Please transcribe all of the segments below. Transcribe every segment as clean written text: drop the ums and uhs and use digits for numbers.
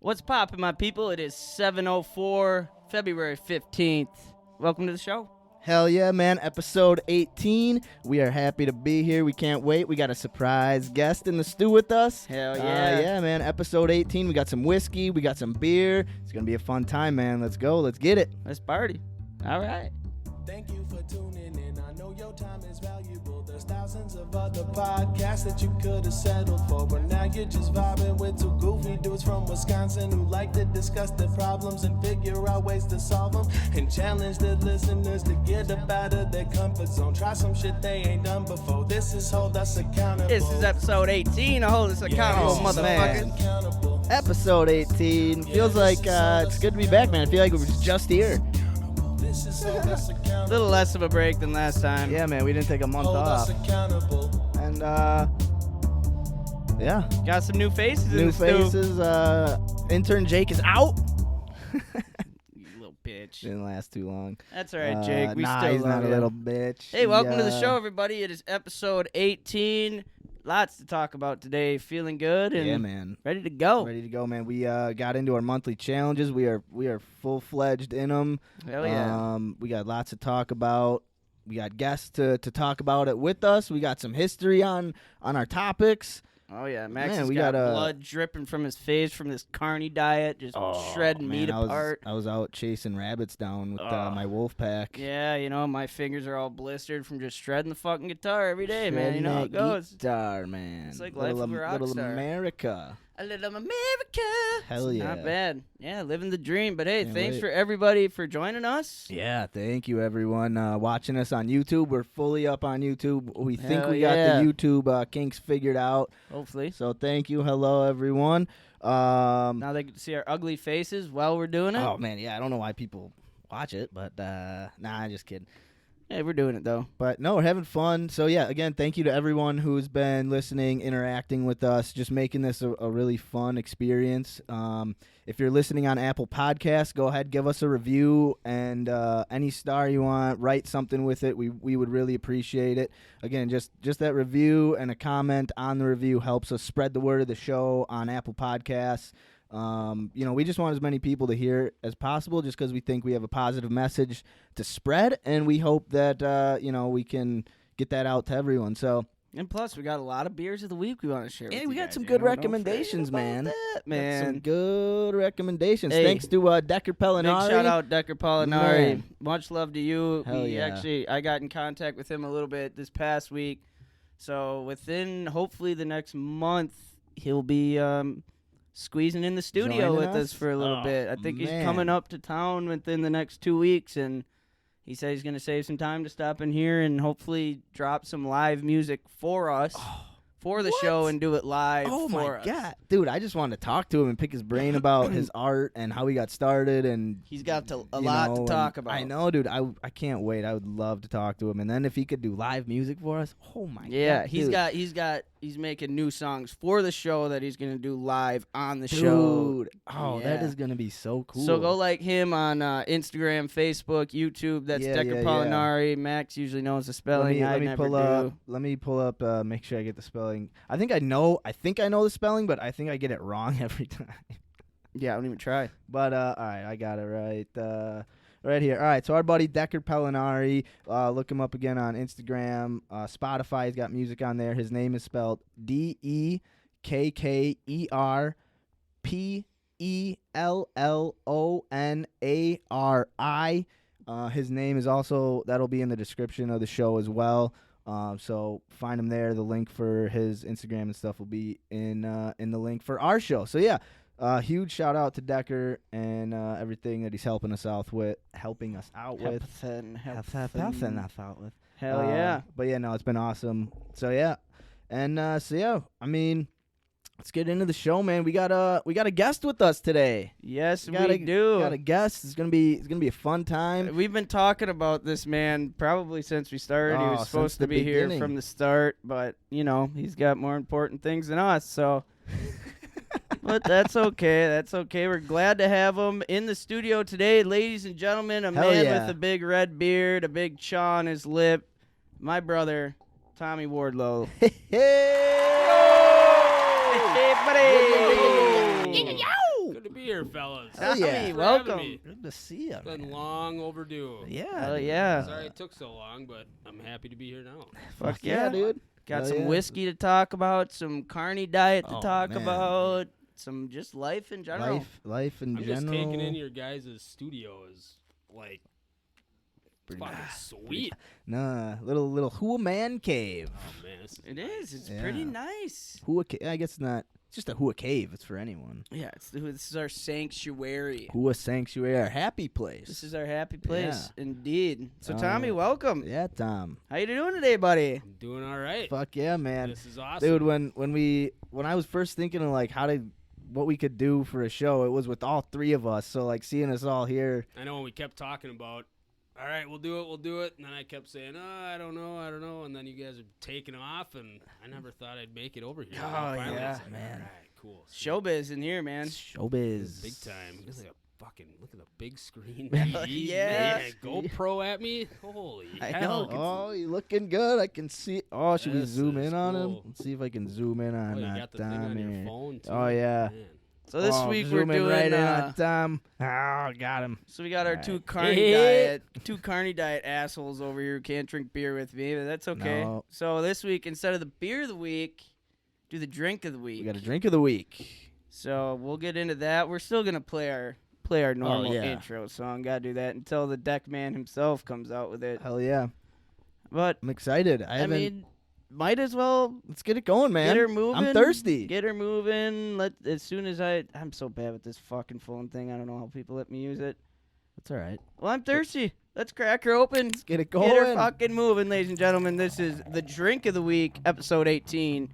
What's poppin', my people? It is 7:04, February 15th. Welcome to the show. Hell yeah, man. Episode 18. We are happy to be here. We can't wait. We got a surprise guest in the stew with us. Hell yeah. Yeah, man. Episode 18. We got some whiskey. We got some beer. It's going to be a fun time, man. Let's go. Let's get it. Let's party. All right. Thank you for tuning in. I know your time is valuable. There's thousands of other podcasts that you could have settled for, but now you're just vibing with two goofy dudes from Wisconsin who like to discuss their problems and figure out ways to solve them and challenge the listeners to get up out of their comfort zone. Try some shit they ain't done before. This is Hold Us Accountable. This is episode 18 of Hold Us Accountable, motherfuckers. Episode 18. Feels like it's good to be back, man. I feel like we were just here. A little less of a break than last time. Yeah, man. We didn't take a month off. And, yeah. Got some new faces in New the stew. faces. Intern Jake is out. You little bitch. Didn't last too long. That's all right, Jake. We nah, still he's love not you. a little bitch. Hey, welcome to the show, everybody. It is episode 18. Lots to talk about today. Feeling good and yeah, man. ready to go. Ready to go, man. We got into our monthly challenges. We are full-fledged in them. Hell yeah. We got lots to talk about. We got guests to talk about it with us. We got some history on our topics. Oh, yeah. Max Man, has we got got, blood dripping from his face from this carny diet, just shredding Man, meat apart. I was out chasing rabbits down with my wolf pack. Yeah, you know, my fingers are all blistered from just shredding the fucking guitar every day, man. You know how it Shredding that goes. Guitar, man. It's like life of a rock little star. America. A little America. Hell It's yeah. Not bad. Yeah, living the dream. But hey, Can't thanks wait. for everybody for joining us. Yeah, thank you, everyone watching us on YouTube. We're fully up on YouTube. We think Hell we got yeah. the YouTube kinks figured out. Hopefully. So thank you. Hello, everyone. Now they get to see our ugly faces while we're doing it. Oh, man, yeah, I don't know why people watch it, but nah, just kidding. Hey, we're doing it, though. But no, we're having fun. So yeah, again, thank you to everyone who's been listening, interacting with us, just making this a really fun experience. If you're listening on Apple Podcasts, go ahead, give us a review, and any star you want, write something with it. We would really appreciate it. Again, just that review and a comment on the review helps us spread the word of the show on Apple Podcasts. We just want as many people to hear it as possible just because we think we have a positive message to spread, and we hope that, we can get that out to everyone. So, And plus, we got a lot of beers of the week we want to share with yeah, you we got guys. some You good know, don't recommendations, forget man. about that, Got man. some good recommendations. Hey. Thanks to Decker Pellinari. Big shout out Decker Pollinari. Man. Much love to you. Hell yeah. I got in contact with him a little bit this past week. So within hopefully the next month, he'll be squeezing in the studio Joining with us? us for a little Oh, bit. I think he's man. coming up to town within the next 2 weeks, and he said he's going to save some time to stop in here and hopefully drop some live music for us. For the what? show and do it live Oh, for my us. God. Dude, I just wanted to talk to him and pick his brain about his art and how he got started. And He's got a you lot know, to talk and about. I know, dude. I can't wait. I would love to talk to him. And then if he could do live music for us, oh, my Yeah, God. he's making new songs for the show that he's gonna do live on the show. Dude. Oh, that Yeah. is going to be so cool. So go like him on Instagram, Facebook, YouTube. That's Yeah, Decker yeah, yeah. Pollinari. Max usually knows the spelling. I never pull do. up. Let me pull up. Make sure I get the spelling. I think I know the spelling, but I think I get it wrong every time. Yeah, I don't even try. But all right, I got it right. Right here. All right, so our buddy Decker Pellinari. Look him up again on Instagram. Spotify. He's got music on there. His name is spelled DEKKERPELLONARI. His name is also, that'll be in the description of the show as well. So find him there. The link for his Instagram and stuff will be in the link for our show. So yeah, huge shout out to Decker and everything that he's helping us out with. Helping us out with. Hell yeah. But yeah, no, it's been awesome. So yeah, and I mean, let's get into the show, man. We got a guest with us today. Yes, We we do. got a guest. It's gonna be a fun time. We've been talking about this man probably since we started. He Oh, was since supposed the to be here beginning. from the start, but he's got more important things than us. So. But that's okay. That's okay. We're glad to have him in the studio today, ladies and gentlemen. A Hell man yeah. with a big red beard, a big chaw on his lip. My brother, Tommy Wardlow. Hey, Hey, buddy. Good to be here, fellas. Hell yeah. Tommy, Thanks for welcome. having me. Good to see you. Been long overdue. Yeah. Hell dude. yeah. Sorry it took so long, but I'm happy to be here now. Fuck yeah, dude. Got Hell some yeah. whiskey to talk about, some carny diet to Oh, talk man. about, some just life in general. Life in I'm general. just taking in your guys' studio is like Pretty fucking nice. sweet. Nah, little HUA man cave. Oh man, this is It nice. is. It's Yeah. pretty nice. HUA I guess not. It's just a HUA cave. It's for anyone. Yeah, this is our sanctuary. HUA sanctuary, our happy place. This is our happy place, indeed. So, Tommy, Uh, welcome. Yeah, Tom. How you doing today, buddy? I'm doing all right. Fuck yeah, man. This is awesome. Dude, when I was first thinking of like what we could do for a show, it was with all three of us. So like seeing us all here. I know when we kept talking about, all right, we'll do it, and then I kept saying, oh, I don't know, and then you guys are taking off, and I never thought I'd make it over here. Oh, And finally yeah, it's like, man. All right, cool. Showbiz in here, man. Showbiz. Big time. Look at look at the big screen. Hell TV, yeah. man. GoPro at me. Holy I hell. know. Oh, you looking good. I can see. Oh, should we This zoom is in on him? cool. Let's see if I can zoom in Oh, on you got the thing Tom on your here. phone, too. Oh, yeah. Man. So this Oh, week we're zoom in doing. right in on Tom. Oh, got him. So we got our Alright. two carny diet assholes over here who can't drink beer with me, but that's okay. No. So this week, instead of the beer of the week, do the drink of the week. We got a drink of the week. So we'll get into that. We're still gonna play our normal yeah. intro song. Gotta do that until the deck man himself comes out with it. Hell yeah. But I'm excited. I mean, might as well let's get it going, man. get her moving. I'm thirsty. Get her moving. As soon as I'm so bad with this fucking phone thing. I don't know how people let me use it. That's all right. Well, I'm thirsty. Let's crack her open. Let's get it going. Get her fucking moving, ladies and gentlemen. This is the drink of the week, episode 18.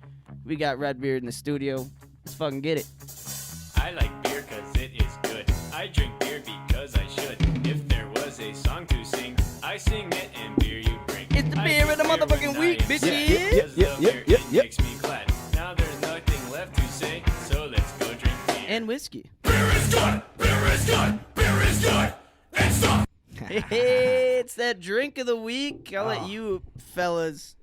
We got Redbeard in the studio. Let's fucking get it. I like beer cause it is good. I drink beer because I should. If there was a song to sing, I sing it and beer you bring. It's the I beer drink of the beer motherfucking when week, I am bitches. sad, Yep, 'cause yep, the yep, beer, yep, it yep. makes me glad. Now there's nothing left to say, so let's go drink beer. And whiskey. beer is good, beer is good, beer is good. And stop. Hey, it's that drink of the week. I'll Oh. let you fellas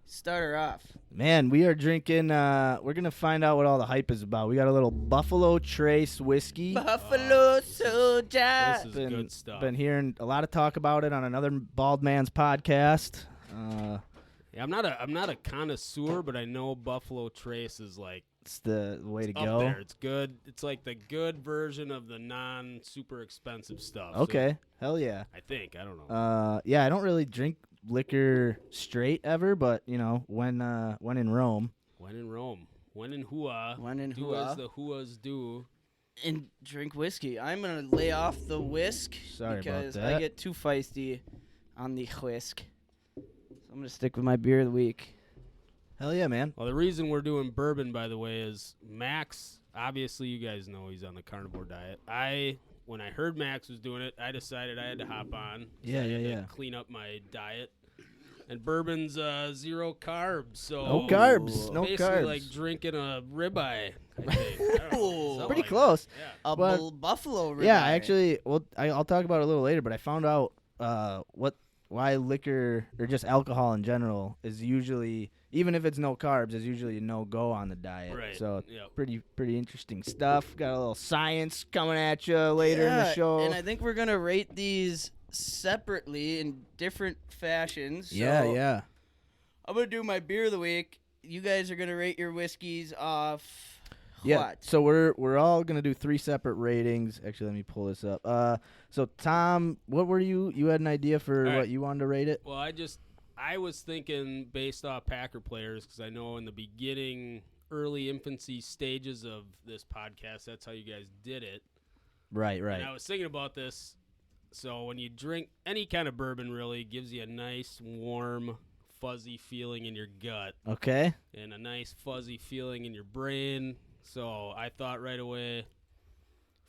start her off. Man, we are drinking. We're gonna find out what all the hype is about. We got a little Buffalo Trace whiskey. Buffalo Soldier. This is good stuff. Been hearing a lot of talk about it on another bald man's podcast. Yeah, I'm not a connoisseur, but I know Buffalo Trace is like It's the way to up go. there. It's good. It's like the good version of the non-super expensive stuff. so Okay, hell yeah. I think. I don't know. Yeah, I don't really drink liquor straight ever, but you know when in Rome. When in Rome. When in HUA. When in do HUA. as the HUAs do. And drink whiskey. I'm going to lay off the whisk Sorry about because that. I get too feisty on the whisk. So I'm going to stick with my beer of the week. Hell yeah, man. Well, the reason we're doing bourbon, by the way, is Max. Obviously, you guys know he's on the carnivore diet. When I heard Max was doing it, I decided I had to hop on. Yeah, I had yeah. to clean up my diet. And bourbon's 0 carbs, so No carbs. No basically carbs. like drinking a ribeye. I think. I don't know, Ooh. something Pretty like close. that. Yeah. A Well, buffalo ribeye. Yeah, actually, well, I'll talk about it a little later, but I found out why liquor or just alcohol in general is usually, even if it's no carbs, is usually a no-go on the diet. Right. So Yep. pretty interesting stuff. Got a little science coming at you later in the Yeah, show. And I think we're going to rate these separately in different fashions. yeah, So yeah. I'm going to do my beer of the week. You guys are going to rate your whiskeys off Yeah, what? so we're all gonna do 3 separate ratings. Actually, let me pull this up. So Tom, what were you? You had an idea for All right. what you wanted to rate it? Well, I was thinking based off Packer players because I know in the beginning, early infancy stages of this podcast, that's how you guys did it. Right, right. And I was thinking about this. So when you drink any kind of bourbon, really it gives you a nice, warm, fuzzy feeling in your gut Okay. and a nice, fuzzy feeling in your brain. So I thought right away,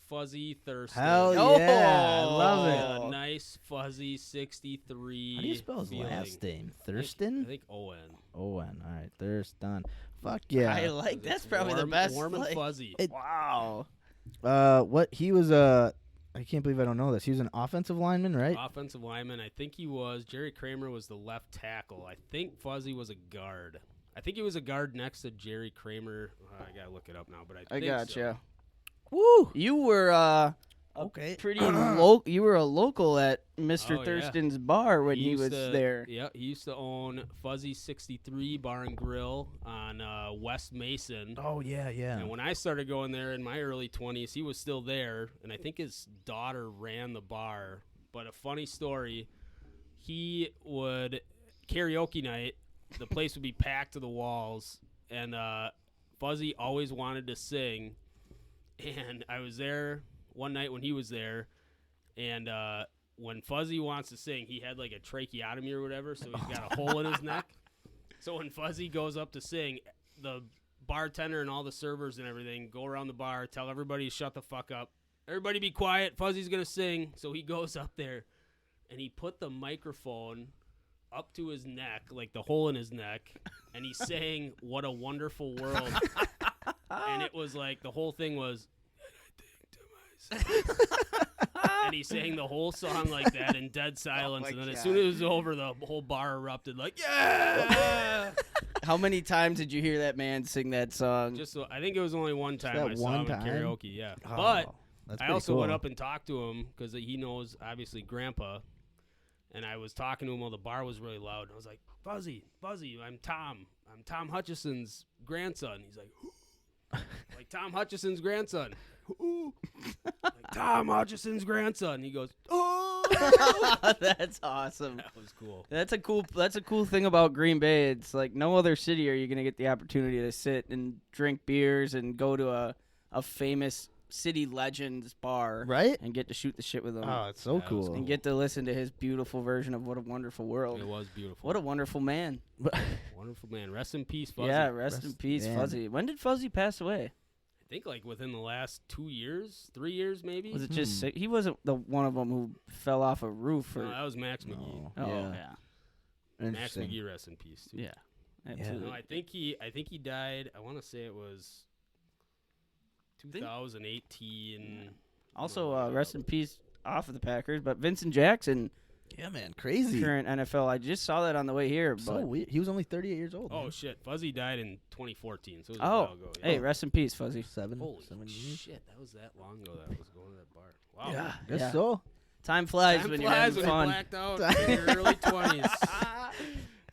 fuzzy thirsty. Hell Oh. yeah, I love Oh. it. A nice, fuzzy 63. How do you spell his feeling. last name? I Thurston? think Owen. Owen. All right, Thurston. Fuck yeah. I like that's probably the warm, best. Warm and like- fuzzy. Wow. What he was I can't believe I don't know this. He was an offensive lineman, right? Offensive lineman. I think he was. Jerry Kramer was the left tackle. I think Fuzzy was a guard. I think he was a guard next to Jerry Kramer. I gotta look it up now, but I I think gotcha. Woo. You were Okay. pretty local. You were a local at Mr. Oh, yeah. Thurston's bar when he used was to- there. Yeah, he used to own Fuzzy 63 Bar and Grill on West Mason. Oh yeah. And when I started going there in my early 20s, he was still there, and I think his daughter ran the bar. But a funny story, he would karaoke night, the place would be packed to the walls, and Fuzzy always wanted to sing. And I was there one night when he was there, and when Fuzzy wants to sing, he had like a tracheotomy or whatever, so he's got a hole in his neck. So when Fuzzy goes up to sing, the bartender and all the servers and everything go around the bar, tell everybody to shut the fuck up. Everybody be quiet. Fuzzy's going to sing. So he goes up there, and he put the microphone up to his neck, like the hole in his neck, and he sang What a Wonderful World. And it was like, the whole thing was, and I think to myself. And he sang the whole song like that in dead silence. my And then as God. soon as it was over, the whole bar erupted like, yeah! How many times did you hear that man sing that song? Just so, I think it was only one time that I saw one him time? at karaoke, yeah. Oh, But that's I pretty also cool. went up and talked to him because he knows, obviously, Grandpa. And I was talking to him while the bar was really loud. And I was like, Fuzzy, I'm Tom. I'm Tom Hutchison's grandson. He's like, who? Like, Tom Hutchison's grandson. Who? Like, Tom Hutchison's grandson. He goes, oh. That's awesome. That was cool. That's a cool thing about Green Bay. It's like no other city are you gonna get the opportunity to sit and drink beers and go to a famous city legend's bar, Right? and get to shoot the shit with him Oh, it's so That was cool. and get to listen to his beautiful version of What a Wonderful World. It was beautiful. What a wonderful man. wonderful man. Rest in peace, Fuzzy. Yeah, rest in peace, man. Fuzzy. When did Fuzzy pass away? I think like within the last 2 years, 3 years maybe. Was it just sick? He wasn't the one of them who fell off a roof or. No, that was Max McGee. Oh yeah. yeah, Max Interesting. McGee, rest in peace too. yeah, absolutely. No, I think he died. I want to say it was 2018. Also, rest in peace off of the Packers, but Vincent Jackson, Yeah, man, crazy. current NFL. I just saw that on the way here. So But weird. He was only 38 years old. Oh man. shit, Fuzzy died in 2014, so it was a oh, while ago. hey, Yeah. rest in peace, Fuzzy. Seven Holy years. shit, that was that long ago that I was going to that bar. Wow. Yeah, Guess yeah. so. Time flies Time when flies you're when having you're fun. blacked out in your early 20s.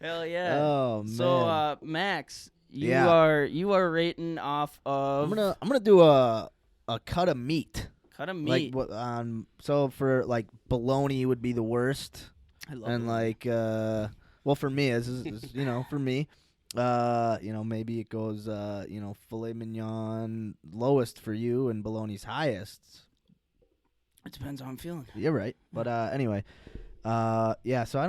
Hell yeah. Oh man. So, Max, you Yeah. are rating off of I'm gonna do a cut of meat. cut of Like meat. what? So for like bologna would be the worst, I love and it. like well for me this is you know for me maybe it goes filet mignon lowest for you and bologna's highest. It depends how I'm feeling. You're right, but anyway, yeah. So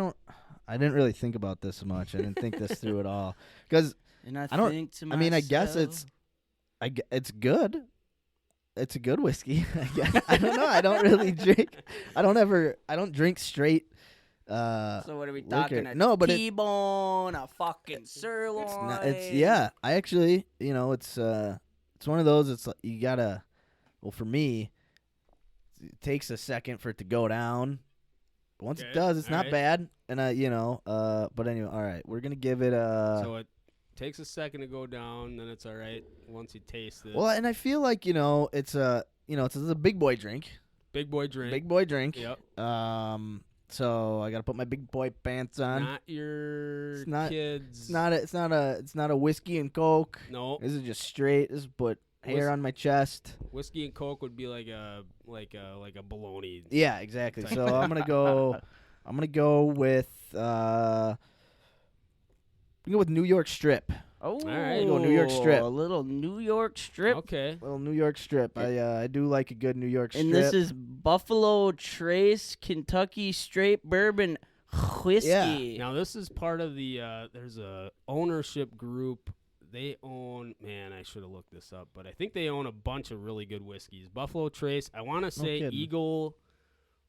I didn't really think about this much. I didn't think this through at all because And I don't- think to I mean I guess myself- it's good. It's a good whiskey. I guess. I don't know. I don't really drink. I don't drink straight. So what are we liquor. talking? A No, but T-bone, a fucking sirloin. it's yeah. I actually, it's one of those. It's like you gotta. Well, for me, it takes a second for it to go down. But once it Okay, does, it's not alright. bad. And but anyway, all right. We're gonna give it a. So it takes a second to go down, then it's all right once you taste it. Well, and I feel like it's a big boy drink. Big boy drink. Big boy drink. Yep. So I gotta put my big boy pants on. Not your It's not- kids. It's not a whiskey and coke. No. This is just straight. This is put hair on my chest. Whiskey and Coke would be like a bologna. Yeah, exactly. Type So I'm gonna go. With we go with New York Strip. Oh, right. Go New York Strip. A little New York Strip. Okay. Little New York Strip. I do like a good New York Strip. And this is Buffalo Trace Kentucky Straight Bourbon Whiskey. Now this is part of the. There's a ownership group. They own. Man, I should have looked this up, but I think they own a bunch of really good whiskeys. Buffalo Trace. I want to say kidding. Eagle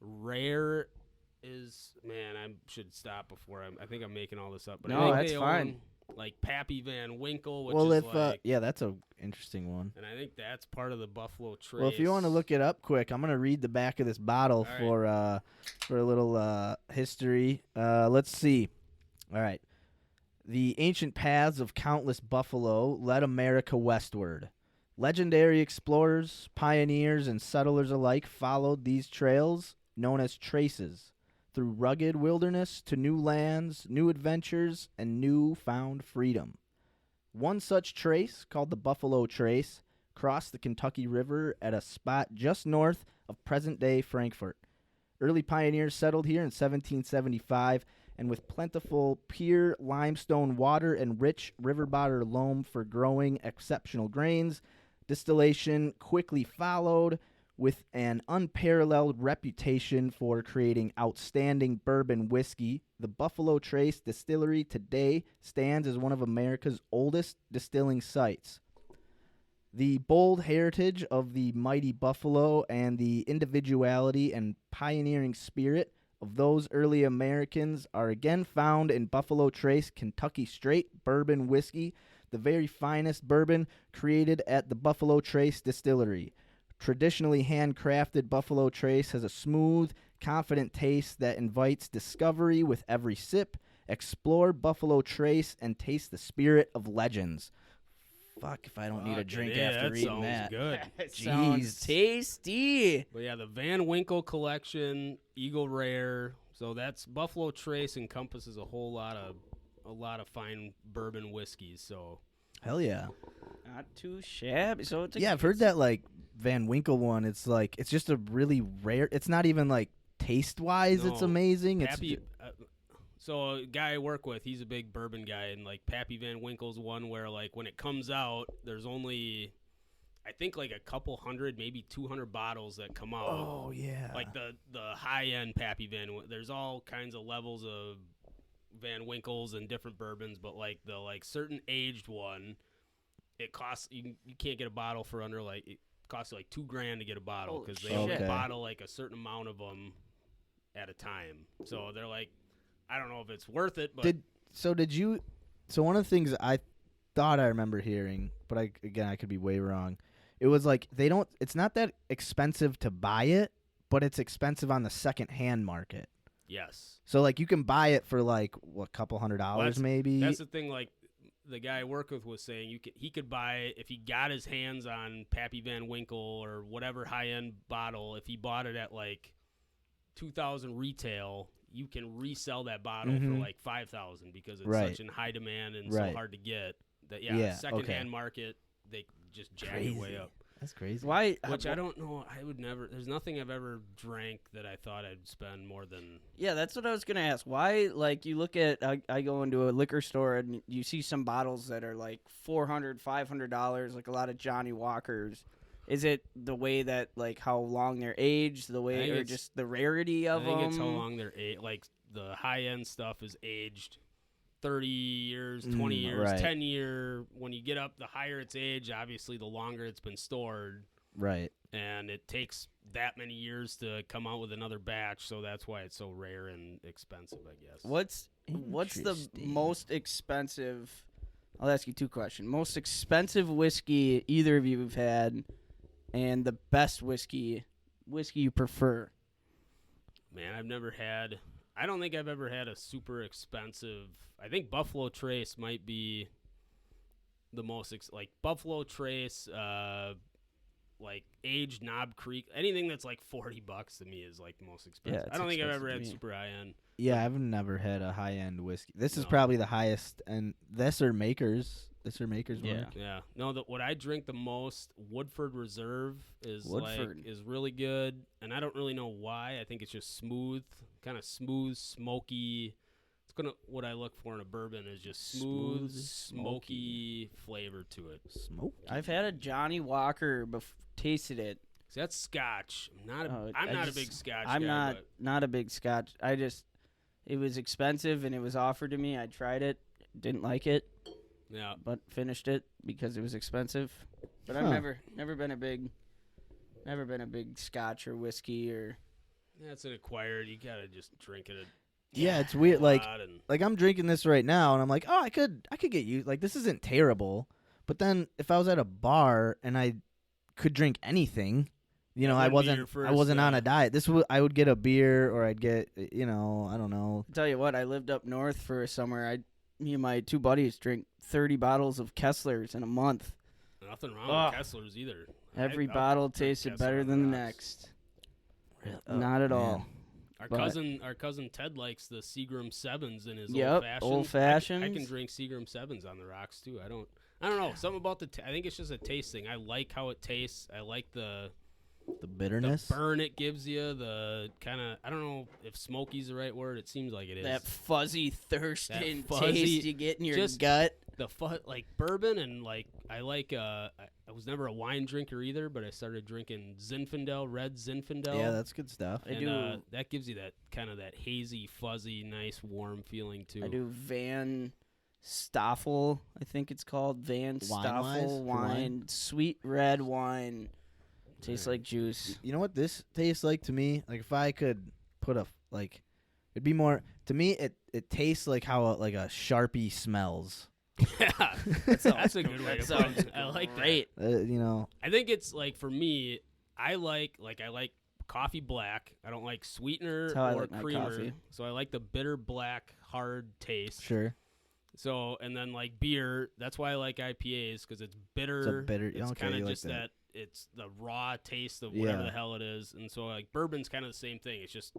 Rare is. Man, I should stop before I think I'm making all this up. But I No, think that's they fine. own, like Pappy Van Winkle, which well, is if like. yeah, that's a interesting one. And I think that's part of the Buffalo Trace. Well, if you want to look it up quick, I'm gonna read the back of this bottle All right. for a little history. Let's see. All right. The ancient paths of countless buffalo led America westward. Legendary explorers, pioneers, and settlers alike followed these trails, known as traces, through rugged wilderness to new lands, new adventures, and new-found freedom. One such trace, called the Buffalo Trace, crossed the Kentucky River at a spot just north of present-day Frankfort. Early pioneers settled here in 1775, and with plentiful pure limestone water and rich river bottom loam for growing exceptional grains, distillation quickly followed, with an unparalleled reputation for creating outstanding bourbon whiskey. The Buffalo Trace Distillery today stands as one of America's oldest distilling sites. The bold heritage of the mighty buffalo and the individuality and pioneering spirit of those early Americans are again found in Buffalo Trace Kentucky Straight Bourbon Whiskey, the very finest bourbon created at the Buffalo Trace Distillery. Traditionally handcrafted Buffalo Trace has a smooth, confident taste that invites discovery with every sip. Explore Buffalo Trace and taste the spirit of legends. Fuck if I don't need a drink after reading that. Good. It sounds tasty. But yeah, the Van Winkle collection, Eagle Rare. So that's Buffalo Trace encompasses a lot of fine bourbon whiskeys. So Hell yeah. Not too shabby. So it's Yeah, I've heard that like Van Winkle one. It's like it's just a really rare. It's not even like taste wise. It's No, amazing. Pappy, so a guy I work with, he's a big bourbon guy, and like Pappy Van Winkle's one where like when it comes out, there's only I think like a couple hundred, maybe 200 bottles that come out. Oh yeah. Like the high end Pappy Van. There's all kinds of levels of Van Winkles and different bourbons, but like the like certain aged one, it costs you can't get a bottle for under like it costs like $2,000 to get a bottle because they only bottle like a certain amount of them at a time. So they're like, I don't know if it's worth it, but So one of the things I thought I remember hearing, but I could be way wrong. It was like it's not that expensive to buy it, but it's expensive on the second-hand market. yes. So like you can buy it for like what, couple $100 maybe. That's the thing. Like the guy I work with was saying, he could buy it if he got his hands on Pappy Van Winkle or whatever high end bottle. If he bought it at like $2,000 retail, you can resell that bottle for like $5,000 because it's such in high demand and so hard to get. That secondhand market, they just jack it way up. That's crazy. Why? Which I don't know. I would never. There's nothing I've ever drank that I thought I'd spend more than. Yeah, that's what I was gonna ask. Why? Like you look at, I go into a liquor store and you see some bottles that are like $400, $500, like a lot of Johnny Walkers. Is it the way that like how long they're aged, the way, or just the rarity of them? I think it's how long they're aged. Like the high end stuff is aged 30 years, 20 years, 10 year. When you get up, the higher its age, obviously the longer it's been stored. Right. And it takes that many years to come out with another batch, so that's why it's so rare and expensive, I guess. What's the most expensive? I'll ask you two questions. Most expensive whiskey either of you have had, and the best whiskey you prefer. Man, I don't think I've ever had a super expensive. I think Buffalo Trace might be the most like Buffalo Trace, like aged Knob Creek. Anything that's like $40 to me is like the most expensive. Yeah, I don't think I've ever had me. super high end. Yeah, I've never had a high end whiskey. This is probably the highest, and this are makers. Yeah. Yeah. No, what I drink the most, Woodford Reserve is really good, and I don't really know why. I think it's just smooth, kind of smooth, smoky. What I look for in a bourbon is just smooth, smoky flavor to it. Smoke. I've had a Johnny Walker, tasted it. See, that's Scotch. I'm not a big Scotch guy. I'm not a big Scotch. It was expensive and it was offered to me. I tried it, didn't like it. Yeah. But finished it because it was expensive. But I've never been a big Scotch or whiskey or. That's an acquired. You gotta just drink it. Yeah, it's weird. Like I'm drinking this right now, and I'm like, oh, I could get used. Like this isn't terrible. But then if I was at a bar and I could drink anything, I wasn't on a diet. I would get a beer or I'd get, I don't know. I'll tell you what, I lived up north for a summer. Me and my two buddies drink 30 bottles of Kesslers in a month. Nothing wrong Ugh. with Kesslers either. Every I'll bottle drink tasted Kessler better on than the rocks. next. Oh, Not at man. all. Our But- cousin Ted likes the Seagram 7s in his Yep, old fashions. old I fashions. can drink Seagram 7s on the rocks too. I don't know. Something about I think it's just a taste thing. I like how it tastes. I like the bitterness. burn it gives you. The kind of, I don't know if smoky's the right word. It seems like it is. That fuzzy thirsting fuzzy- taste you get in your just- gut. The like bourbon and like I like. I was never a wine drinker either, but I started drinking Zinfandel, red Zinfandel. Yeah, that's good stuff. I and, do- that gives you that kind of that hazy, fuzzy, nice, warm feeling too. I do Van Stoffel, I think it's called. Van Wine-wise? Stoffel For wine. wine? Sweet red wine. Tastes Right. like juice. You know what this tastes like to me? Like if I could put it'd be more to me. It tastes like how a Sharpie smells. Yeah, that's a good way to put it. I like that. Great. You know. I think it's like for me, I like coffee black. I don't like sweetener That's how I or like my creamer. coffee. So I like the bitter black hard taste. Sure. So and then like beer, that's why I like IPAs because it's bitter. It's a bitter. It's Okay, kind you of like just that. it's the raw taste of whatever Yeah. the hell it is. And so like bourbon's kind of the same thing. It's just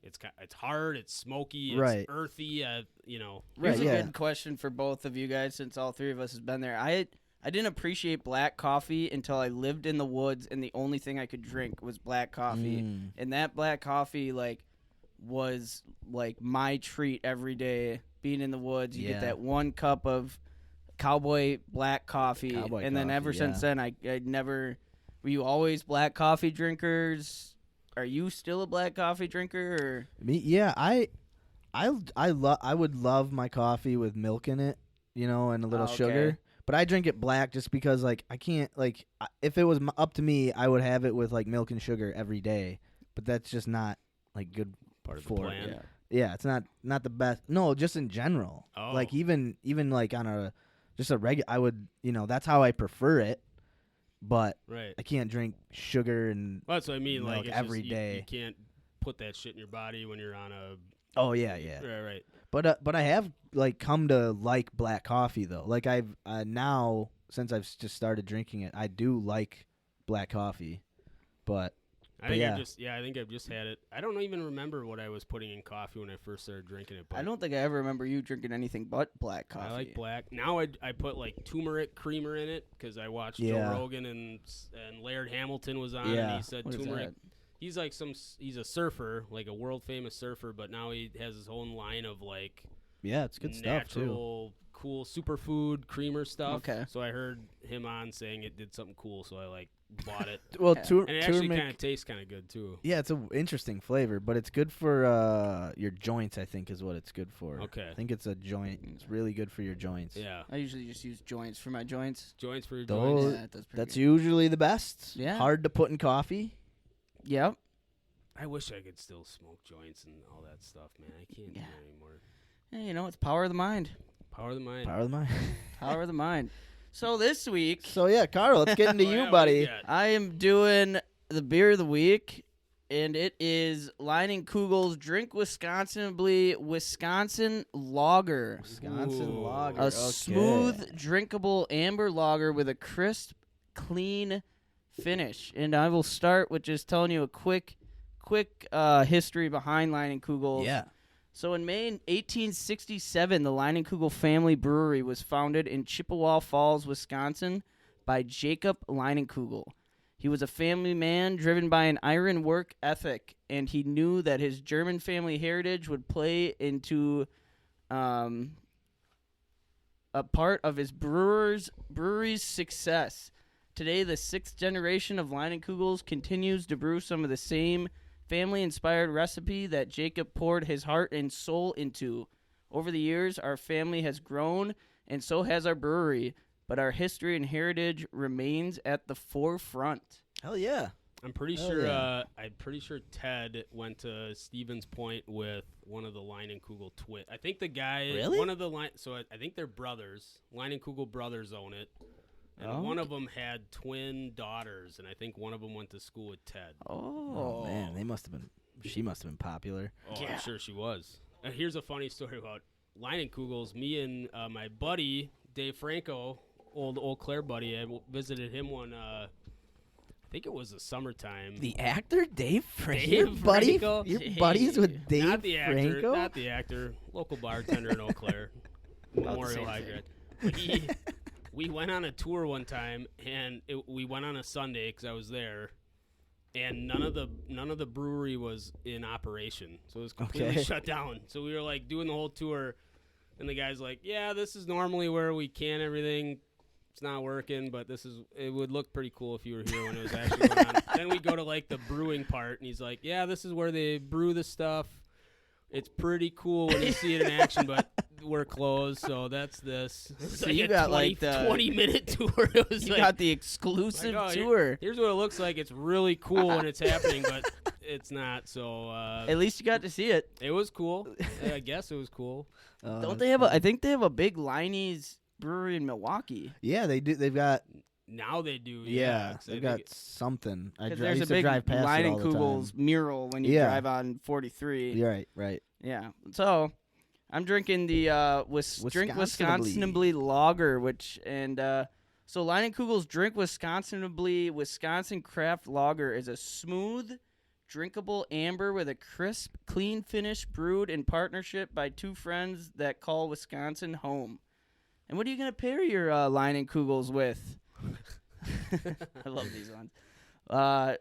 it's hard, it's smoky, it's Right. earthy. You know. Right, Here's a yeah. good question for both of you guys, since all three of us has been there. I didn't appreciate black coffee until I lived in the woods, and the only thing I could drink was black coffee. Mm. And that black coffee was my treat every day. Being in the woods, you Yeah. get that 1 cup of cowboy black coffee, Cowboy and then coffee, ever since yeah. then, I never. Were you always black coffee drinkers? Are you still a black coffee drinker? Or? Me, yeah. I would love my coffee with milk in it, and a little Oh, okay. sugar. But I drink it black just because I can't if it was up to me, I would have it with milk and sugar every day. But that's just not good Part of the for plan. Yeah. Yeah, it's not the best. No, just in general. Oh. Even on a just a regular, I would that's how I prefer it. But Right. I can't drink sugar and Well, that's what I mean. milk It's every just, day. You can't put that shit in your body when you're on a. oh yeah. Right. But I have come to like black coffee though. I've now since I've just started drinking it, I do like black coffee. But I think yeah. I think I've just had it. I don't even remember what I was putting in coffee when I first started drinking it. But I don't think I ever remember you drinking anything but black coffee. I like black. Now I put turmeric creamer in it because I watched Yeah. Joe Rogan and Laird Hamilton was on and Yeah. he said What is turmeric. that? He's he's a surfer, like a world famous surfer, but now he has his own line of yeah, it's good stuff too. natural, cool superfood creamer stuff. Okay. So I heard him on saying it did something cool, so I bought it. Well, Yeah. And it actually turmeric. kind of tastes kind of good too. Yeah, it's an interesting flavor, but it's good for your joints. I think is what it's good for. Okay. I think it's a joint. It's really good for your joints. Yeah. I usually just use joints for my joints. Joints for your Those- joints. Yeah, that does pretty That's good. usually the best. Yeah. Hard to put in coffee. Yep. I wish I could still smoke joints and all that stuff, man. I can't do Yeah. it anymore. Yeah, it's power of the mind. Power of the mind. Power of the mind. Power of the mind. So this week, So yeah, Carl, let's get into Oh, you, yeah, what do buddy. you got? I am doing the beer of the week, and it is Line & Kugel's Drink Wisconsinably Wisconsin Lager. Wisconsin Ooh. lager. A Okay. smooth, drinkable amber lager with a crisp, clean finish. And I will start with just telling you a quick history behind Line & Kugel's. Yeah. So in May 1867, the Line & Kugel family brewery was founded in Chippewa Falls, Wisconsin by Jacob Line & Kugel. He was a family man driven by an iron work ethic, and he knew that his German family heritage would play into a part of his brewery's success. Today, the 6th generation of Line & Kugels continues to brew some of the same family-inspired recipe that Jacob poured his heart and soul into. Over the years, our family has grown, and so has our brewery, but our history and heritage remains at the forefront. Hell yeah. I'm pretty Hell sure. yeah. I'm pretty sure Ted went to Stevens Point with one of the Line and Kugel twin. I think the guy. Really? One of the line. So I think they're brothers. Line and Kugel brothers own it, and Oh, one of them had twin daughters, and I think one of them went to school with Ted. Oh man, she must have been popular. Oh, Yeah. I'm sure she was. Here's a funny story about Line and Kugels. Me and my buddy Dave Franco old Eau Claire buddy. I visited him one. I think it was the summertime. The actor Dave Franco. Dave Your buddy, Franco? your buddies with Dave Not the actor. Franco. Not the actor. Local bartender in Eau Claire. Memorial High grad. We went on a tour one time, and we went on a Sunday because I was there, and none of the brewery was in operation, so it was completely shut down. So we were like doing the whole tour, and the guy's like, "Yeah, this is normally where we can everything. It's not working, but it would look pretty cool if you were here when it was actually going on." Then we go to like the brewing part, and he's like, "Yeah, this is where they brew the stuff. It's pretty cool when you see it in action, but we're closed, so that's this." So like you a got 20, like the 20-minute tour. It was you like, got the exclusive like, oh, tour. Here's what it looks like. It's really cool when it's happening, but it's not. So At least you got to see it. it was cool. I guess it was cool. Don't they have I think they have a big Liney's brewery in Milwaukee. Yeah, they do. They've got. Now they do. Yeah, 'cause I they've think got something. I 'Cause I there's a used to big drive past it all the Leinenkugel's time. mural when you Yeah. drive on 43. You're right. Yeah. So I'm drinking the Drink Wisconsinably Lager, so Leinenkugel's Drink Wisconsinably Wisconsin Craft Lager is a smooth, drinkable amber with a crisp, clean finish brewed in partnership by two friends that call Wisconsin home. And what are you going to pair your Leinenkugels with? I love these ones.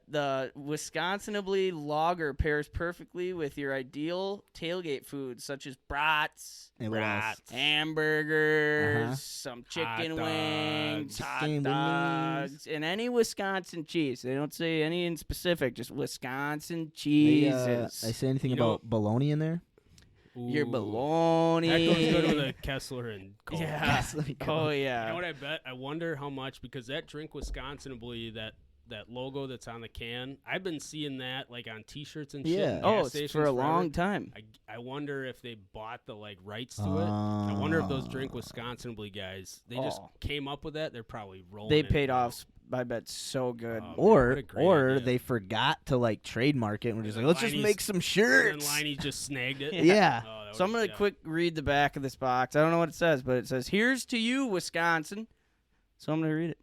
The Wisconsinably Lager pairs perfectly with your ideal tailgate foods such as brats, And what else? hamburgers, some chicken Hot wings, dogs. hot Chicken dogs, wings. and any Wisconsin cheese. They don't say any in specific, just Wisconsin They, cheeses. I say anything You know- about bologna in there? Your Ooh. bologna. That goes good with a Kessler and Coke. Yeah. Yes, let me go. Oh, You yeah. know what I bet? I wonder how much, because that Drink Wisconsinably, that logo that's on the can, I've been seeing that like on T-shirts and shit. Yeah. in Oh, gas it's stations for a forever. long time. I wonder if they bought the like rights to it. I wonder if those Drink Wisconsinably guys, they just Oh. came up with that. They're probably rolling. They in paid it now. off, I bet, so good. Oh, Or what a great idea. they forgot to like trademark it and we're just like, let's just Liney's- make some And shirts. Liney just snagged it. Yeah. Oh, that So I'm was- going to quick read the back of this box. I don't know what it says, but it says, "Here's to you, Wisconsin." So I'm going to read it.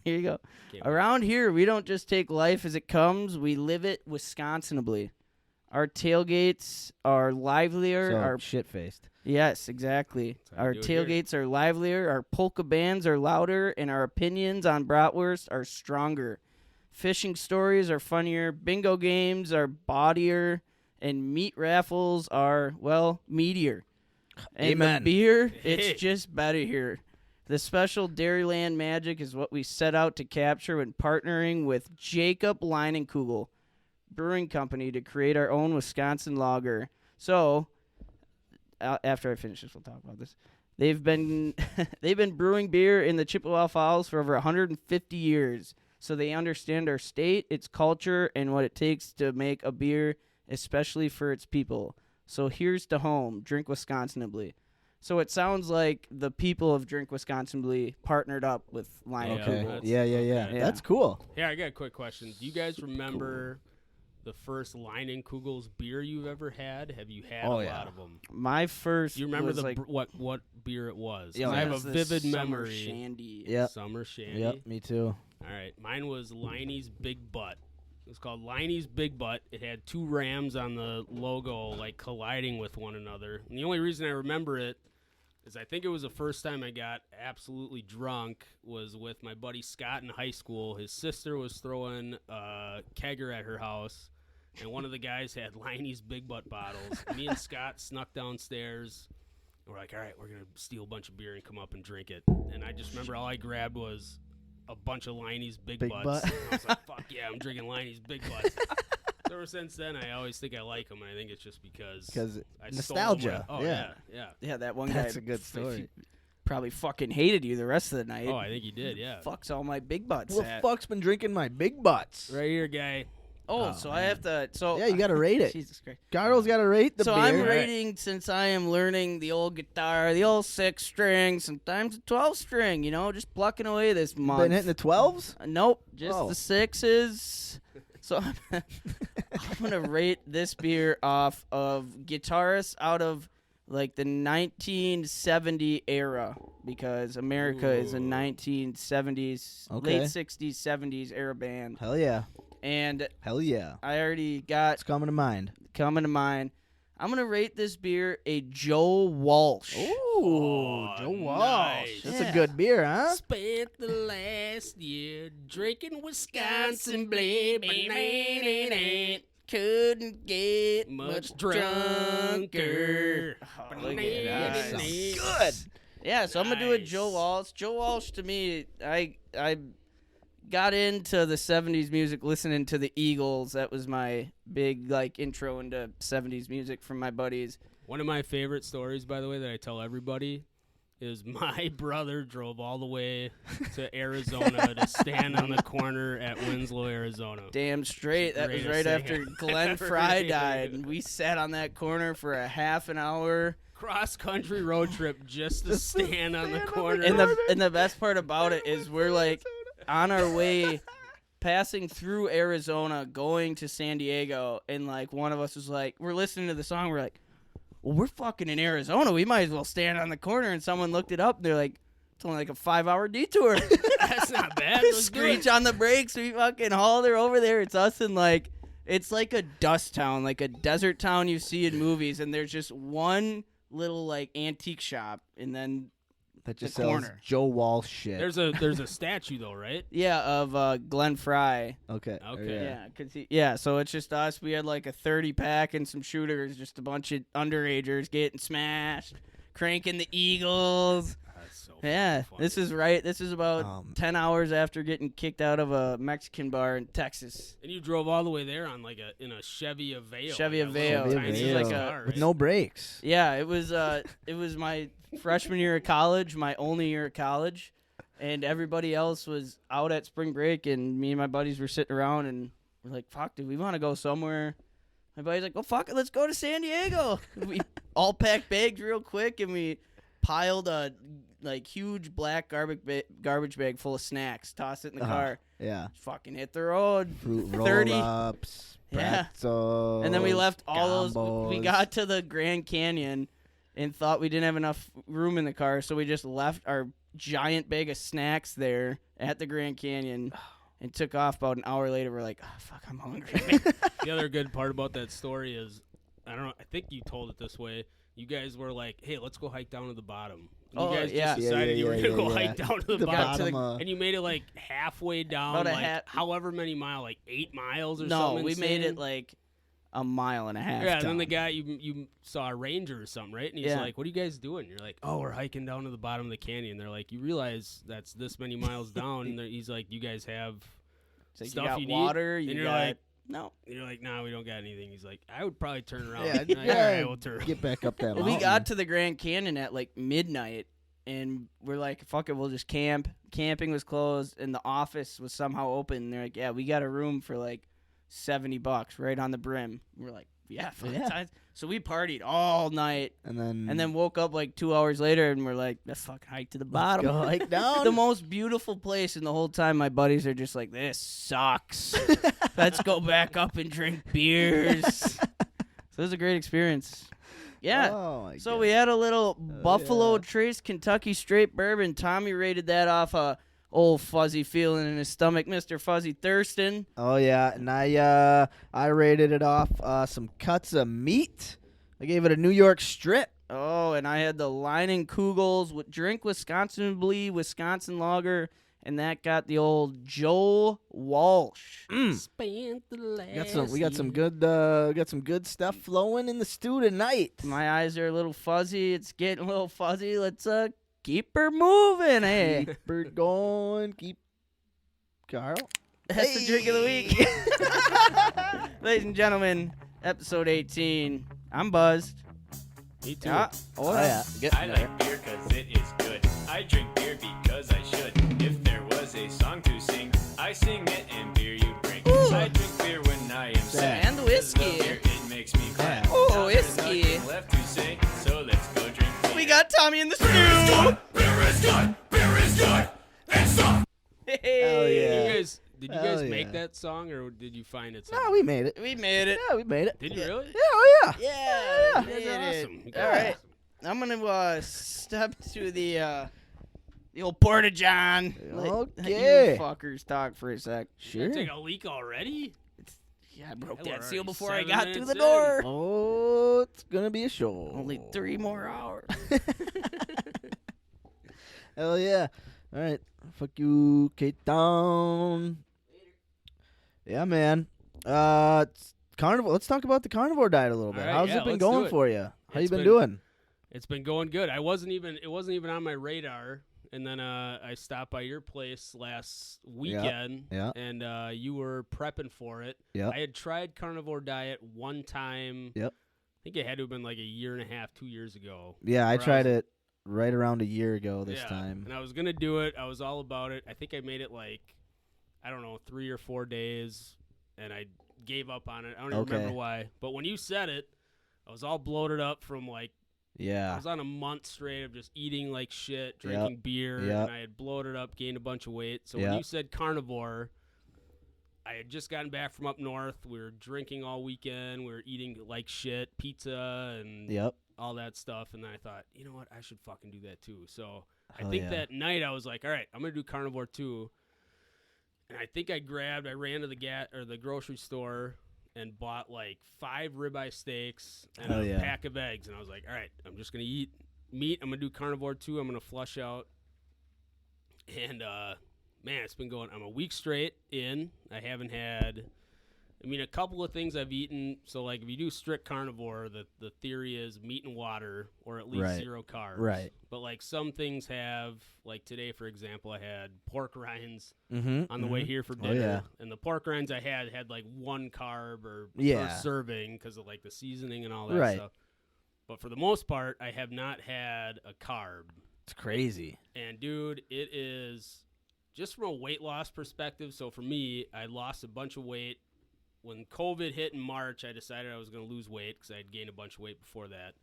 Here you go. Can't wait. Around here, we don't just take life as it comes. We live it Wisconsinably. Our tailgates are livelier. So shit-faced. Yes, exactly. That's how Our you do it here. tailgates are livelier, our polka bands are louder, and our opinions on bratwurst are stronger. Fishing stories are funnier, bingo games are bawdier, and meat raffles are, well, meatier. And Amen. the beer, Hey. it's just better here. The special Dairyland magic is what we set out to capture when partnering with Jacob Leinenkugel Brewing Company to create our own Wisconsin lager. So, after I finish this, we'll talk about this. They've been brewing beer in the Chippewa Falls for over 150 years, so they understand our state, its culture, and what it takes to make a beer, especially for its people. So here's to home, Drink Wisconsinably. So it sounds like the people of Drink Wisconsinably partnered up with Lionel Okay. Kugel. Yeah. Yeah. That's cool. Yeah, I got a quick question. Do you guys remember the first Leinenkugel's beer you've ever had? Have you had Oh, a yeah. lot of them? My first. Do you remember was like, what beer it was? 'Cause Yeah, I have it a was the vivid Summer memory. Shandy. Yep. Summer Shandy. Yep. Me too. All right, mine was Liney's Big Butt. It was called Liney's Big Butt. It had two rams on the logo, like colliding with one another. And the only reason I remember it is I think it was the first time I got absolutely drunk was with my buddy Scott in high school. His sister was throwing a kegger at her house, and one of the guys had Liney's Big Butt bottles. Me and Scott snuck downstairs. And we're like, all right, we're going to steal a bunch of beer and come up and drink it. And I just remember all I grabbed was a bunch of Liney's Big Big Butts. Butt. And I was like, fuck yeah, I'm drinking Liney's Big Butts. So ever since then, I always think I like them, and I think it's just because I stole 'em nostalgia. when I- oh, yeah. yeah. Yeah, that one That's guy. a good he story. probably fucking hated you the rest of the night. Oh, I think he did, yeah. Fucks all my big butts. Who the at. fuck's been drinking my big butts? Right here, guy. Oh, Oh, so I man. have to. So Yeah, you got to rate it. Jesus Christ. Carl's got to rate the So beer. I'm Right. rating since I am learning the old guitar, the old 6-string, sometimes a 12-string. You know, just plucking away this month. Been hitting the 12s? Nope, just Oh. the 6s. So I'm gonna rate this beer off of guitarists out of like the 1970 era, because America is a 1970s, Okay. late 60s, 70s era band. Hell yeah. And Hell yeah. I already got It's coming to mind. coming to mind. I'm going to rate this beer a Joe Walsh. Ooh, Joe Walsh. nice. That's Yeah. a good beer, huh? Spent the last year drinking Wisconsin Blade, but ain't Couldn't get much drunker. Oh, look at that. that. Sounds good. Yeah, so I'm gonna do a Nice. Joe Walsh. Joe Walsh, to me, I got into the 70s music listening to the Eagles. That was my big like intro into 70s music from my buddies. One of my favorite stories, by the way, that I tell everybody is my brother drove all the way to Arizona to stand on the corner at Winslow, Arizona. Damn straight. That was Greatest right thing after I've Glenn ever Fry made. died. And we sat on that corner for a half an hour. Cross-country road trip just to stand on the corner. And the best part about it is we're like on our way passing through Arizona going to San Diego, and like one of us was like, we're listening to the song, we're like, well, we're fucking in Arizona, we might as well stand on the corner. And someone looked it up, and they're like, it's only like a 5-hour detour. That's not bad. Let's do Screech it. on the brakes, we fucking hauled her over there. It's us and like, it's like a dust town, like a desert town you see in movies, and there's just one little like antique shop, and then That just The sells corner. Joe Walsh shit. There's a statue though, right? of Glenn Fry. Okay. Okay. Yeah, so it's just us. We had like a 30-pack and some shooters, just a bunch of underagers getting smashed, cranking the Eagles. That's so Yeah, funny. this is about 10 hours after getting kicked out of a Mexican bar in Texas. And you drove all the way there on like in a Chevy Aveo. Chevy like a little Aveo. tiny This is like a- car, with right? no brakes. Yeah, it was my freshman year of college, my only year of college, and everybody else was out at spring break, and me and my buddies were sitting around, and we're like, fuck, do we want to go somewhere? My buddy's like, well, fuck it, let's go to San Diego. We all packed bags real quick, and we piled a like huge black garbage bag full of snacks, tossed it in the car, Yeah. fucking hit the road. Fruit 30. roll-ups, Yeah. pretzels. And then we left all those. We combos. got to the Grand Canyon and thought we didn't have enough room in the car, so we just left our giant bag of snacks there at the Grand Canyon and took off. About an hour later, we're like, oh, fuck, I'm hungry. The other good part about that story is, I don't know, I think you told it this way. You guys were like, hey, let's go hike down to the bottom. And Oh, you guys yeah. just decided you were going to go yeah. hike down to the The bottom. bottom. And you made it like halfway down, About a like half- however many miles, like 8 miles or no, something. we made it insane. like a mile and a half. Yeah, and then the down. guy, you saw a ranger or something, right? And he's Yeah. like, what are you guys doing? You're like, oh, we're hiking down to the bottom of the canyon. They're like, you realize that's this many miles down? And he's like, you guys have It's like, stuff you got you need? water. And You you're got like, no. And you're like, nah, we don't got anything. He's like, I would probably turn around. Yeah, I'm like, yeah, all right, we'll turn around. Get back up that Well, mountain. we got to the Grand Canyon at like midnight, and we're like, fuck it, we'll just camp. Camping was closed, and the office was somehow open. And they're like, yeah, we got a room for like $70 right on the brim. We're like, yeah, fuck Yeah. it. So we partied all night, and and then woke up like 2 hours later, and we're like, let's fucking hike to the bottom. go hike down. The most beautiful place, and the whole time my buddies are just like, this sucks. Let's go back up and drink beers. So it was a great experience. Yeah. Oh, my So God. we had a little Buffalo yeah. Trace Kentucky Straight Bourbon. Tommy rated that off a old fuzzy feeling in his stomach, Mr. Fuzzy Thurston. Oh yeah, and I rated it off some cuts of meat. I gave it a New York strip. Oh, and I had the Lining Kugels with Drink Wisconsin Blee Wisconsin Lager, and that got the old Joe Walsh. Spent the last We got some good stuff flowing in the stew tonight. My eyes are a little fuzzy. It's getting a little fuzzy. Let's keep her moving, hey. Keep her going. Keep Carl. That's the drink of the week. Ladies and gentlemen, episode 18. I'm buzzed. Me too. Yeah. Oh yeah. I like beer cause it is good. I drink beer because I should. If there was a song to sing, I sing it and beer you bring. Ooh. I drink beer when I am sad. And whiskey. 'cause the beer, it makes me glad. Yeah. Ooh, Now there's whiskey. nothing left to say, so let's go drink beer. We got Tommy in the stew. Beer is good. Beer is good. It's up. Hell yeah. Did you Hell guys make yeah. that song, or did you find it? No, we made it. We made it. Yeah, we made it. Did you really? Yeah, oh yeah. Yeah. Yeah. we You guys did are it. awesome. You guys All are right. awesome. I'm gonna step to the old porta john. Okay. You fuckers talk for a sec. Sure. You take a leak already? Yeah, I broke Hey, we're that seal already before I 7 got through minutes the in. door. Oh, it's gonna be a show. Only 3 more hours. Hell yeah. All right. Fuck you, Kate Down. Yeah, man. Carnivore. Let's talk about the carnivore diet a little bit. All right, How's yeah, it been let's do going it. for you? How you It's been been- doing? It's been going good. It wasn't even on my radar. And then I stopped by your place last weekend, yeah. and you were prepping for it. Yep. I had tried carnivore diet one time. Yep. I think it had to have been like a year and a half, 2 years ago. Yeah, I where tried was- it right around a year ago this Yeah, time. and I was gonna do it. I was all about it. I think I made it like, I don't know, 3 or 4 days, and I gave up on it. I don't even Okay. remember why. But when you said it, I was all bloated up from like, I Yeah. was on a month straight of just eating like shit, drinking beer, Yep. and I had bloated up, gained a bunch of weight. So when Yep. you said carnivore, I had just gotten back from up north. We were drinking all weekend. We were eating like shit, pizza and Yep. all that stuff. And then I thought, you know what? I should fucking do that too. So I Hell think yeah. that night I was like, all right, I'm going to do carnivore too. And I think I ran to the grocery store and bought like 5 ribeye steaks and Hell a yeah. pack of eggs. And I was like, all right, I'm just going to eat meat. I'm going to do carnivore too. I'm going to flush out. And, man, it's been going, I'm a week straight in. I haven't had, a couple of things I've eaten. So, like, if you do strict carnivore, the theory is meat and water or at least Right. 0 carbs. Right. But, like, some things have, like today, for example, I had pork rinds Mm-hmm. on the way here for Oh, dinner. yeah. And the pork rinds I had like 1 carb or Yeah. per serving because of, like, the seasoning and all that Right. stuff. But for the most part, I have not had a carb. It's crazy. And, dude, it is just from a weight loss perspective. So, for me, I lost a bunch of weight. When COVID hit in March, I decided I was going to lose weight because I had gained a bunch of weight before that.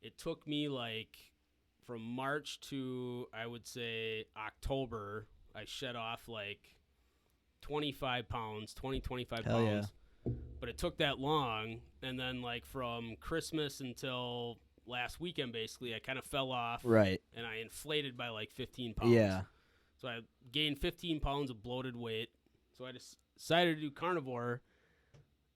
It took me, like, from March to, I would say, October, I shed off, like, 25 pounds. Hell yeah. But it took that long. And then, like, from Christmas until last weekend, basically, I kind of fell off. Right. And I inflated by, like, 15 pounds. Yeah. So I gained 15 pounds of bloated weight. So I decided to do carnivore.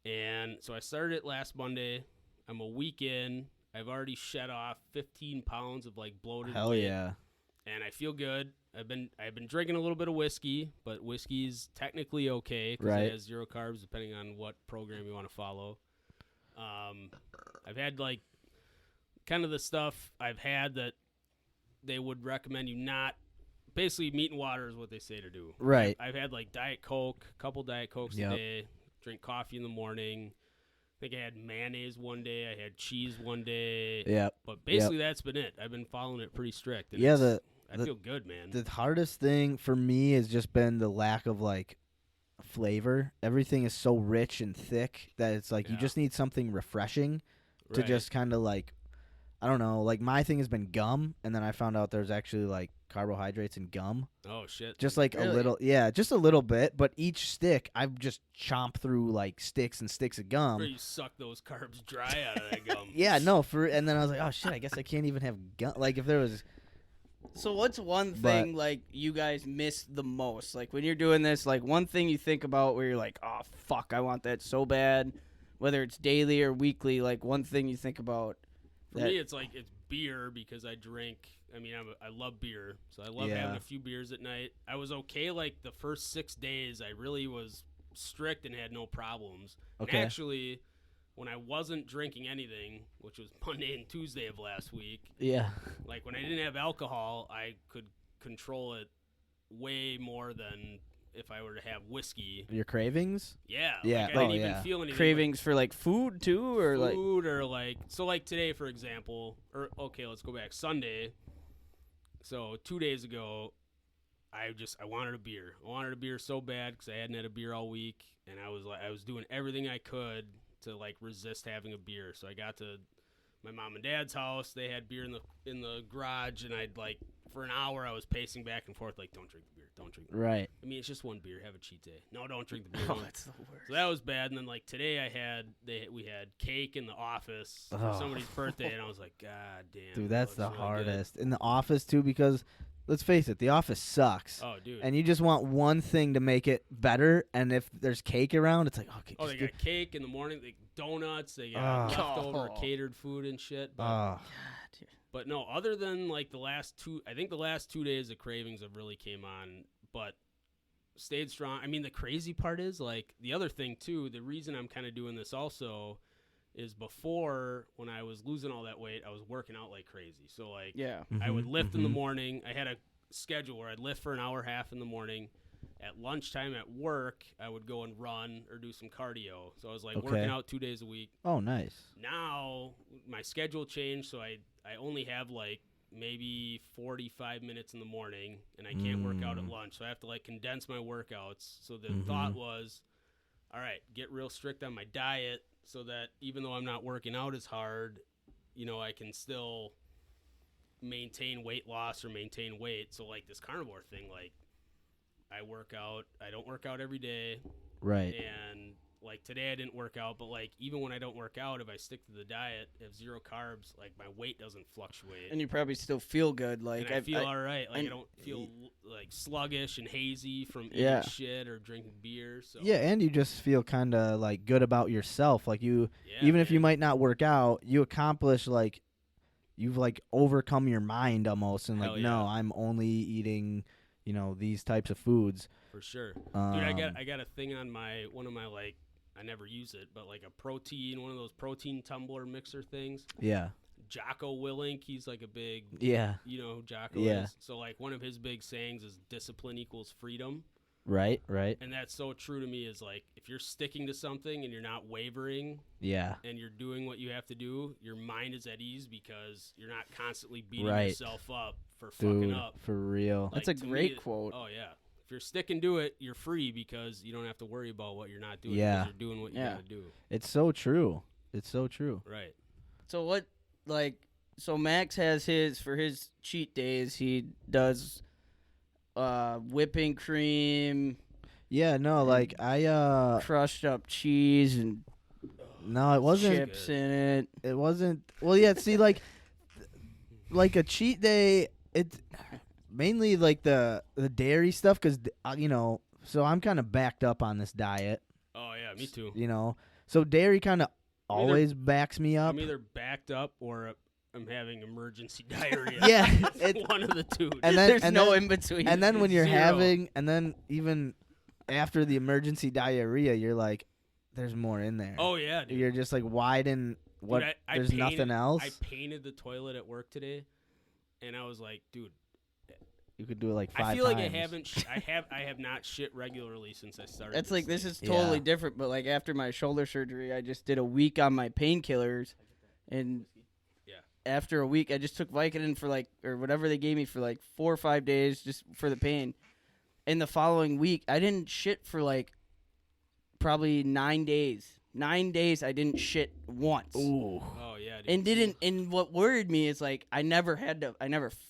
And so I started it last Monday. I'm a week in. I've already shed off 15 pounds of like bloated Hell weight. yeah. And I feel good. I've been drinking a little bit of whiskey, but whiskey's technically okay because Right. it has 0 carbs depending on what program you want to follow. I've had like kind of the stuff I've had that they would recommend you not. Basically, meat and water is what they say to do. Right. I've had like Diet Coke, a couple Diet Cokes Yep. a day, drink coffee in the morning. I think I had mayonnaise one day. I had cheese one day. Yeah. But basically, that's been it. I've been following it pretty strict. And Yeah, I feel good, man. The hardest thing for me has just been the lack of like flavor. Everything is so rich and thick that it's like you Yeah. just need something refreshing to Right. just kind of like, I don't know, like my thing has been gum, and then I found out there's actually like carbohydrates in gum. Oh, shit. Just like Really? a little, yeah, just a little bit, but each stick I've just chomped through like sticks and sticks of gum. Where you suck those carbs dry out of that gum. Yeah, no, and then I was like, oh shit, I guess I can't even have gum. Like if there was, So what's one But- thing like you guys miss the most? Like when you're doing this, like one thing you think about where you're like, oh fuck, I want that so bad. Whether it's daily or weekly, like one thing you think about. For me, it's like it's beer because I drink. I love beer, so I love Yeah. having a few beers at night. I was okay like the first 6 days. I really was strict and had no problems. Okay. And actually, when I wasn't drinking anything, which was Monday and Tuesday of last week, yeah, like when I didn't have alcohol, I could control it way more than if I were to have whiskey. your cravings. Yeah. Yeah. Like I didn't Oh, even yeah. feel anything. Cravings for like food too, or like Food or like so like today for example, or okay, let's go back Sunday. So 2 days ago, I wanted a beer. I wanted a beer so bad because I hadn't had a beer all week, and I was doing everything I could to like resist having a beer. So I got to my mom and dad's house. They had beer in the garage, and I'd like for an hour I was pacing back and forth like, don't drink the beer, don't drink the beer. Right. I mean, it's just one beer. Have a cheat day. No, don't drink the beer. Oh, that's the worst. So that was bad. And then like today we had cake in the office for Oh. somebody's birthday, and I was like, God damn. Dude, that that's the looks really good." hardest. In the office, too, because let's face it, the office sucks. Oh, dude. And you just want one thing to make it better, and if there's cake around, it's like, okay. Oh, they just got cake in the morning, they donuts, they got leftover catered food and shit. But, but no, other than like the last 2 days of cravings have really came on, but stayed strong. I mean, the crazy part is like the other thing too, the reason I'm kind of doing this also is before when I was losing all that weight, I was working out like crazy. So like I would lift in the morning. I had a schedule where I'd lift for an hour, half in the morning. At lunchtime at work, I would go and run or do some cardio. So I was like working out 2 days a week. Oh, nice. Now my schedule changed, so I only have like maybe 45 minutes in the morning, and I can't work out at lunch. So I have to like condense my workouts. So the thought was, all right, get real strict on my diet so that even though I'm not working out as hard, you know, I can still maintain weight loss or maintain weight. So like this carnivore thing, like I work out. I don't work out every day. Right. And like today I didn't work out, but like even when I don't work out, if I stick to the diet, have zero carbs, like my weight doesn't fluctuate. And you probably still feel good. Like and I feel all right. Like I don't feel like sluggish and hazy from eating Yeah. shit or drinking beer. So Yeah, and you just feel kind of like good about yourself. Like you, yeah, even if you man. might not work out, you accomplish like you've like overcome your mind almost, and like Hell no, yeah. I'm only eating, you know, these types of foods. for sure, dude. I Um, got a thing on one of my like. I never use it, but like one of those protein tumbler mixer things. Yeah. Jocko Willink, he's like a big, Yeah. you know who Jocko Yeah. is. So like one of his big sayings is discipline equals freedom. Right. Right. And that's so true to me is like if you're sticking to something and you're not wavering Yeah. and you're doing what you have to do, your mind is at ease because you're not constantly beating Right. yourself up for fucking Dude, up. for real. That's Like, a to great me, quote. Oh yeah. If you're sticking to it, you're free because you don't have to worry about what you're not doing Yeah. because you're doing what you Yeah. gotta do. It's so true. It's so true. Right. So what, like, so Max has for his cheat days, he does whipping cream, Yeah, no, like I crushed up cheese, and no, it wasn't chips in it. it wasn't well, yeah, see like a cheat day, it's mainly like the dairy stuff cuz you know, so I'm kind of backed up on this diet, Oh yeah, me too. you know. So dairy kind of always backs me up. I'm either backed up or I'm having emergency diarrhea. Yeah, It's one of the two. And then There's and no then, in between. and then when you're Zero. having and then even after the emergency diarrhea, you're like there's more in there. Oh yeah, dude. You're just like why didn't what Dude, I there's painted, nothing else. I painted the toilet at work today, and I was like, dude, You could do it like 5 times. I feel like I haven't. I have not shit regularly since I started. That's like, this thing. is totally Yeah. different, but like after my shoulder surgery, I just did a week on my painkillers, and Yeah. after a week, I just took Vicodin for like, or whatever they gave me for like 4 or 5 days just for the pain. And the following week, I didn't shit for like probably 9 days. 9 days, I didn't shit once. Ooh. Oh yeah, dude. And didn't, and what worried me is like I never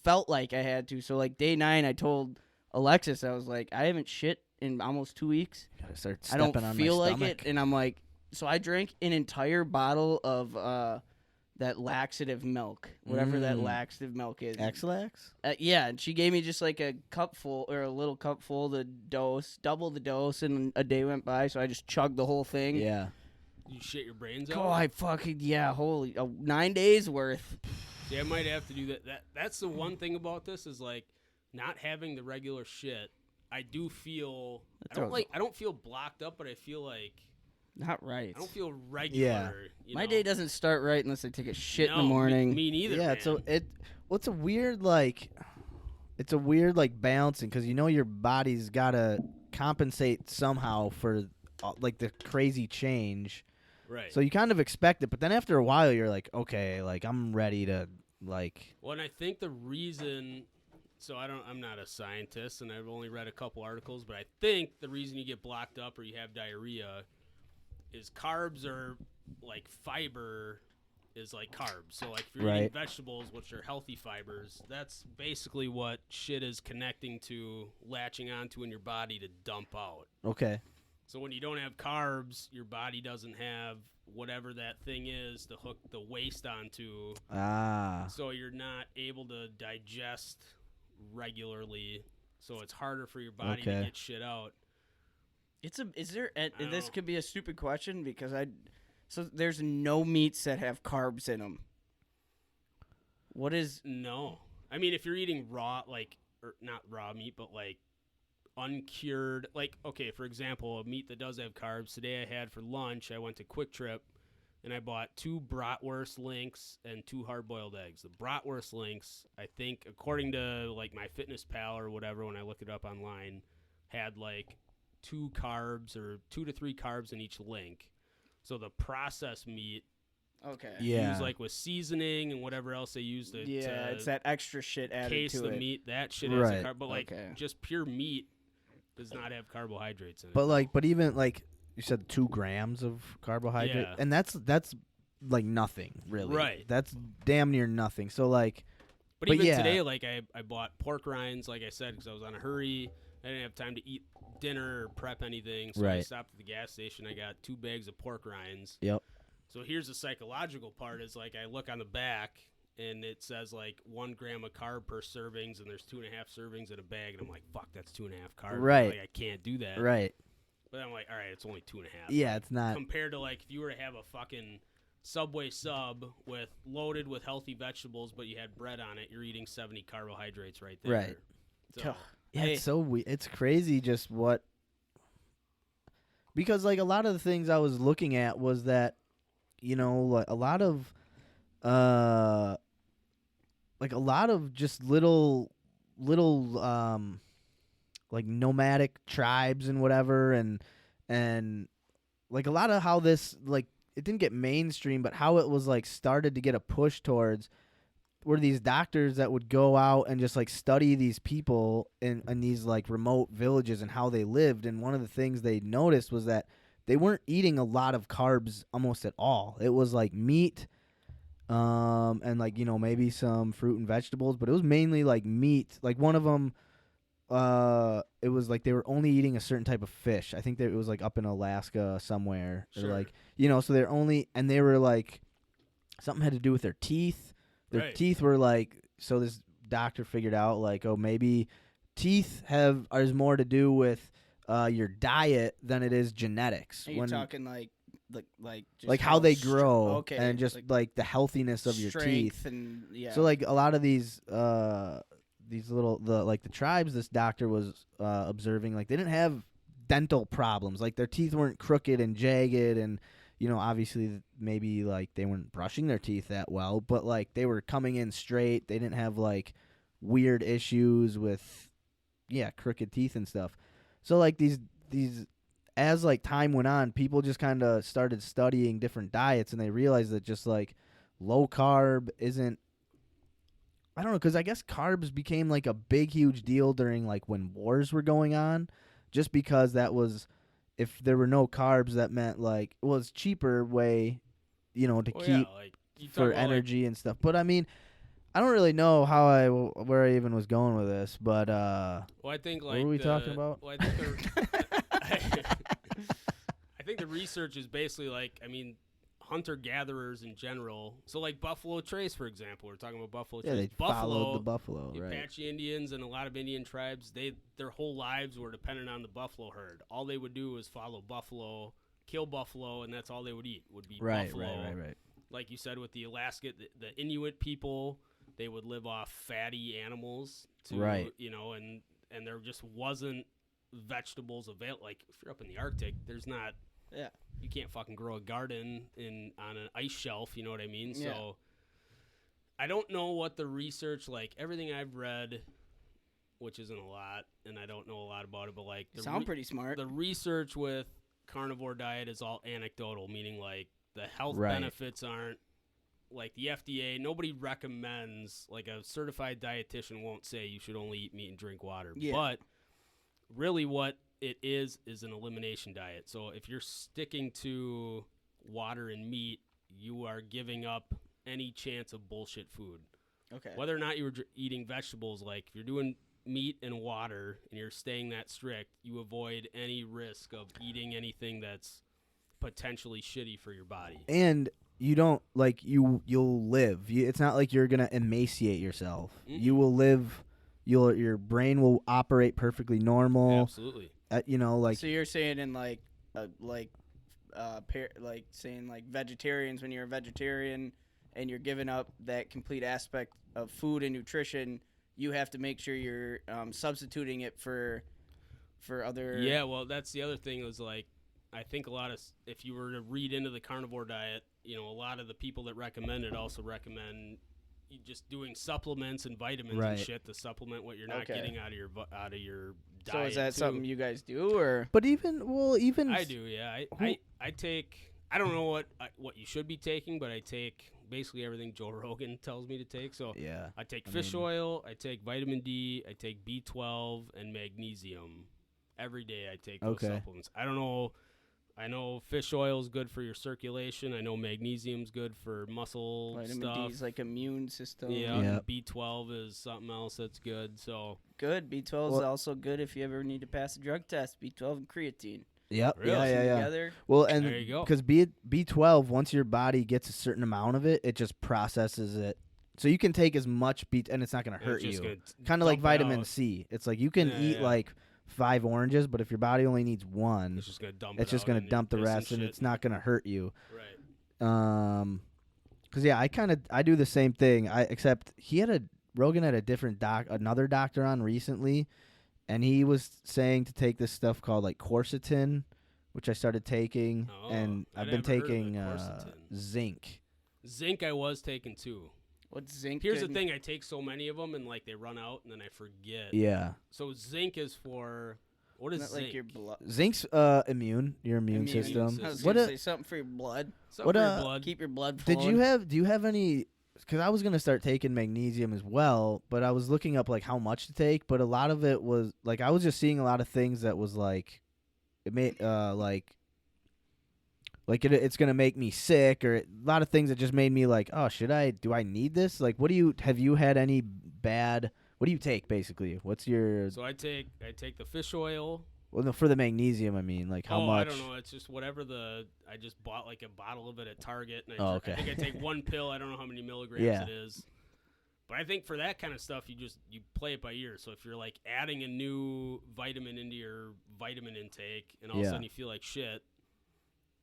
felt like I had to. So like day 9, I told Alexis, I was like, I haven't shit in almost 2 weeks. Gotta start I don't stepping on feel my like stomach. it, and I'm like, so I drank an entire bottle of that laxative milk, whatever that laxative milk is. X-Lax? Yeah, and she gave me just like a cupful or a little cupful the dose, double the dose, and a day went by, so I just chugged the whole thing. Yeah. You shit your brains out. Oh, I fucking holy 9 days worth. See, I might have to do that. That's the one thing about this is like not having the regular shit. I do feel I don't feel blocked up, but I feel like Not right. I don't feel regular. Yeah. You My know? day doesn't start right unless I take a shit in the No, morning. Me neither. Yeah, man. so what's a weird like it's a weird like balancing cuz you know your body's got to compensate somehow for like the crazy change. Right. So you kind of expect it, but then after a while you're like, okay, like I'm ready to like Well, and I think the reason, so I'm not a scientist, and I've only read a couple articles, but I think the reason you get blocked up or you have diarrhea is carbs are like fiber is like carbs. So like if you're eating Right. vegetables, which are healthy fibers, that's basically what shit is connecting to, latching onto in your body to dump out. Okay. So when you don't have carbs, your body doesn't have whatever that thing is to hook the waste onto. Ah. So you're not able to digest regularly. So it's harder for your body to Okay. get shit out. Is there? And I this don't- could be a stupid question because So there's no meats that have carbs in them. What is? No. I mean, if you're eating raw, like, or not raw meat, but like uncured, like, okay, for example, a meat that does have carbs. Today I had for lunch, I went to Quick Trip and I bought 2 bratwurst links and 2 hard-boiled eggs. The bratwurst links, I think, according to like my Fitness Pal or whatever, when I look it up online, had like 2 carbs or 2 to 3 carbs in each link. So the processed meat, Okay. Yeah. used like with seasoning and whatever else they use to Yeah, it's that extra shit added case to the it. meat, that shit has Right. a carb, but like Okay. just pure meat does not have carbohydrates in it. But even like you said, 2 grams of carbohydrate, Yeah. and that's like nothing really. Right. That's damn near nothing. So like, But but even yeah. today, like I bought pork rinds, like I said, because I was on a hurry. I didn't have time to eat dinner or prep anything, so I Right. stopped at the gas station. I got 2 bags of pork rinds. Yep. So here's the psychological part: is like I look on the back and it says like 1 gram of carb per servings, and there's 2.5 servings in a bag, and I'm like, fuck, that's 2.5 carbs. Right. Like I can't do that. Right. But I'm like, all right, it's only 2.5. Yeah, it's not. Compared to like if you were to have a fucking Subway sub loaded with healthy vegetables, but you had bread on it, you're eating 70 carbohydrates right there. Right. So, Yeah, Hey. it's so weird. It's crazy just what. Because like a lot of the things I was looking at was that, like a lot of just little like nomadic tribes and whatever, and like a lot of how this, like, it didn't get mainstream, but how it was like started to get a push towards were these doctors that would go out and just like study these people in these like remote villages and how they lived. And one of the things they noticed was that they weren't eating a lot of carbs almost at all. It was like meat, and like, maybe some fruit and vegetables, but it was mainly like meat. Like one of them, it was like they were only eating a certain type of fish. I think that it was like up in Alaska somewhere. Or Sure. like, so they're only, and they were like, something had to do with their teeth. Their Right. teeth were like, so this doctor figured out like, oh, maybe teeth is more to do with your diet than it is genetics. Are you talking like just like how they str- grow, okay, and just like the healthiness of your strength teeth. and yeah. So like a lot of these little the tribes this doctor was observing, like they didn't have dental problems. Like their teeth weren't crooked and jagged, and obviously maybe like they weren't brushing their teeth that well, but like they were coming in straight. They didn't have like weird issues with crooked teeth and stuff. So like these as like time went on, people just kind of started studying different diets, and they realized that just like low carb isn't, I don't know, because I guess carbs became like a big huge deal during like when wars were going on, just because that was, if there were no carbs, that meant like, well, it's cheaper way, to well, keep yeah, like you talk for about, like, energy and stuff. But I mean, I don't really know where I even was going with this, but well, I think like what were we talking about? Well, I think I think the research is basically like, I mean, hunter-gatherers in general. So like Buffalo Trace, for example, we're talking about Buffalo yeah, Trace. they followed the buffalo, The right? Apache Indians and a lot of Indian tribes, their whole lives were dependent on the buffalo herd. All they would do was follow buffalo, kill buffalo, and that's all they would eat would be buffalo. Right. Like you said, with the Alaska, the Inuit people, they would live off fatty animals, Right. And there just wasn't vegetables available. Like if you're up in the Arctic, there's not. Yeah. You can't fucking grow a garden on an ice shelf. You know what I mean? Yeah. So I don't know what the research, like everything I've read, which isn't a lot, and I don't know a lot about it, but like sound pretty smart. the research with carnivore diet is all anecdotal, meaning like the health Right. benefits aren't, like the FDA, nobody recommends, like a certified dietitian won't say you should only eat meat and drink water. Yeah. But really what it is an elimination diet. So if you're sticking to water and meat, you are giving up any chance of bullshit food. Okay. Whether or not you were eating vegetables, like if you're doing meat and water and you're staying that strict, you avoid any risk of eating anything that's potentially shitty for your body. And you don't you'll live. It's not like you're gonna emaciate yourself. You will live. Your brain will operate perfectly normal. Absolutely. So you're saying in saying like vegetarians, when you're a vegetarian and you're giving up that complete aspect of food and nutrition, you have to make sure you're substituting it for other. Yeah, well, that's the other thing is like, I think if you were to read into the carnivore diet, a lot of the people that recommend it also recommend you just doing supplements and vitamins and shit to supplement what you're not getting out of your diet. So is that something you guys do, or? But even I do, yeah. I take. I don't know what you should be taking, but I take basically everything Joe Rogan tells me to take. So yeah, I take fish oil, I take vitamin D, I take B12 and magnesium every day. I take those supplements. I don't know. I know fish oil is good for your circulation. I know magnesium's good for muscle vitamin stuff. D is like immune system. Yeah, and B12 is something else that's good. So good. B12 is also good if you ever need to pass a drug test. B12 and creatine. Yep. Really? Yeah. Together. Well, and there you go. Because B12, once your body gets a certain amount of it, it just processes it. So you can take as much and it's not going to hurt you. Kind of like vitamin C. It's like you can eat like 5 oranges, but if your body only needs 1, it's just going to dump it's just going to dump the rest, and it's not going to hurt you. Right. Because I do the same thing. Except Rogan had another doctor on recently, and he was saying to take this stuff called like quercetin, which I started taking, and I've been taking zinc. Zinc I was taking too. What's zinc? Here's the thing: I take so many of them, and like they run out, and then I forget. Yeah. So zinc is for what is Isn't that zinc? like your blood? Zinc's your immune system. I was gonna say something for your blood. Something for your blood. Keep your blood flowing. Do you have any? Because I was gonna start taking magnesium as well, but I was looking up like how much to take. But a lot of it was like I was just seeing a lot of things that was like it made it's gonna make me sick, or a lot of things that just made me like, oh, do I need this? Like, have you had any bad? What do you take basically? What's your? So I take the fish oil. Well, no, for the magnesium, I mean, like how much? I don't know. It's just whatever I just bought like a bottle of it at Target. And I think I take 1 pill. I don't know how many milligrams it is. But I think for that kind of stuff, you play it by ear. So if you're like adding a new vitamin into your vitamin intake, and all of a sudden you feel like shit,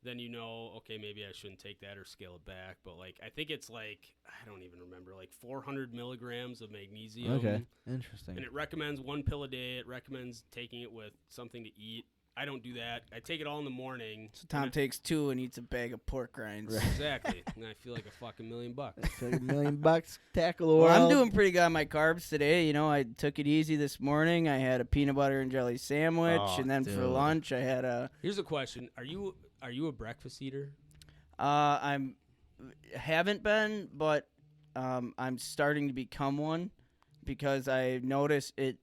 then okay, maybe I shouldn't take that or scale it back. But like, I think it's like, I don't even remember, like 400 milligrams of magnesium. Okay, interesting. And it recommends 1 pill a day. It recommends taking it with something to eat. I don't do that. I take it all in the morning. So Tom takes 2 and eats a bag of pork rinds. Right. Exactly. And I feel like a fucking $1 million. Like $1 million, tackle the world. Well, I'm doing pretty good on my carbs today. I took it easy this morning. I had a peanut butter and jelly sandwich, and then for lunch I had a. Here's a question: Are you a breakfast eater? Haven't been, but I'm starting to become one because I notice it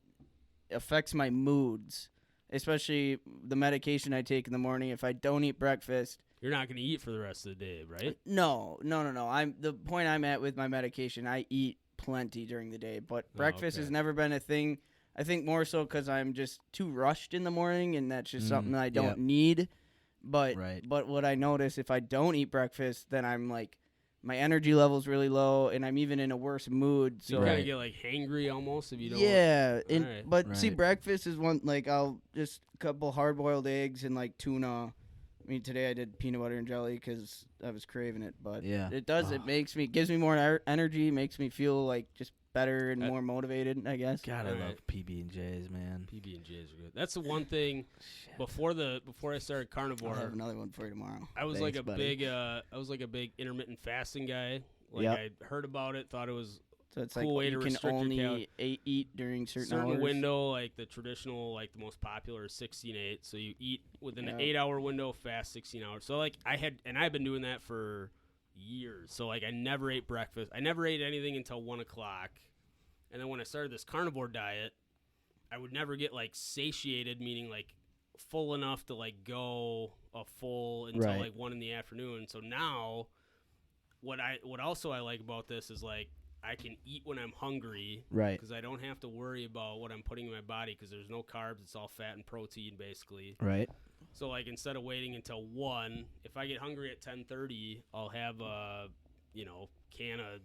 affects my moods, especially the medication I take in the morning. If I don't eat breakfast, you're not going to eat for the rest of the day, right? No. The point I'm at with my medication, I eat plenty during the day, but breakfast has never been a thing. I think more so because I'm just too rushed in the morning, and that's just something I don't need. But what I notice, if I don't eat breakfast, then I'm like, my energy level's really low, and I'm even in a worse mood. So you kind of get like hangry almost if you don't. Yeah, see, breakfast is one, like, I'll just a couple hard-boiled eggs and like tuna. I mean, today I did peanut butter and jelly because I was craving it. But it does. It gives me more energy, makes me feel like just better and more motivated, I guess. God, I love PB&Js, man. PB&Js are good. That's the one thing. Before I started carnivore, I'll have another one for you tomorrow. I was like a big intermittent fasting guy. Like I heard about it, thought it was it's cool way to restrict you can your only eat during certain hours. window. Like the traditional, like the most popular is 16-8. So you eat within an 8-hour window, fast 16 hours. So like I've been doing that for years. So like I never ate breakfast. I never ate anything until 1 o'clock. And then when I started this carnivore diet, I would never get like satiated, meaning like full enough to like go a full until like 1 in the afternoon. So now what also I like about this is like I can eat when I'm hungry, Right. Because I don't have to worry about what I'm putting in my body because there's no carbs. It's all fat and protein basically. Right. So like instead of waiting until 1, if I get hungry at 10:30, I'll have a can of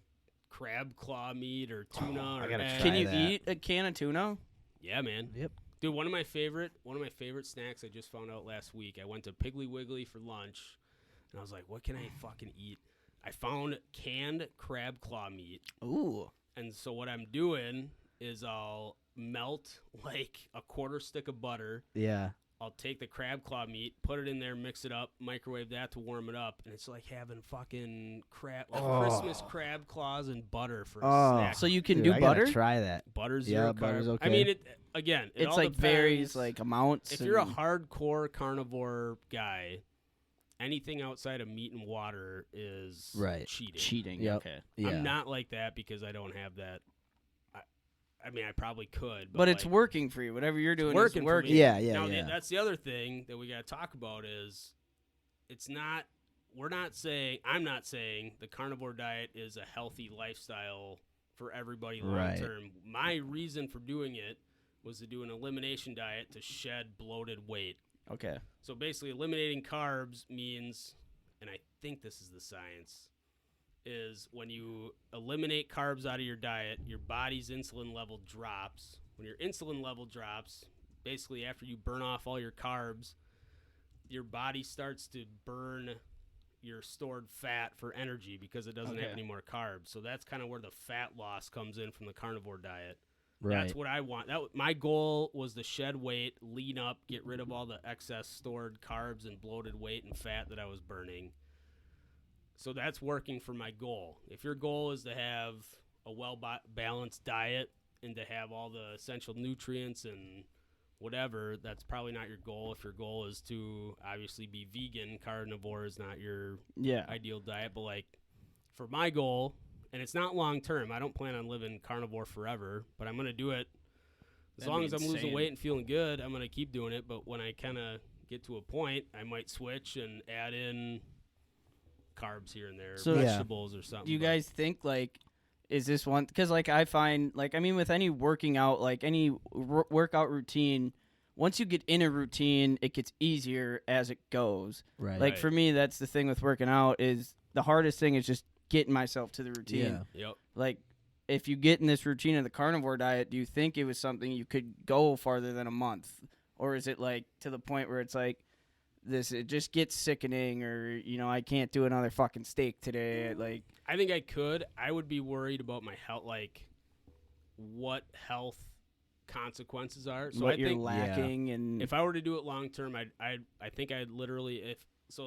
crab claw meat or tuna or gotta egg. try Can you that. eat a can of tuna? Yeah, man. Yep. Dude, one of my favorite snacks I just found out last week. I went to Piggly Wiggly for lunch, and I was like, "What can I fucking eat?" I found canned crab claw meat, Ooh. and so what I'm doing is I'll melt like a quarter stick of butter. Yeah. I'll take the crab claw meat, put it in there, mix it up, microwave that to warm it up, and it's like having fucking Christmas crab claws and butter for a snack. So you can Dude, do I butter? gotta try that. Butter's Yeah, zero butter's carb. okay. I mean, it It's all like depends. varies like amounts. If you're a and- hardcore carnivore guy, anything outside of meat and water is Right. cheating. Yep. Okay. Yeah. I'm not like that because I don't have that. I mean, I probably could, But it's like, working for you. Whatever you're doing working is for working. me. Yeah, yeah, Now, yeah. that's the other thing that we got to talk about is it's not. We're not saying. I'm not saying the carnivore diet is a healthy lifestyle for everybody long Right. term. My reason for doing it was to do an elimination diet to shed bloated weight. Okay. So basically, eliminating carbs means, and I think this is the science, is when you eliminate carbs out of your diet, your body's insulin level drops. When your insulin level drops, basically after you burn off all your carbs, your body starts to burn your stored fat for energy because it doesn't have Okay. any more carbs. So that's kind of where the fat loss comes in from the carnivore diet. Right. That's what I want. My goal was to shed weight, lean up, get rid of all the excess stored carbs and bloated weight and fat that I was burning. So that's working for my goal. If your goal is to have a well-balanced diet and to have all the essential nutrients and whatever, that's probably not your goal. If your goal is to obviously be vegan, carnivore is not your Yeah. ideal diet. But like for my goal, and it's not long term, I don't plan on living carnivore forever, but I'm going to do it as That'd long be as I'm losing insane. weight and feeling good. I'm going to keep doing it. But when I kind of get to a point, I might switch and add in carbs here and there, So- Yeah. vegetables or something. Do you but- guys think like is this one because like I find like I mean with any working out like any workout routine once you get in a routine it gets easier as it goes Right. like Right. for me that's the thing with working out is the hardest thing is just getting myself to the routine Yeah. Yep. like if you get in this routine of the carnivore diet do you think it was something you could go farther than a month or is it like to the point where it's like this it just gets sickening or I can't do another fucking steak today like I think I could. I would be worried about my health, like what health consequences are. So what I you're think lacking and if I were to do it long term, I think I'd literally if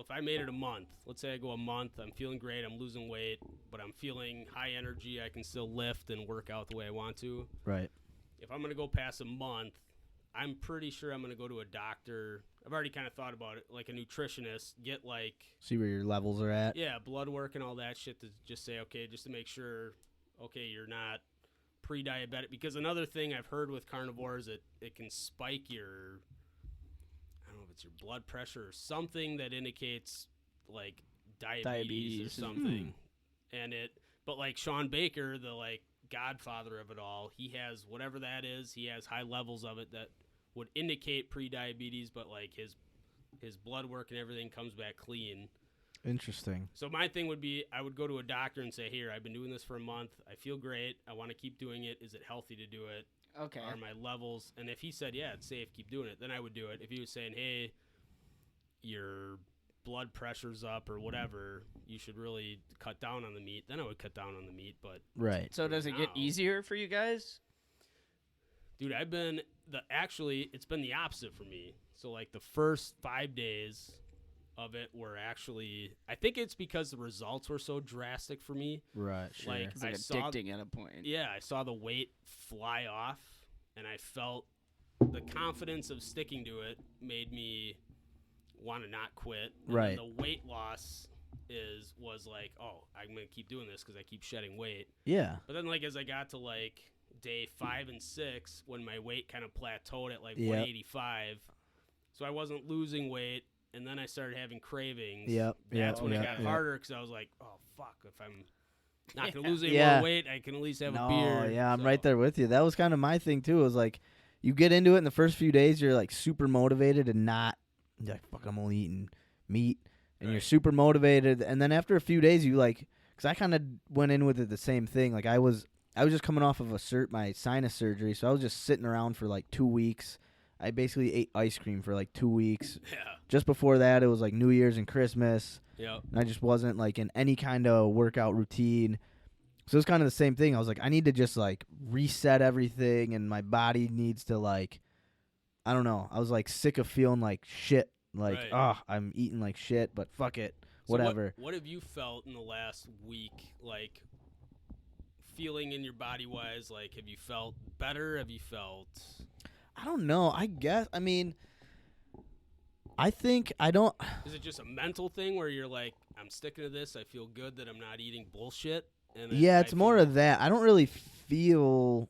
I made it a month, let's say I go a month, I'm feeling great, I'm losing weight, but I'm feeling high energy, I can still lift and work out the way I want to. Right. If I'm gonna go past a month, I'm pretty sure I'm gonna go to a doctor. I've already kind of thought about it, like a nutritionist, get like See where your levels are at. yeah, blood work and all that shit to just say, okay, just to make sure, okay, you're not pre-diabetic. Because another thing I've heard with carnivores, it can spike your, I don't know if it's your blood pressure or something that indicates like diabetes. or something. But like Sean Baker, the like godfather of it all, he has whatever that is, he has high levels of it that would indicate pre-diabetes, but like his blood work and everything comes back clean. Interesting. So my thing would be I would go to a doctor and say, here, I've been doing this for a month. I feel great. I want to keep doing it. Is it healthy to do it? okay Are my levels? And if he said, yeah, it's safe, keep doing it, then I would do it. If he was saying, hey, your blood pressure's up or whatever, you should really cut down on the meat, then I would cut down on the meat. But Right. So does it get Now- easier for you guys? dude, it's been the opposite for me. So like the first 5 days of it were actually, I think it's because the results were so drastic for me. Right. Sure. Like, It's like I saw- addicting at a point. Yeah, I saw the weight fly off, and I felt the confidence of sticking to it made me want to not quit. And then Right. the weight loss was like, oh, I'm gonna keep doing this because I keep shedding weight. Yeah. But then, like, as I got to like day 5 and 6, when my weight kind of plateaued at like Yep. 185, so I wasn't losing weight, and then I started having cravings. Yep. That's when it got yep. harder because I was like, oh fuck, if I'm not gonna lose any Yeah. more weight, I can at least have No, a beer. yeah, I'm So, right there with you. That was kind of my thing too. It was like, you get into it in the first few days, you're like super motivated and you're like, fuck, I'm only eating meat, and you're Right. super motivated. And then after a few days, you like, because I kind of went in with it the same thing. Like I was just coming off of my sinus surgery, so I was just sitting around for like 2 weeks. I basically ate ice cream for like 2 weeks. Yeah. Just before that, it was like New Year's and Christmas, Yep. and I just wasn't like in any kind of workout routine. So it's kind of the same thing. I was like, I need to just like reset everything, and my body needs to like, I don't know. I was like sick of feeling like shit. Like, Right. I'm eating like shit, but fuck it, So whatever. What have you felt in the last week? Like, feeling in your body wise, like, have you felt better? Have you felt? I don't know. I guess. I mean, I think I don't. Is it just a mental thing where you're like, I'm sticking to this. I feel good that I'm not eating bullshit. And then Yeah, I it's more feel- of that. I don't really feel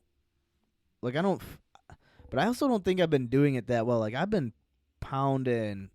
like I don't, but I also don't think I've been doing it that well. Like I've been pounding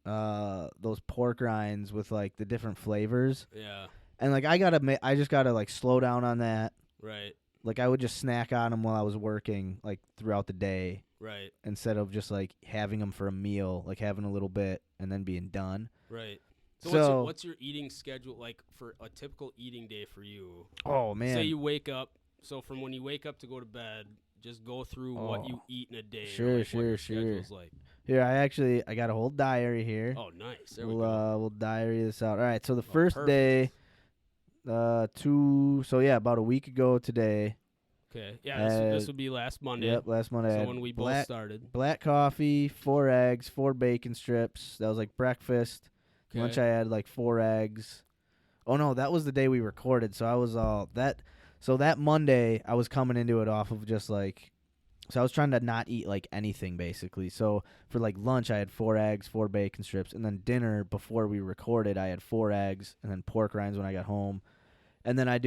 those pork rinds with like the different flavors, Yeah. and like I just gotta like slow down on that. Right. Like I would just snack on them while I was working, like throughout the day, Right. instead of just like having them for a meal, like having a little bit and then being done. Right. So, So- what's your eating schedule like for a typical eating day for you? Oh man, Say you wake up. So from when you wake up to go to bed, just go through what you eat in a day. or, Sure, like, what your sure. schedule's like. here I got a whole diary here. Oh, nice. There we We'll go. we'll diary this out. All right, so the first perfect. day, about a week ago today. Okay. Yeah, this uh, would be last Monday. Yep, last Monday. I So had when we both black, started. black coffee, 4 eggs, 4 bacon strips. That was like breakfast. Okay. Lunch I had like 4 eggs. Oh no, that was the day we recorded. So I was all that. So that Monday I was coming into it off of just like. So I was trying to not eat like anything basically. So for like lunch I had 4 eggs, 4 bacon strips, and then dinner before we recorded I had 4 eggs, and then pork rinds when I got home, and then I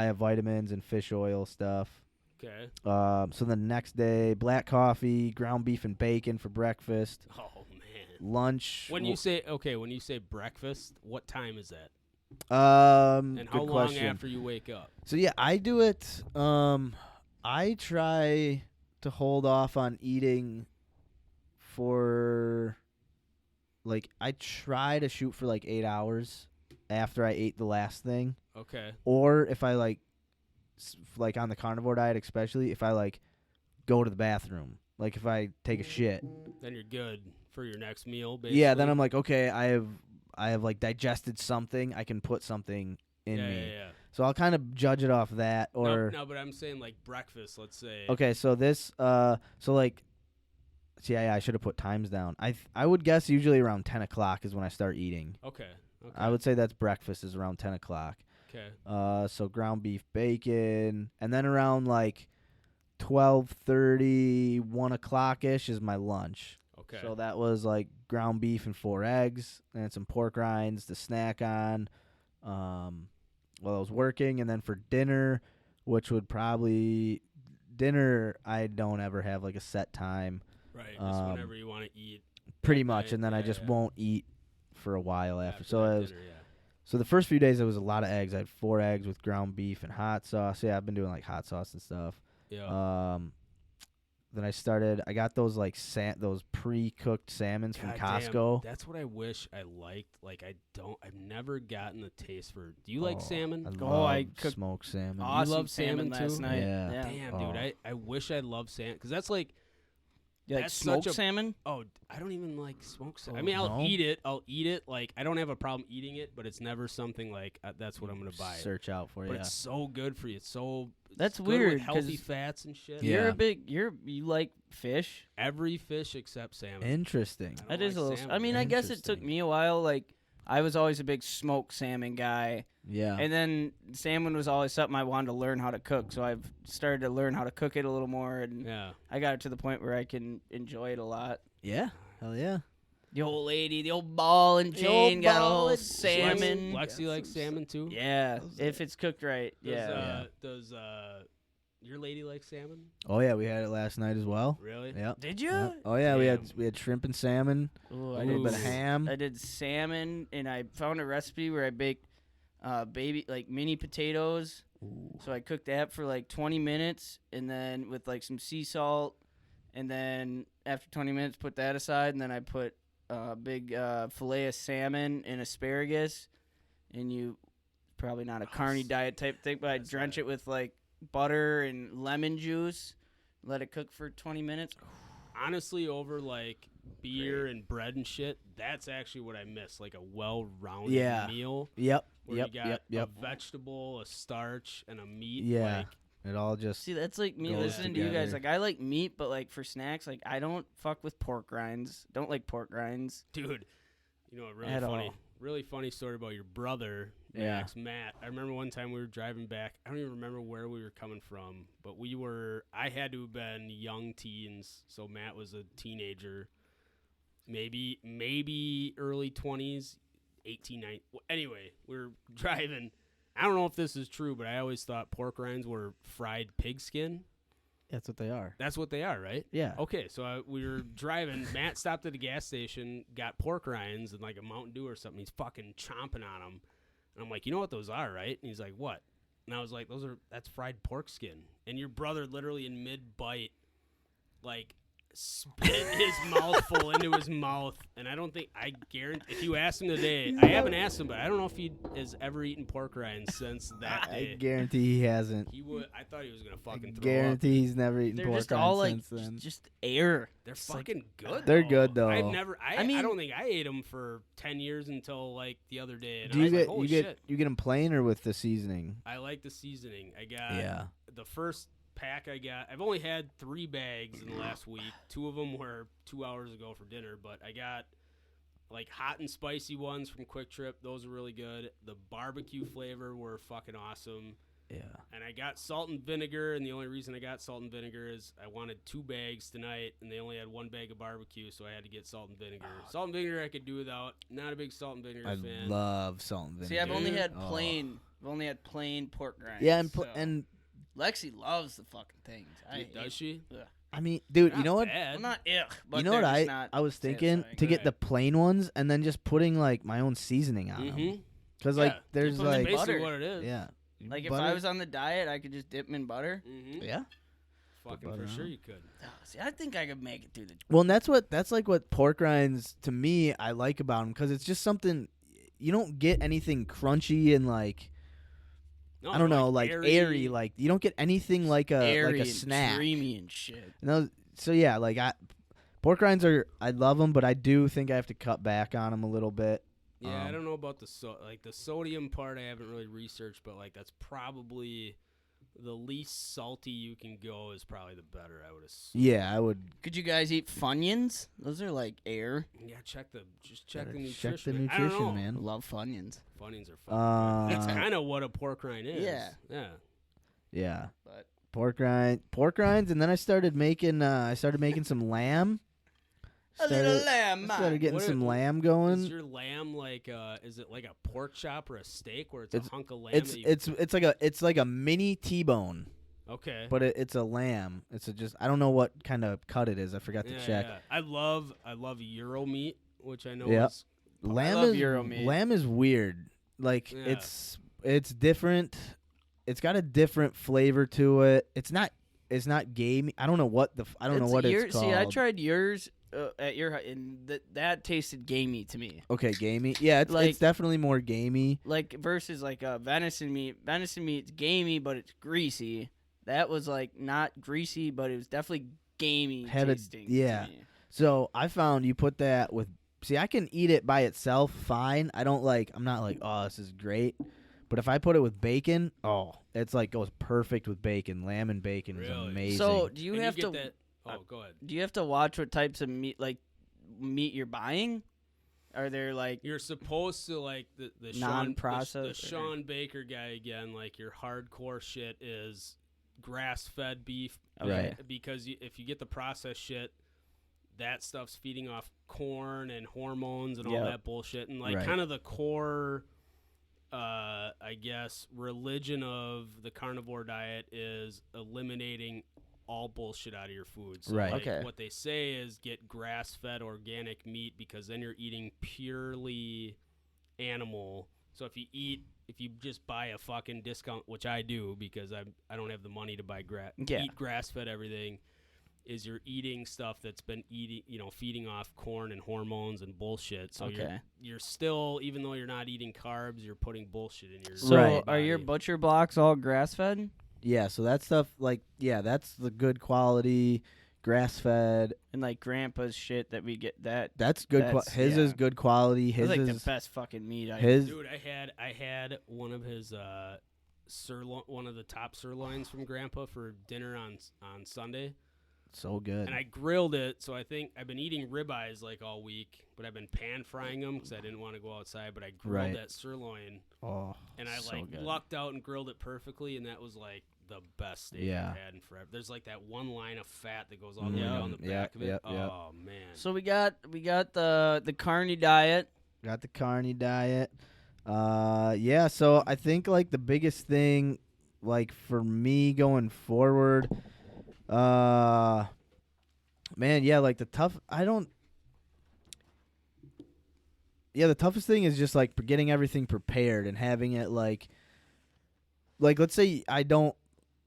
have vitamins and fish oil stuff. Okay. So the next day, black coffee, ground beef and bacon for breakfast. Oh man. Lunch. When you say breakfast, what time is that? And And how good long question. after you wake up? So yeah, I do it. I try to hold off on eating for like I try to shoot for like 8 hours after I ate the last thing, Okay. or if I like on the carnivore diet, especially if I like go to the bathroom, like if I take a shit. Then you're good for your next meal, basically. Yeah, then I'm like, okay, I have like digested something. I can put something in me. Yeah. So I'll kind of judge it off that. Or No, but I'm saying like breakfast. Let's say. okay, so this I should have put times down. I would guess usually around 10 o'clock is when I start eating. Okay. I would say that's breakfast is around 10 o'clock. Okay. So ground beef, bacon, and then around like 12:30, 1 o'clock ish is my lunch. Okay. So that was like ground beef and 4 eggs and some pork rinds to snack on while I was working. And then for dinner, which would probably dinner, I don't ever have like a set time. Right. Just whenever you want to eat. Pretty that much, night. and then I Yeah, just yeah. won't eat for a while after. So that I was, dinner, yeah. so the first few days it was a lot of eggs. I had 4 eggs with ground beef and hot sauce. Yeah, I've been doing like hot sauce and stuff. Yeah. Then I got those like those pre-cooked salmons from God damn, Costco. that's what I wish I liked. Like I've never gotten the taste for. Do you like salmon? I Oh, love I cooked smoked salmon. Awesome love salmon last too? night. Yeah. Damn, Oh. dude, I wish I loved salmon because that's like. You like That's smoked such a- salmon? Oh, I don't even like smoked salmon. I Oh, mean, I'll no? eat it. I'll eat it. Like I don't have a problem eating it, but it's never something like that's what I'm gonna buy. Search out for But you. it's so good for you. It's so. That's good weird, With healthy 'cause fats and shit. Yeah. You like fish? Every fish except salmon. Interesting. I don't That is like a little. salmon. I mean, I guess it took Interesting. me a while. Like I was always a big smoked salmon guy, Yeah. and then salmon was always something I wanted to learn how to cook. So I've started to learn how to cook it a little more, and Yeah. I got it to the point where I can enjoy it a lot. Yeah. Hell yeah. The old lady, the old ball and The old chain, got a ball whole and salmon. Lexi likes salmon too. Yeah, if it's cooked right. Does, Yeah. Does Your lady likes salmon? Oh yeah, we had it last night as well. Really? Yep. Did you? Yep. Oh yeah, we Damn. had shrimp and salmon, Ooh, a I little did bit of ham. I did salmon, and I found a recipe where I baked baby like mini potatoes. So I cooked that for like 20 minutes, and then with like some sea salt, and then after 20 minutes, put that aside, and then I put a big fillet of salmon and asparagus, and you probably not a carny diet type thing, but I drench it with like butter and lemon juice, let it cook for 20 minutes. Honestly, over like beer and bread and shit, that's actually what I miss. Like a well-rounded meal. Yep. Where Yep. you got Yep. a vegetable, a starch, and a meat. Yeah. Like, It all just. See, that's like me goes listening to you guys. together. Like, I like meat, but like for snacks, like I don't fuck with pork rinds. Don't like pork rinds. dude, you know, a At all. really funny story about your brother, Yeah. Matt. I remember one time we were driving back. I don't even remember where we were coming from, but I had to have been young teens, so Matt was a teenager, maybe early 20s, 18, 19. Anyway, we were driving. I don't know if this is true, but I always thought pork rinds were fried pig skin. That's what they are. That's what they are, right? Yeah. Okay, so we were driving. Matt stopped at a gas station, got pork rinds and like a Mountain Dew or something. He's fucking chomping on them. And I'm like, you know what those are, right? And he's like, what? And I was like, that's fried pork skin. And your brother literally in mid-bite, like, spit his mouthful into his mouth. And I guarantee, if you asked him today, I haven't asked him, but I don't know if he has ever eaten pork rinds since that I day. guarantee he hasn't. He would. I thought he was going to fucking throw up. Guarantee he's never eaten They're pork just all like rinds since then. just air. They're It's like- fucking good. They're good, though. I've never. I mean- don't think I ate them for 10 years until like the other day. And Do I you was get like, holy you shit. get them plain or with the seasoning? I like the seasoning. I got Yeah. the first pack I got. I've only had 3 bags in the last week. 2 of them were 2 hours ago for dinner, but I got like hot and spicy ones from Quick Trip. Those are really good. The barbecue flavor were fucking awesome. Yeah. And I got salt and vinegar, and the only reason I got salt and vinegar is I wanted 2 bags tonight, and they only had 1 bag of barbecue, so I had to get salt and vinegar. Salt and vinegar I could do without. Not a big salt and vinegar I fan. love salt and vinegar. See, I've only Dude. had Oh. plain. I've only had plain pork rinds. Yeah, and so- and Lexi loves the fucking things. Does she? I mean, dude, you Not know what? bad. Well, not ick, but You know what they're just not I was thinking satisfying. to get Right. the plain ones and then just putting like my own seasoning on them. Mm-hmm. Because Yeah, like there's that's like basically butter. what it is. yeah. Like if butter. I was on the diet, I could just dip them in butter. Mm-hmm. Yeah. Fucking butter for on sure it. you could. Oh, see, I think I could make it through the. Well, and that's like what pork rinds to me I like about them because it's just something you don't get anything crunchy and like No, I don't know like airy. Like, Like you don't get anything like airy a and snack. creamy and shit. No, so yeah, like pork rinds I love them, but I do think I have to cut back on them a little bit. yeah, I don't know about the the sodium part. I haven't really researched, but like that's probably the least salty you can go is probably the better. I would assume. Yeah, I would Could you guys eat Funyuns? Those are like air. Yeah, check the gotta nutrition. check the man. I don't nutrition, know. man. Love Funyuns. Funyuns are fucking good. That's Uh, kind of what a pork rind is. Yeah. Yeah. yeah, But pork rinds, and then I started making some lamb. a little lamb. Started getting What some is- lamb Is going. your lamb like is it like a pork chop or a steak where it's It's- a hunk of lamb? It's that you, it's like a mini T-bone, okay. but it's a lamb. It's I don't know what kind of cut it is. I forgot to Yeah, check. yeah. I love Euro meat, which I know Yeah. is Lamb love is Euro meat. lamb is weird. Like Yeah. it's different. It's got a different flavor to it. It's not gamey. I don't know what the I don't know what it's called. See, I tried yours at your house, and that tasted gamey to me. Okay, gamey. Yeah, it's Like- definitely more gamey. Like versus like venison meat. Venison meat's gamey, but it's greasy. That was like not greasy, but it was definitely gamey Had a- tasting. yeah. To me. So I found you put that with. See, I can eat it by itself fine. I'm not like, oh, this is great. But if I put it with bacon, oh, it's like goes perfect with bacon. Lamb and bacon is Really? amazing. So do you And have get to? that. Oh, go ahead. Do you have to watch what types of meat you're buying? Are there like You're supposed to like the Non-processed the or- Sean Baker guy again. Like your hardcore shit is grass-fed beef, Right. Because if you get the processed shit, that stuff's feeding off corn and hormones and all Yep. that bullshit. And like Right. kind of the core I guess, religion of the carnivore diet is eliminating all bullshit out of your food. So Right. like, Okay. what they say is get grass-fed organic meat because then you're eating purely animal. So if you just buy a fucking discount, which I do because I don't have the money to buy eat grass-fed everything, is you're eating stuff that's been feeding off corn and hormones and bullshit. So you're still, even though you're not eating carbs, you're putting bullshit in your So Right. are your body. butcher blocks all grass fed? Yeah, so that stuff, like, that's the good quality, grass-fed. And like grandpa's shit that we get That's good. His is good quality. His It's like is the best fucking meat I his. Dude, I had one of his sirloin, one of the top sirloins from Grandpa for dinner on Sunday, So good. and I grilled it. So I think I've been eating ribeyes like all week, but I've been pan frying them because I didn't want to go outside. But I grilled Right. that sirloin, Oh, and I so good. lucked out and grilled it perfectly, and that was like the best steak Yeah. I've had in forever. There's like that one line of fat that goes all the way Yeah. down the back of it. Yep. Oh man. So we got the carny diet. Got the carny diet. Yeah, so I think like the biggest thing like for me going forward, man, yeah, like the toughest thing is just like getting everything prepared and having it like let's say I don't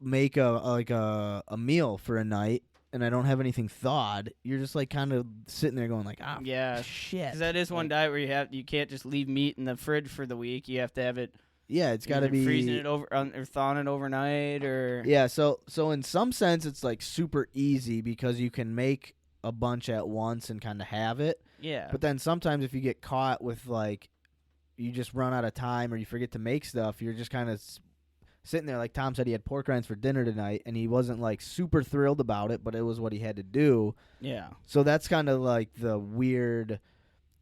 make a meal for a night and I don't have anything thawed, you're just like kind of sitting there going like, Yeah. shit. Because that is one diet where you can't just leave meat in the fridge for the week. You have to have it. Yeah, it's got to either be freezing it over or thawing it overnight or. Yeah, so in some sense it's like super easy because you can make a bunch at once and kind of have it. Yeah. But then sometimes if you get caught with like you just run out of time or you forget to make stuff, you're just kind of sitting there. Like Tom said, he had pork rinds for dinner tonight and he wasn't like super thrilled about it, but it was what he had to do. Yeah. So that's kind of like the weird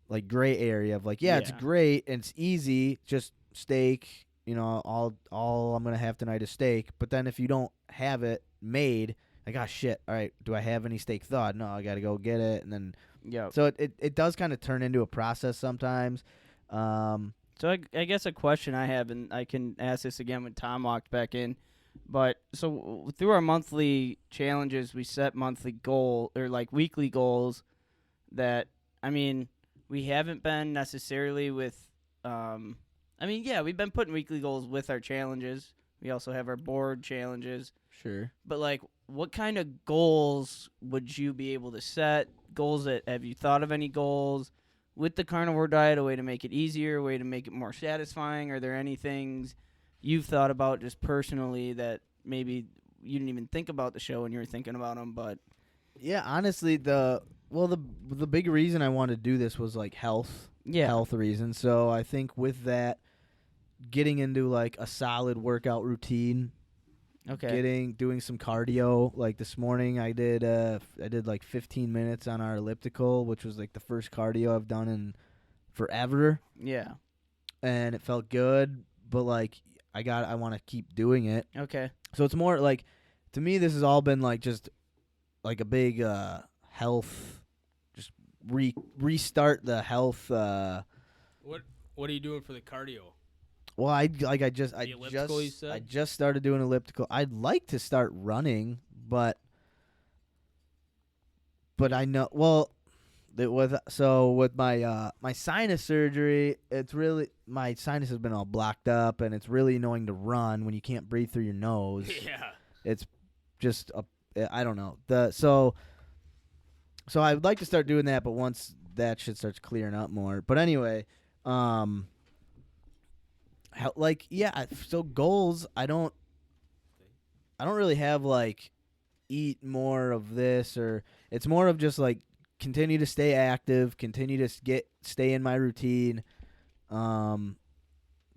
like gray area of like, it's Yeah. great and it's easy, just steak, all I'm going to have tonight is steak. But then if you don't have it made, like, oh shit, all right, do I have any steak thawed? No, I got to go get it. And then Yeah. so it does kind of turn into a process sometimes. So I guess a question I have, and I can ask this again when Tom walked back in, but so through our monthly challenges, we set monthly goal or like weekly goals that, I mean, we haven't been necessarily with, we've been putting weekly goals with our challenges. We also have our board challenges, Sure. but like what kind of goals would you be able to set? Goals that, have you thought of any goals? With the carnivore diet, a way to make it easier, a way to make it more satisfying? Are there any things you've thought about just personally that maybe you didn't even think about the show when you were thinking about them? But Yeah, honestly, the big reason I wanted to do this was like health reasons. So I think with that, getting into like a solid workout routine, doing some cardio. Like this morning, I did like 15 minutes on our elliptical, which was like the first cardio I've done in forever. Yeah. And it felt good, but like I want to keep doing it. Okay. So it's more like, to me, this has all been like just like a big health, just restart the health. What are you doing for the cardio? Well, I elliptical, you said? just started doing elliptical. I'd like to start running, but I know with my my sinus surgery, it's really, my sinus has been all blocked up, and it's really annoying to run when you can't breathe through your nose. Yeah. It's just I don't know. So I would like to start doing that, but once that shit starts clearing up more. But anyway, so goals, I don't really have like eat more of this, or it's more of just like continue to stay active, continue to stay in my routine. Don't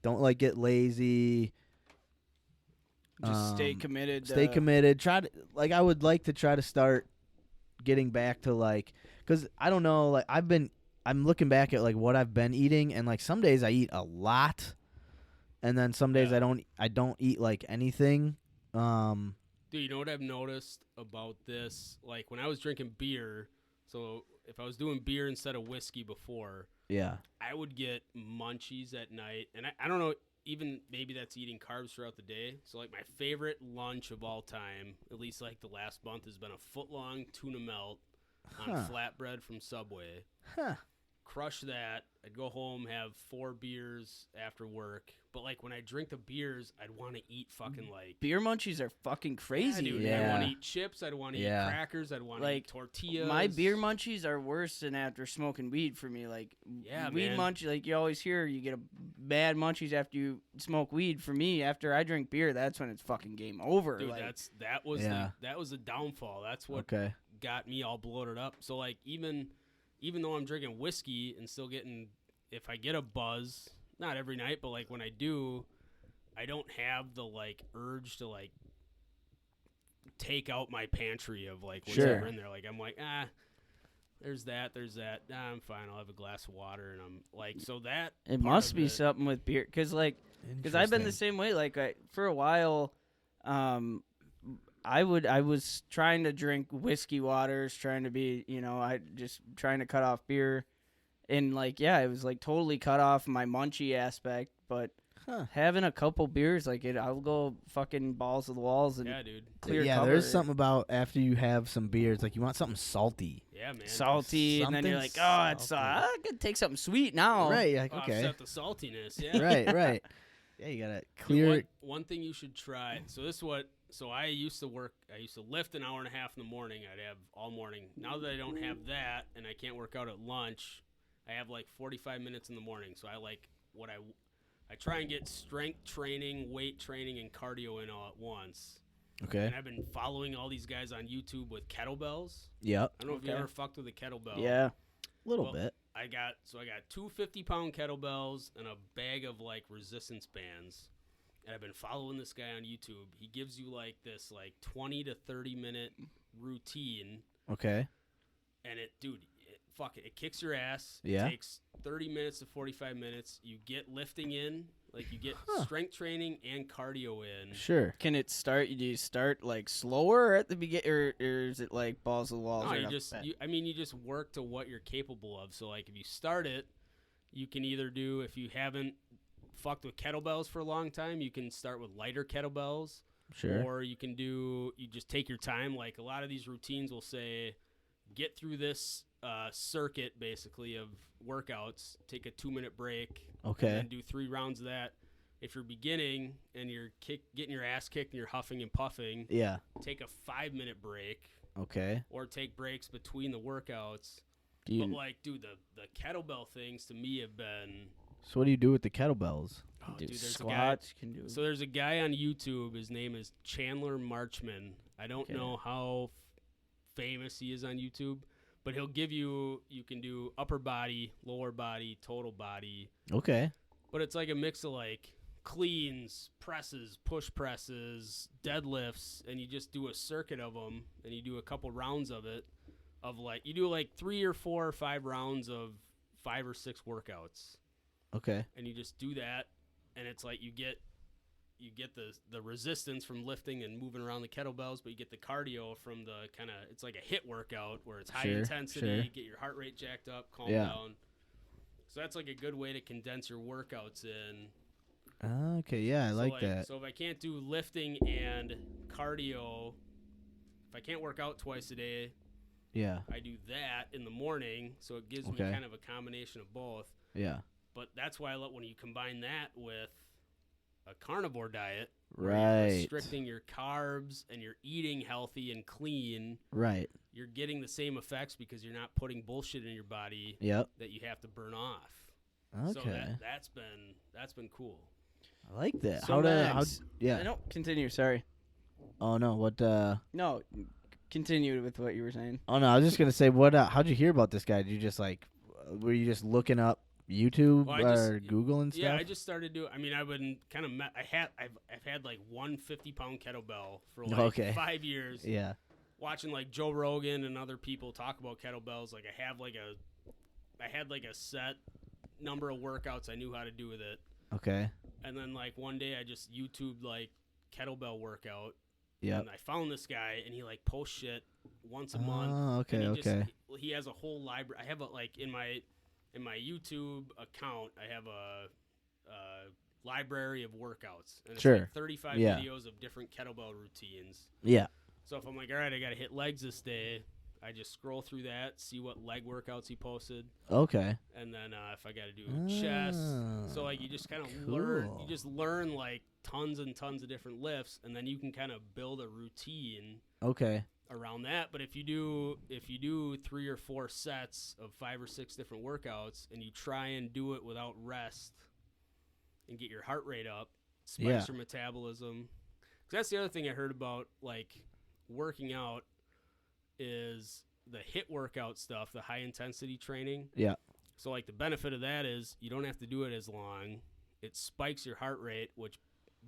like get lazy. Just stay committed. Stay committed. Try to, like, I would like to try to start getting back to like, because I don't know, like I'm looking back at like what I've been eating, and like some days I eat a lot, and then some days I don't eat like anything. Dude, you know what I've noticed about this? Like when I was drinking beer, so if I was doing beer instead of whiskey before, Yeah. I would get munchies at night, and I don't know. even maybe that's eating carbs throughout the day. So like my favorite lunch of all time, at least like the last month, has been a foot-long tuna melt on flatbread from Subway. Crush that. I'd go home, have 4 beers after work. But like when I drink the beers, I'd want to eat fucking like Beer munchies are fucking crazy. Yeah, dude. Yeah. I want to eat chips. I'd want to eat crackers. I'd want to Like, eat tortillas. My beer munchies are worse than after smoking weed for me. Like, weed munchies, like you always hear, you get a bad munchies after you smoke weed. For me, after I drink beer, that's when it's fucking game over. Dude, like, that was the downfall. That's what got me all bloated up. So like even though I'm drinking whiskey and still getting, if I get a buzz, not every night, but like when I do, I don't have the like urge to like take out my pantry of like whatever in there. Like I'm like, there's that. Nah, I'm fine. I'll have a glass of water, and I'm like, so that it must be something with beer, because I've been the same way. Like for a while, I was trying to drink whiskey waters, trying to be, trying to cut off beer, and like it was like totally cut off my munchie aspect, but. Having a couple beers, I'll go fucking balls to the walls and clear cover. There's something about after you have some beers, like you want something salty. Yeah, man. Salty, and then you're like, I could take something sweet now. Right, like, okay. Offset the saltiness, yeah. right. Yeah, you gotta clear. One thing you should try. So I used to lift an hour and a half in the morning. I'd have all morning. Now that I don't have that and I can't work out at lunch, I have like 45 minutes in the morning. So I try and get strength training, weight training, and cardio in all at once. Okay. And I've been following all these guys on YouTube with kettlebells. Yep. I don't know if you ever fucked with a kettlebell. Yeah. A little bit. I got 2 50-pound kettlebells and a bag of like resistance bands. And I've been following this guy on YouTube. He gives you like this like 20 to 30 minute routine. Okay. And it kicks your ass. Yeah. It takes 30 minutes to 45 minutes. You get lifting in, like you get strength training and cardio in. Sure. Can it start? Do you start like slower at the beginning, or is it like balls to the walls? No, you just work to what you're capable of. So like if you start it, you can either do, if you haven't fucked with kettlebells for a long time, you can start with lighter kettlebells. Sure. Or you just take your time. Like a lot of these routines will say, get through this circuit basically of workouts, take a 2-minute break, okay, and then do 3 rounds of that. If you're beginning and you're getting your ass kicked and you're huffing and puffing, take a 5-minute break, okay, or take breaks between the workouts. Dude. But like, dude, the kettlebell things to me have been. So what do you do with the kettlebells? Oh, dude, there's squats. So there's a guy on YouTube. His name is Chandler Marchman. I don't know how famous he is on YouTube, but he'll give you can do upper body, lower body, total body. Okay. But it's like a mix of like cleans, presses, push presses, deadlifts, and you just do a circuit of them, and you do a couple rounds of it. You do like 3 or 4 or 5 rounds of 5 or 6 workouts. Okay. And you just do that, and it's like you get the resistance from lifting and moving around the kettlebells, but you get the cardio from the kind of, it's like a HIIT workout where it's high intensity, get your heart rate jacked up, calm down. So that's like a good way to condense your workouts in. Okay, yeah, I like that. So if I can't do lifting and cardio, if I can't work out twice a day, I do that in the morning, so it gives me kind of a combination of both. Yeah. But that's why when you combine that with a carnivore diet, right, where you're restricting your carbs and you're eating healthy and clean, right, you're getting the same effects because you're not putting bullshit in your body that you have to burn off. Okay. So that's been cool. I like that. So no, continue. Sorry. Oh no, what? No, continue with what you were saying. Oh no, I was just gonna say, what? How'd you hear about this guy? Did you just were you just looking up YouTube or Google and stuff? Yeah, I just started doing. I mean, I've been kind of. I've had like 1 50-pound kettlebell for like 5 years. Yeah. Watching like Joe Rogan and other people talk about kettlebells, like I had like a set number of workouts I knew how to do with it. Okay. And then like one day I just YouTubed like kettlebell workout. Yeah. And I found this guy, and he like posts shit once a month. Oh, okay, He has a whole library. I have in my YouTube account, I have a library of workouts. And it's Sure. like 35 Yeah. videos of different kettlebell routines. Yeah. So if I'm like, all right, I got to hit legs this day, I just scroll through that, see what leg workouts he posted, Okay. and then if I got to do chest. So like you just kind of learn like tons and tons of different lifts, and then you can kind of build a routine Okay. around that. But if you do 3 or 4 sets of 5 or 6 different workouts, and you try and do it without rest and get your heart rate up, spikes your metabolism. 'Cause that's the other thing I heard about like working out is the HIIT workout stuff, the high intensity training. Yeah. So like the benefit of that is you don't have to do it as long. It spikes your heart rate, which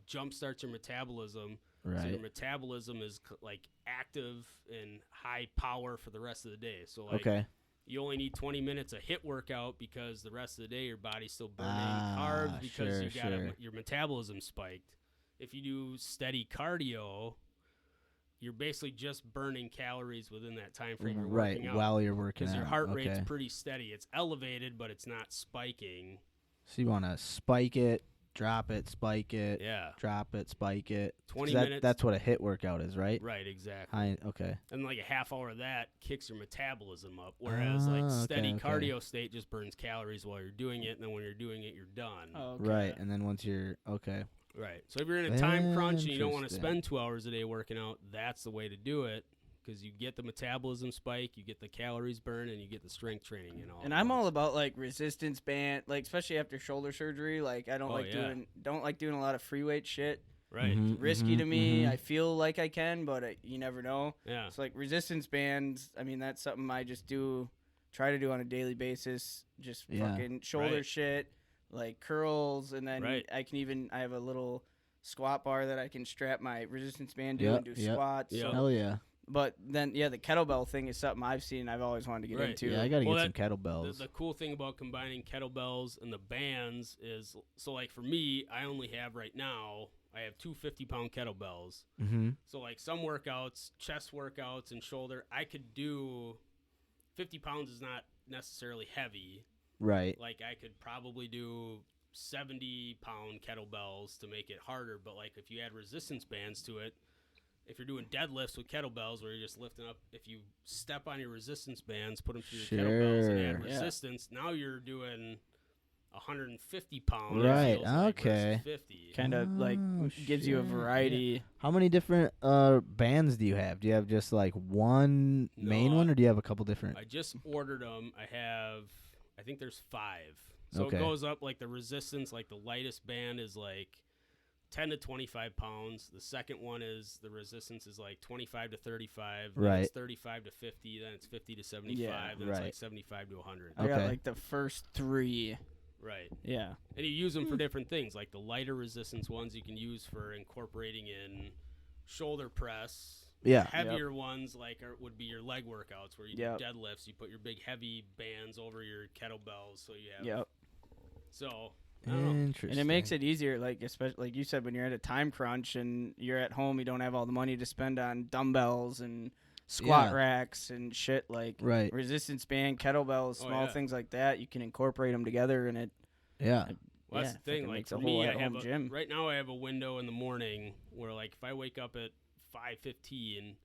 jumpstarts your metabolism. So your Right. metabolism is like active and high power for the rest of the day. So like Okay. you only need 20 minutes of HIIT workout because the rest of the day your body's still burning carbs because you got your metabolism spiked. If you do steady cardio, you're basically just burning calories within that time frame you're Right. working out. While you're working Because out. your heart rate's Okay. pretty steady. It's elevated, but it's not spiking. So you want to spike it, drop it, spike it, Yeah. drop it, spike it. 20 'Cause minutes. That's what a HIIT workout is, right? Right, exactly. Okay. And like a half hour of that kicks your metabolism up, whereas like steady okay. cardio state just burns calories while you're doing it, and then when you're doing it, you're done. Oh, okay. Right. And then once you're okay. Right. So if you're in a time crunch and you don't want to Interesting. spend 2 hours a day working out, that's the way to do it because you get the metabolism spike, you get the calories burned, and you get the strength training and all. And I'm all about like resistance band, like especially after shoulder surgery. Like I don't don't like doing a lot of free weight shit. right. Mhm, Risky to me. mhm. I feel like I can, but you never know. Yeah. So like resistance bands. I mean that's something I just try to do on a daily basis. Just Yeah. fucking shoulder Right. shit, like curls, and then Right. I have a little squat bar that I can strap my resistance band to Yep, and do yep. squats. Yep. So- Hell yeah. But then the kettlebell thing is something I've seen. I've always wanted to get Right. into. Yeah, I got to Well, get some kettlebells. The cool thing about combining kettlebells and the bands is, so like for me, I only have right now, I have 2 50-pound kettlebells. Mm-hmm. So like some workouts, chest workouts and shoulder, I could do 50 pounds is not necessarily heavy. Right. Like I could probably do 70-pound kettlebells to make it harder. But like if you add resistance bands to it, if you're doing deadlifts with kettlebells where you're just lifting up, if you step on your resistance bands, put them through the kettlebells and add Sure. Yeah. resistance, now you're doing 150 pound. Right, Like okay. versus 50. Kind of like Oh, gives you a shit. variety. How many different bands do you have? Do you have just like one main No, one, or do you have a couple different? I just ordered them. I think there's 5. So Okay. it goes up like the resistance, like the lightest band is like 10 to 25 pounds. The second one is the resistance is like 25 to 35. Then Right. it's 35 to 50. Then it's 50 to 75. Yeah, then it's right. like 75 to 100. I got Okay. like the first 3. Right. Yeah. And you use them for different things. Like the lighter resistance ones you can use for incorporating in shoulder press. Yeah. Heavier ones like would be your leg workouts where you Yep. do deadlifts. You put your big heavy bands over your kettlebells, so you have. Yep. So I don't know. Interesting. And it makes it easier, like especially like you said, when you're at a time crunch and you're at home, you don't have all the money to spend on dumbbells and squat Yeah. racks and shit like Right. resistance band, kettlebells, Oh, small yeah. things like that. You can incorporate them together, and it Yeah. Well, that's yeah, the thing. fucking Like makes for a me, whole I at-home have gym. right now I have a window in the morning where like if I wake up at 5:15,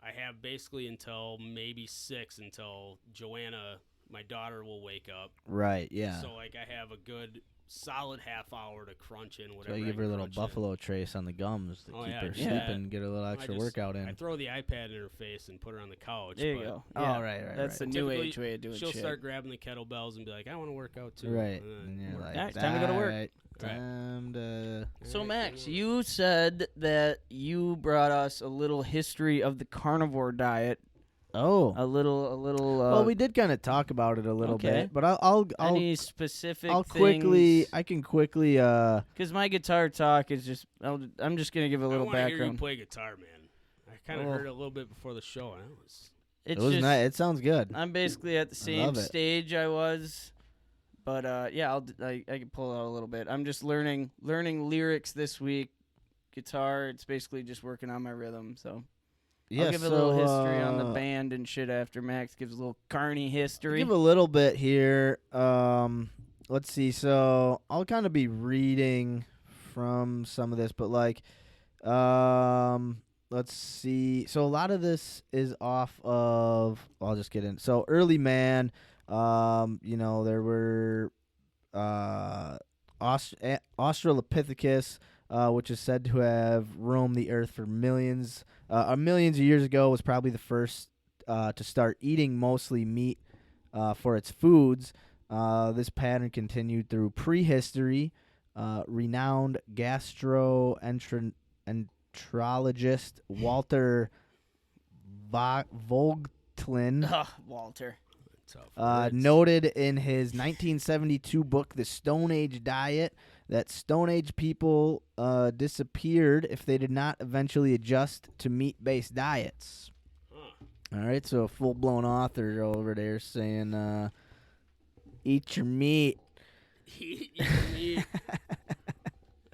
I have basically until maybe 6 until Joanna, my daughter, will wake up. Right. Yeah. So like I have a good solid half hour to crunch in So whatever. you I give her a can little crunch in. buffalo trace on the gums to Oh, keep yeah, her just sleeping, that. and get a little extra workout in. I throw the iPad in her face and put her on the couch. there you but go. Oh, Yeah, right, right, That's right. the new Typically, age way of doing She'll shit. start grabbing the kettlebells and be like, "I want to work out too." Right. And then And you're work like, Yeah, it's time to go to work. "Alright, Right. time to. So Alright, Max, good you said that you brought us a little history of the carnivore diet. Oh. A little. Well, we did kind of talk about it a little okay. bit, but I'll any specific. I'll quickly. things? I can quickly. Because my guitar talk is just. I'm just gonna give a little I want to hear you background. play guitar, man. I kind of Well, heard it a little bit before the show. And It It's was just. nice. It sounds good. I'm basically at the same love it. stage I was, but yeah, I can pull out a little bit. I'm just learning lyrics this week. Guitar, it's basically just working on my rhythm. So Yeah, I'll give a little history on the band and shit after Max gives a little carny history. Give a little bit here. let's see. So I'll kind of be reading from some of this, but like, let's see. So a lot of this is off of. I'll just get in. So early man. There were Australopithecus, which is said to have roamed the earth for millions of years ago, was probably the first to start eating mostly meat for its foods. This pattern continued through prehistory. Renowned gastroenterologist Walter Vogeltin Walter. noted in his 1972 book, The Stone Age Diet, that Stone Age people disappeared if they did not eventually adjust to meat-based diets. All right, so a full-blown author over there saying, eat your meat. Eat your meat.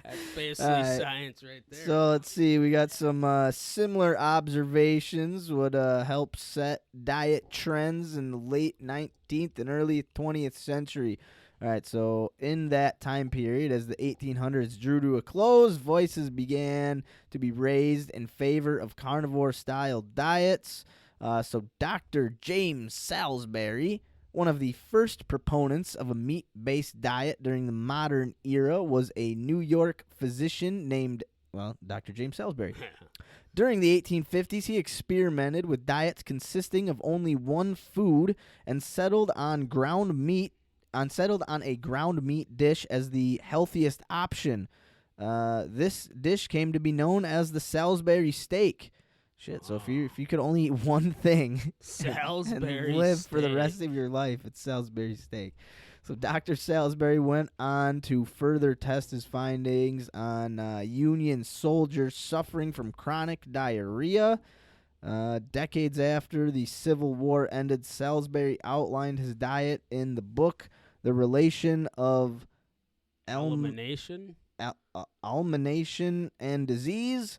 That's basically science right there. So let's see. We got some similar observations would help set diet trends in the late 19th and early 20th century. All right, so in that time period, as the 1800s drew to a close, voices began to be raised in favor of carnivore-style diets. So Dr. James Salisbury, one of the first proponents of a meat-based diet during the modern era, was a New York physician named, Dr. James Salisbury. During the 1850s, he experimented with diets consisting of only one food and settled on a ground meat dish as the healthiest option. This dish came to be known as the Salisbury steak. Shit, so if you could only eat one thing Salisbury and live steak. for the rest of your life, it's Salisbury steak. So Dr. Salisbury went on to further test his findings on Union soldiers suffering from chronic diarrhea. Decades after the Civil War ended, Salisbury outlined his diet in the book The Relation of Elimination and Disease.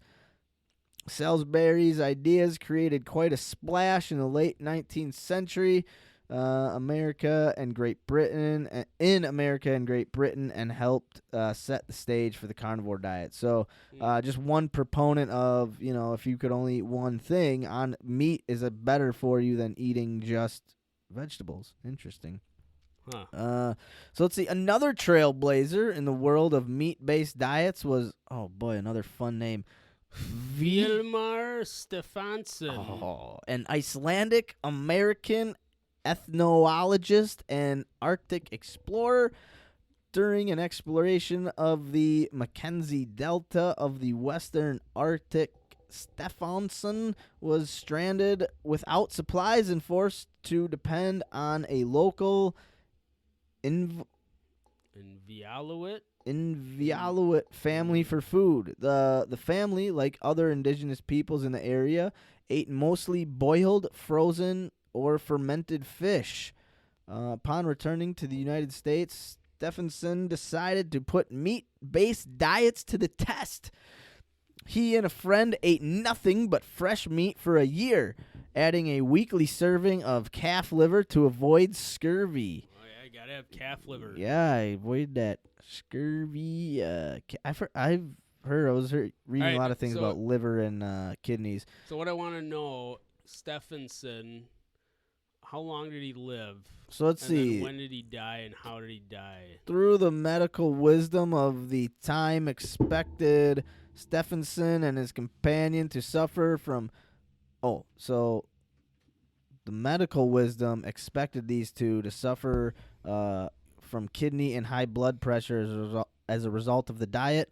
Salisbury's ideas created quite a splash in the late 19th century, America and Great Britain, and helped set the stage for the carnivore diet. So, just one proponent of, if you could only eat one thing, on meat is better for you than eating just vegetables. Interesting. So let's see. Another trailblazer in the world of meat-based diets was, another fun name. Vilmar Stefansson. An Icelandic American ethnologist and Arctic explorer. During an exploration of the Mackenzie Delta of the Western Arctic, Stefansson was stranded without supplies and forced to depend on a local Invialuit family for food. The family, like other indigenous peoples in the area, ate mostly boiled, frozen, or fermented fish. Upon returning to the United States, Stefansson decided to put meat-based diets to the test. He and a friend ate nothing but fresh meat for a year, adding a weekly serving of calf liver to avoid scurvy. Oh, yeah, you gotta have calf liver. Yeah, I avoid that scurvy. I was reading a lot of things about liver and kidneys. So what I want to know, Stefansson, how long did he live? So let's see. Then when did he die and how did he die? Through the medical wisdom of the time, expected Stefansson and his companion to suffer from. So the medical wisdom expected these two to suffer from kidney and high blood pressure as a result of the diet.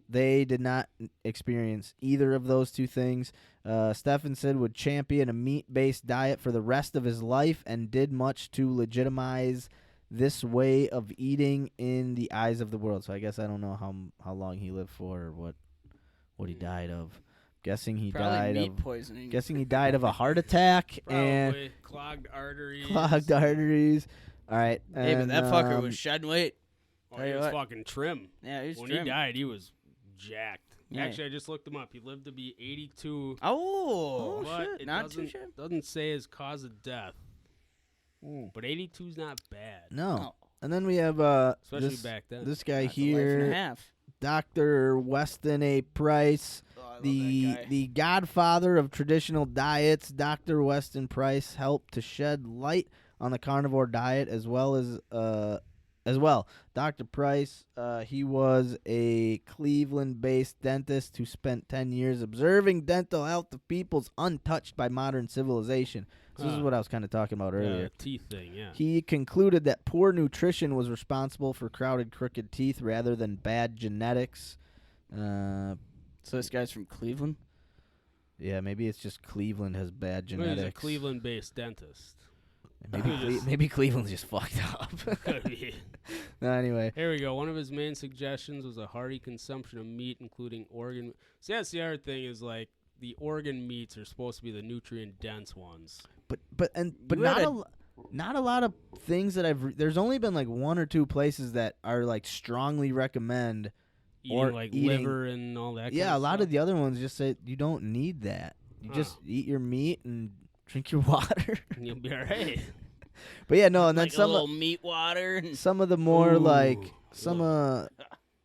They did not experience either of those two things. Stefansson would champion a meat-based diet for the rest of his life and did much to legitimize this way of eating in the eyes of the world. So I guess I don't know how long he lived for or what he died of. Guessing he died meat of poisoning. Guessing he died of a heart attack and clogged arteries. All right. Hey, but that fucker was shedding weight. Oh, he was fucking trim. Yeah, he was when trim. he died, he was jacked. Yeah. Actually, I just looked him up. He lived to be 82. Oh, but shit. it Not too shabby. doesn't say his cause of death. But 82's not bad. No. And then we have Especially back then. this guy That's a life and a here, half. Dr. Weston A. Price, Oh, I love the that guy. the godfather of traditional diets. Dr. Weston Price helped to shed light on the carnivore diet as well. Dr. Price, he was a Cleveland-based dentist who spent 10 years observing dental health of peoples untouched by modern civilization. So this is what I was kind of talking about earlier. Teeth thing, yeah. He concluded that poor nutrition was responsible for crowded, crooked teeth rather than bad genetics. So this guy's from Cleveland? Yeah, maybe it's just Cleveland has bad He's a genetics. Cleveland-based dentist. Maybe Cleveland's just fucked up. No, anyway. Here we go. One of his main suggestions was a hearty consumption of meat, including organ. See, that's the other thing is like the organ meats are supposed to be the nutrient-dense ones. But You not had not a lot of things that there's only been like one or two places that are like strongly recommend Eating like liver and all that. Yeah, kind a of lot stuff. of the other ones just say you don't need that. You just eat your meat and drink your water. And you'll be all right. But yeah, no, and then Like a some little meat water. And some of the more like Ooh.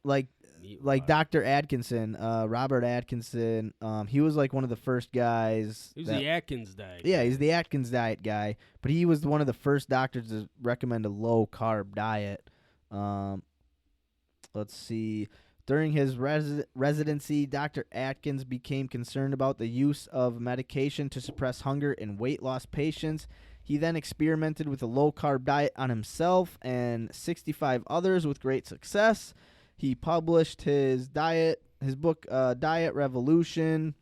like Meat like water. Dr. Atkinson, Robert Atkinson, he was like one of the first guys. He was that- the Atkins diet. Yeah, he's the Atkins diet guy, but he was one of the first doctors to recommend a low carb diet. Let's see. During his residency, Dr. Atkins became concerned about the use of medication to suppress hunger in weight loss patients. He then experimented with a low carb diet on himself and 65 others with great success. He published his book Diet Revolution,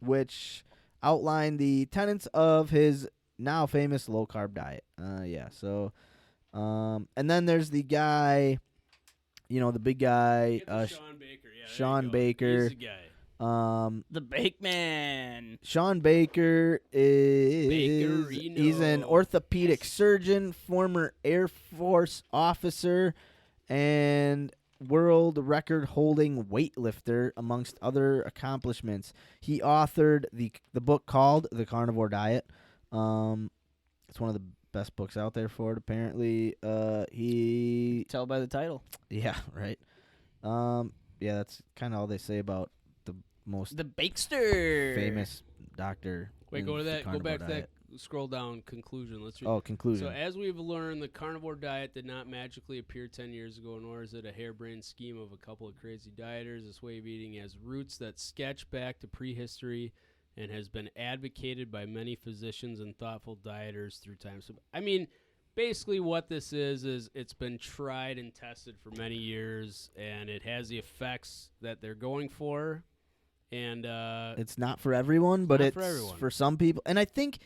which outlined the tenets of his now famous low carb diet. And then there's the guy, the big guy, Get to Sean Baker. Yeah, there Sean you go. Baker. He's the guy. the Bake Man. Sean Baker is Bakerino. he's an orthopedic surgeon, former Air Force officer, and world record holding weightlifter, amongst other accomplishments. He authored the book called The Carnivore Diet. It's one of the best books out there for it, apparently. Tell by the title. Yeah, right. That's kind of all they say about the most The Bakester. famous doctor. Wait, in go to the that. Go carnivore back to diet. that. Scroll down. Conclusion. Let's read. Oh, conclusion. So as we've learned, the carnivore diet did not magically appear 10 years ago, nor is it a harebrained scheme of a couple of crazy dieters. This way of eating has roots that sketch back to prehistory and has been advocated by many physicians and thoughtful dieters through time. So, I mean, basically what this is it's been tried and tested for many years, and it has the effects that they're going for. And It's not for everyone, but not it's for everyone. for some people. And I think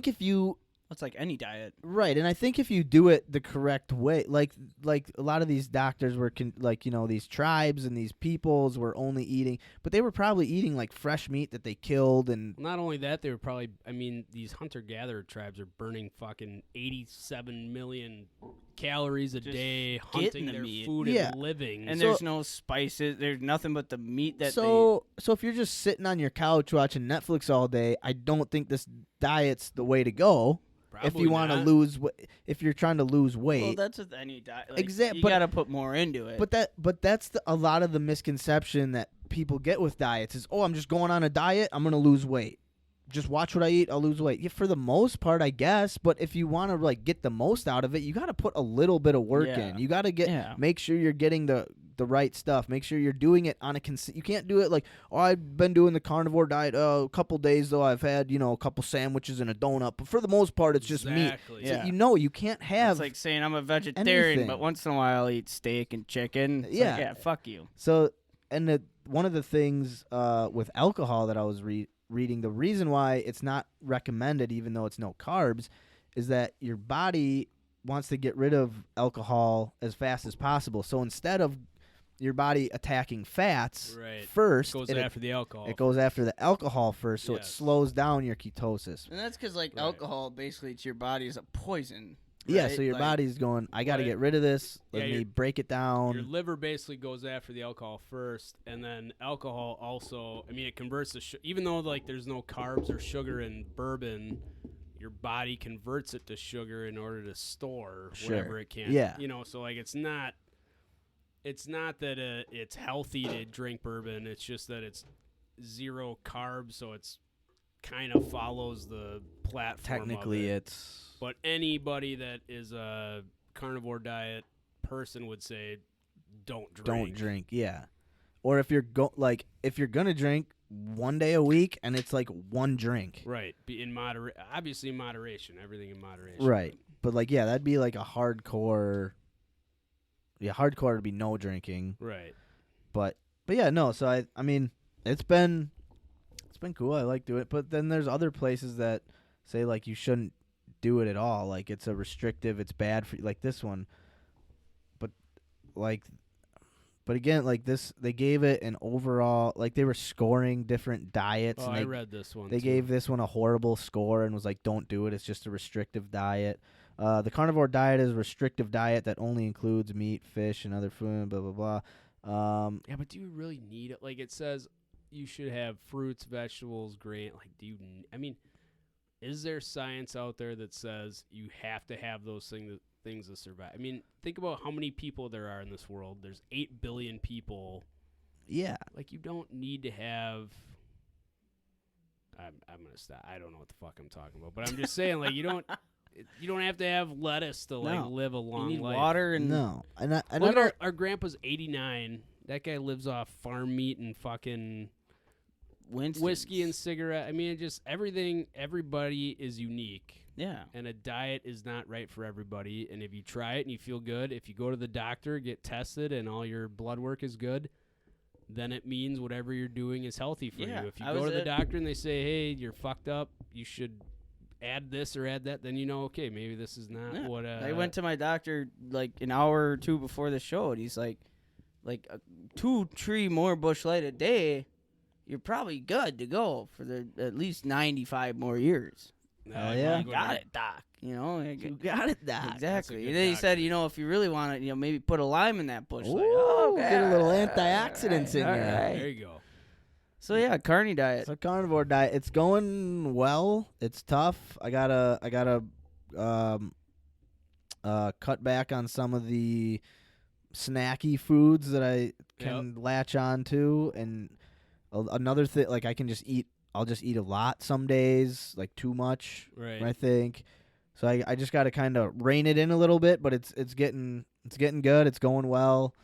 if you It's like any diet. right, and I think if you do it the correct way, like a lot of these doctors were these tribes and these peoples were only eating, but they were probably eating like fresh meat that they killed and not only that, they were probably, these hunter-gatherer tribes are burning fucking 87 million calories a day hunting getting the their meat. food Yeah. and living. And So- there's no spices. There's nothing but the meat that so if you're just sitting on your couch watching Netflix all day, I don't think this diet's the way to go. If Probably you want to not. lose, if you're trying to lose weight, Well, that's with any diet. Like, Exact- You but- got to put more into it. but that's a lot of the misconception that people get with diets is, I'm just going on a diet, I'm gonna lose weight. Just watch what I eat, I'll lose weight. Yeah, for the most part, I guess. But if you want to like get the most out of it, you got to put a little bit of work Yeah. in. You got to Yeah. make sure you're getting the right stuff. Make sure you're doing it on a you can't do it like, I've been doing the carnivore diet a couple days though. I've had a couple sandwiches and a donut, but for the most part, it's just meat. Exactly. So Yeah. you can't have it's like saying I'm a vegetarian, anything. but once in a while I'll eat steak and chicken. It's Yeah. like, yeah, fuck you. So, and one of the things with alcohol that I was reading, the reason why it's not recommended, even though it's no carbs, is that your body wants to get rid of alcohol as fast as possible. So instead of your body attacking fats Right. first, Goes it after the alcohol. it goes after the alcohol first, so it Yes. slows down your ketosis. And that's because like Right. alcohol basically to your body is a poison. Yeah, right? so your Like, body's going, I got to Right. get rid of this. Yeah, Let me your- break it down. Your liver basically goes after the alcohol first, and then alcohol also. It converts to even though like there's no carbs or sugar in bourbon, your body converts it to sugar in order to store Sure. whatever it can. Yeah. You know, so like it's not that it's healthy to drink bourbon. It's just that it's 0 carbs, so it's kind of follows the platform. Technically, of it. it's But anybody that is a carnivore diet person would say, don't drink. don't drink. Yeah. Or if you're if you're gonna drink one day a week and it's like one drink. Right. Be in obviously in moderation. Everything in moderation. Right. But like that'd be like a hardcore. Yeah, hardcore would be no drinking. Right. But yeah, no. So I mean, it's been cool. I like doing it. But then there's other places that say like you shouldn't do it at all. Like it's a restrictive. It's bad for you. Like this one. But again, like this, they gave it an overall. Like they were scoring different diets. Oh, and I read this one. They too. gave this one a horrible score and was like, "Don't do it. It's just a restrictive diet." The carnivore diet is a restrictive diet that only includes meat, fish, and other food. Blah blah blah. Yeah, but do you really need it? Like it says, you should have fruits, vegetables, grain. Like, do you? I mean, is there science out there that says you have to have those things to survive? I mean, think about how many people there are in this world. There's 8 billion people. Yeah. Like, you don't need to have. I'm gonna stop. I don't know what the fuck I'm talking about, but I'm just saying, like, you don't have to have lettuce to like No. live a long You need life. water and No. And I Look don't. at our grandpa's 89. That guy lives off farm meat and fucking Winston's. whiskey and cigarette. I mean, it just everything. Everybody is unique, Yeah. and a diet is not right for everybody. And if you try it and you feel good, if you go to the doctor, get tested, and all your blood work is good, then it means whatever you're doing is healthy for Yeah, you. If you I go was to the at- doctor and they say, "Hey, you're fucked up. You should add this or add that," then you know, okay, maybe this is not Yeah. what. I went to my doctor like an hour or two before the show, and he's like 2-3 more Busch Light a day, you're probably good to go for the at least 95 more years. Nah, yeah. you go to Got the- it, doc. You know, You got it, Doc. exactly. good And then he said, doctor. you know, if you really want it, maybe put a lime in that Busch Light. Ooh, Okay, get a little all right, antioxidants in all there. right. There you go. So yeah, carny diet. It's a carnivore diet. It's going well. It's tough. I gotta cut back on some of the snacky foods that I can latch on to, and another thing, like I'll just eat a lot some days, like too much. Right. I think. So I just got to kind of rein it in a little bit, but it's getting good. It's going well.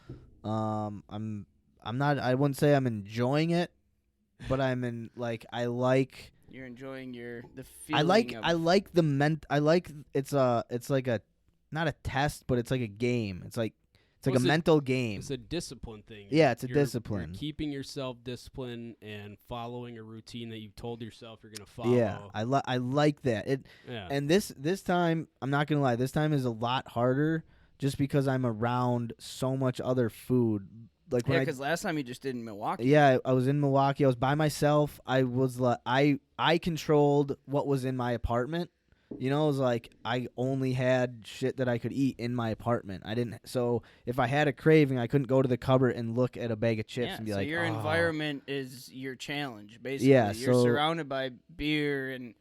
I wouldn't say I'm enjoying it, but I'm in You're enjoying the I feeling. it's like a not a test, but it's like a game. It's like Well, a mental game. It's a discipline thing. Yeah, it's a You're discipline. keeping yourself disciplined and following a routine that you've told yourself you're going to follow. Yeah, I like that. Yeah. And this time, I'm not gonna lie, this time is a lot harder just because I'm around so much other food. Like when because last time you just did in Milwaukee. Yeah, I was in Milwaukee. I was by myself. I was I controlled what was in my apartment. You know, it was like I only had shit that I could eat in my apartment. I didn't. So if I had a craving, I couldn't go to the cupboard and look at a bag of chips Yeah, and be so like, your "Oh." environment is your challenge, basically. Yeah, You're so- surrounded by beer and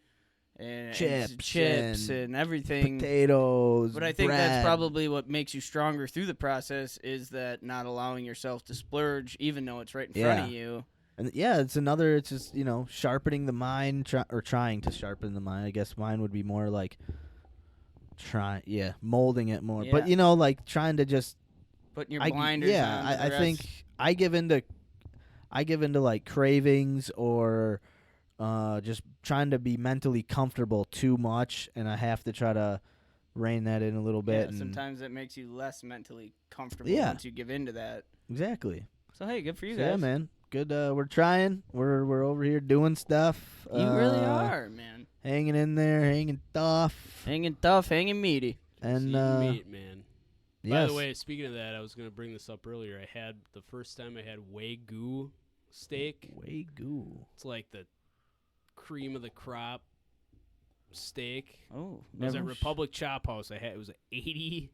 chips and everything. potatoes. But I think bread. that's probably what makes you stronger through the process is that not allowing yourself to splurge, even though it's right in front of you. And yeah, it's just, sharpening the mind, trying to sharpen the mind. I guess mine would be more like molding it more. Yeah. But, like trying to just, Putting your blinders on. I think I give into like cravings or just trying to be mentally comfortable too much, and I have to try to rein that in a little bit. And sometimes it makes you less mentally comfortable Yeah. once you give into that. exactly. So hey, good for you So, guys. yeah, man. Good. We're trying. We're over here doing stuff. You really are, man. Hanging in there, hanging tough, Hanging tough, hanging meaty. and Eating meat, man. By yes. the way, speaking of that, I was going to bring this up earlier. I had the first time I had Wagyu steak. Wagyu. It's like the cream of the crop steak. Oh, It was at Republic Chop House. It was an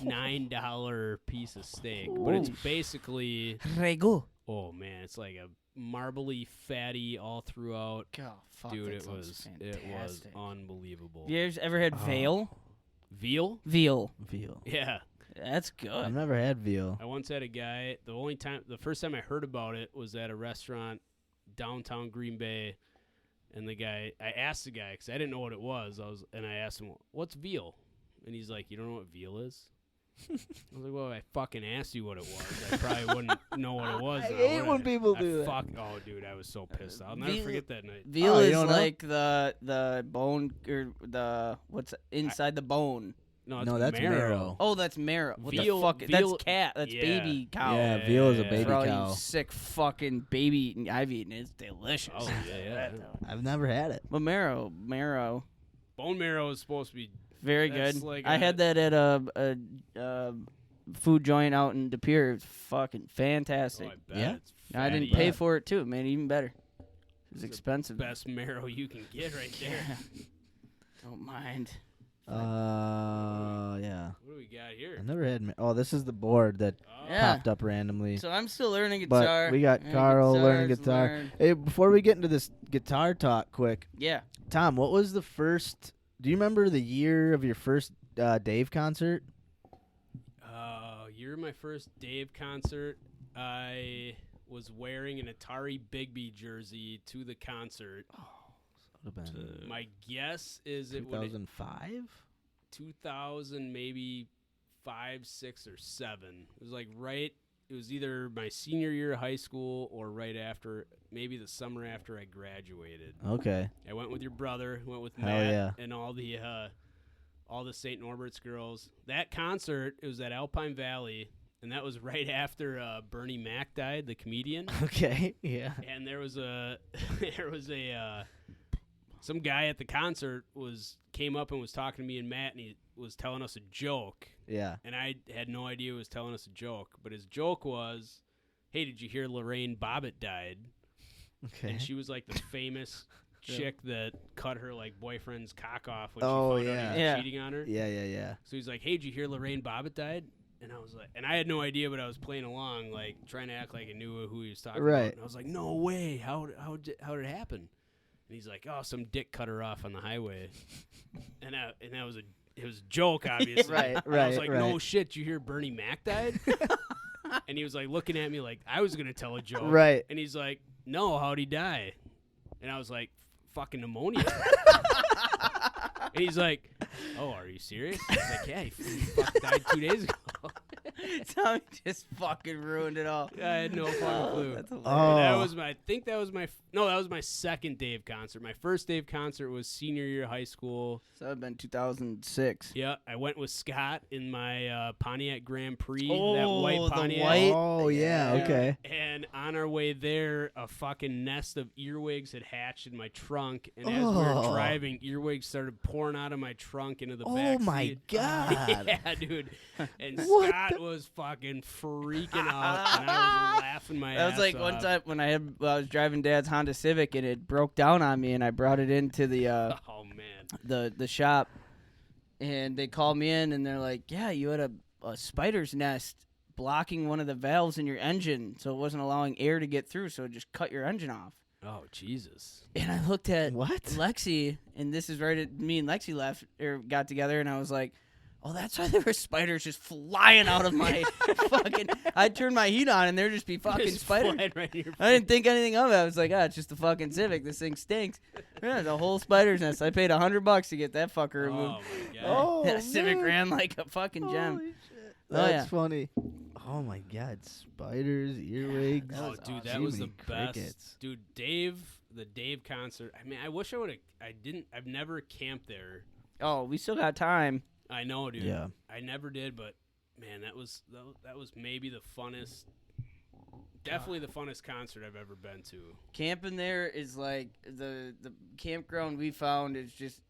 $89 piece of steak, but it's basically Regu. Oh man, it's like a marbly, fatty all throughout. God, fuck, Dude, that it sounds was fantastic. unbelievable. Have you guys ever had veal? Veal? Veal. Veal. Yeah. That's good. I've never had veal. I once had a guy. The first time I heard about it was at a restaurant downtown Green Bay, and I asked the guy because I didn't know what it was. I asked him, "What's veal?" And he's like, "You don't know what veal is?" I was like, "Well, I fucking asked you what it was. I probably wouldn't know what it was." I now, hate would when people do that. Oh, dude, I was so pissed. I'll never Veal- forget that night. Veal Oh, you is don't know? like the bone or the what's inside the bone. No, that's marrow. Oh, that's marrow. What Veal- the fuck? veal- That's cat. That's yeah. baby cow. Yeah, veal is a Yeah. baby For all cow. you sick fucking baby eating. I've eaten it. It's delicious. Oh yeah. I've never had it. But marrow, Bone marrow is supposed to be. very That's good. like I had that at a food joint out in De Pere. It was fucking Oh, fantastic. I bet Yeah? it's I didn't fatty. pay for it too. It made it even better. It was It's the expensive. Best marrow you can get right there. Don't mind. Yeah. What do we got here? I've never had. Oh, this is the board that Oh, Yeah. popped up randomly. So I'm still learning But guitar. we got Yeah, Kärel learning guitars, guitar. learn- Hey, before we get into this guitar talk, quick, Yeah. Tom, what was the first? Do you remember the year of your first Dave concert? You're my first Dave concert. I was wearing an Atari Bigby jersey to the concert. Would have been My guess is it would 2005. 2000, maybe 5, 6, or 7. It was like right. It was either my senior year of high school or right after, maybe the summer after I graduated. Okay. I went with your brother. Went with Hell Matt yeah. and all the St. Norbert's girls. That concert, it was at Alpine Valley, and that was right after Bernie Mac died, the comedian. Okay. Yeah. And there was some guy at the concert came up and was talking to me and Matt, and he was telling us a joke, Yeah. and I had no idea he was telling us a joke. But his joke was, "Hey, did you hear Lorraine Bobbitt died?" Okay. And she was like the famous chick that cut her like boyfriend's cock off when Oh, she found out he was yeah. cheating on her. Yeah. So he's like, "Hey, did you hear Lorraine Bobbitt died?" And I was like, and I had no idea, but I was playing along, like trying to act like I knew who he was talking Right. about. And I was like, "No way! How did it happen?" And he's like, "Oh, some dick cut her off on the highway." and that was it was a joke, obviously. Right, And I was right, like, "No right. shit! Did you hear Bernie Mac died?" And he was like looking at me like I was gonna tell a joke. Right. And he's like, "No, how'd he die?" And I was like, "Fucking pneumonia." And he's like, "Oh, are you serious?" I was like, "Yeah, he fucking died 2 days ago." Tommy just fucking ruined it all. I had no fucking clue. That's hilarious. Oh. That was that was my second Dave concert. My first Dave concert was senior year of high school. So that'd been 2006. Yeah, I went with Scott in my Pontiac Grand Prix, that Oh, white the Pontiac. white- Oh yeah. Yeah. Okay. And on our way there, a fucking nest of earwigs had hatched in my trunk. And as we were Oh. driving, earwigs started pouring out of my trunk into the Oh back my seat. God. Yeah, dude. And What Scott was fucking freaking out, and I was laughing my That ass was like off. one time when I was driving Dad's Honda Civic and it broke down on me, and I brought it into the Oh man. the shop, and they called me in and they're like, "Yeah, you had a spider's nest blocking one of the valves in your engine, so it wasn't allowing air to get through, so it just cut your engine off." Oh Jesus. And I looked at What? Lexi, and this is right at me and Lexi got together, and I was like, "Oh, that's why there were spiders just flying out of my fucking." I turned my heat on, and there'd just be fucking Just spiders. flying right in your I didn't think anything of it. I was like, it's just a fucking Civic. This thing stinks. Yeah, the whole spider's nest. I paid $100 to get that fucker removed. Oh my God. Oh, That Civic man. ran like a fucking gem. Holy shit. Oh, That's yeah. funny. Oh my God, spiders, earwigs. Oh, was dude, awesome. that was the Jiminy best. crickets. Dude, the Dave concert. I mean, I wish I would have. I've never camped there. Oh, we still got time. I know, dude. Yeah. I never did, but man, that was maybe the funnest. Definitely the funnest concert I've ever been to. Camping there is like the campground we found is just,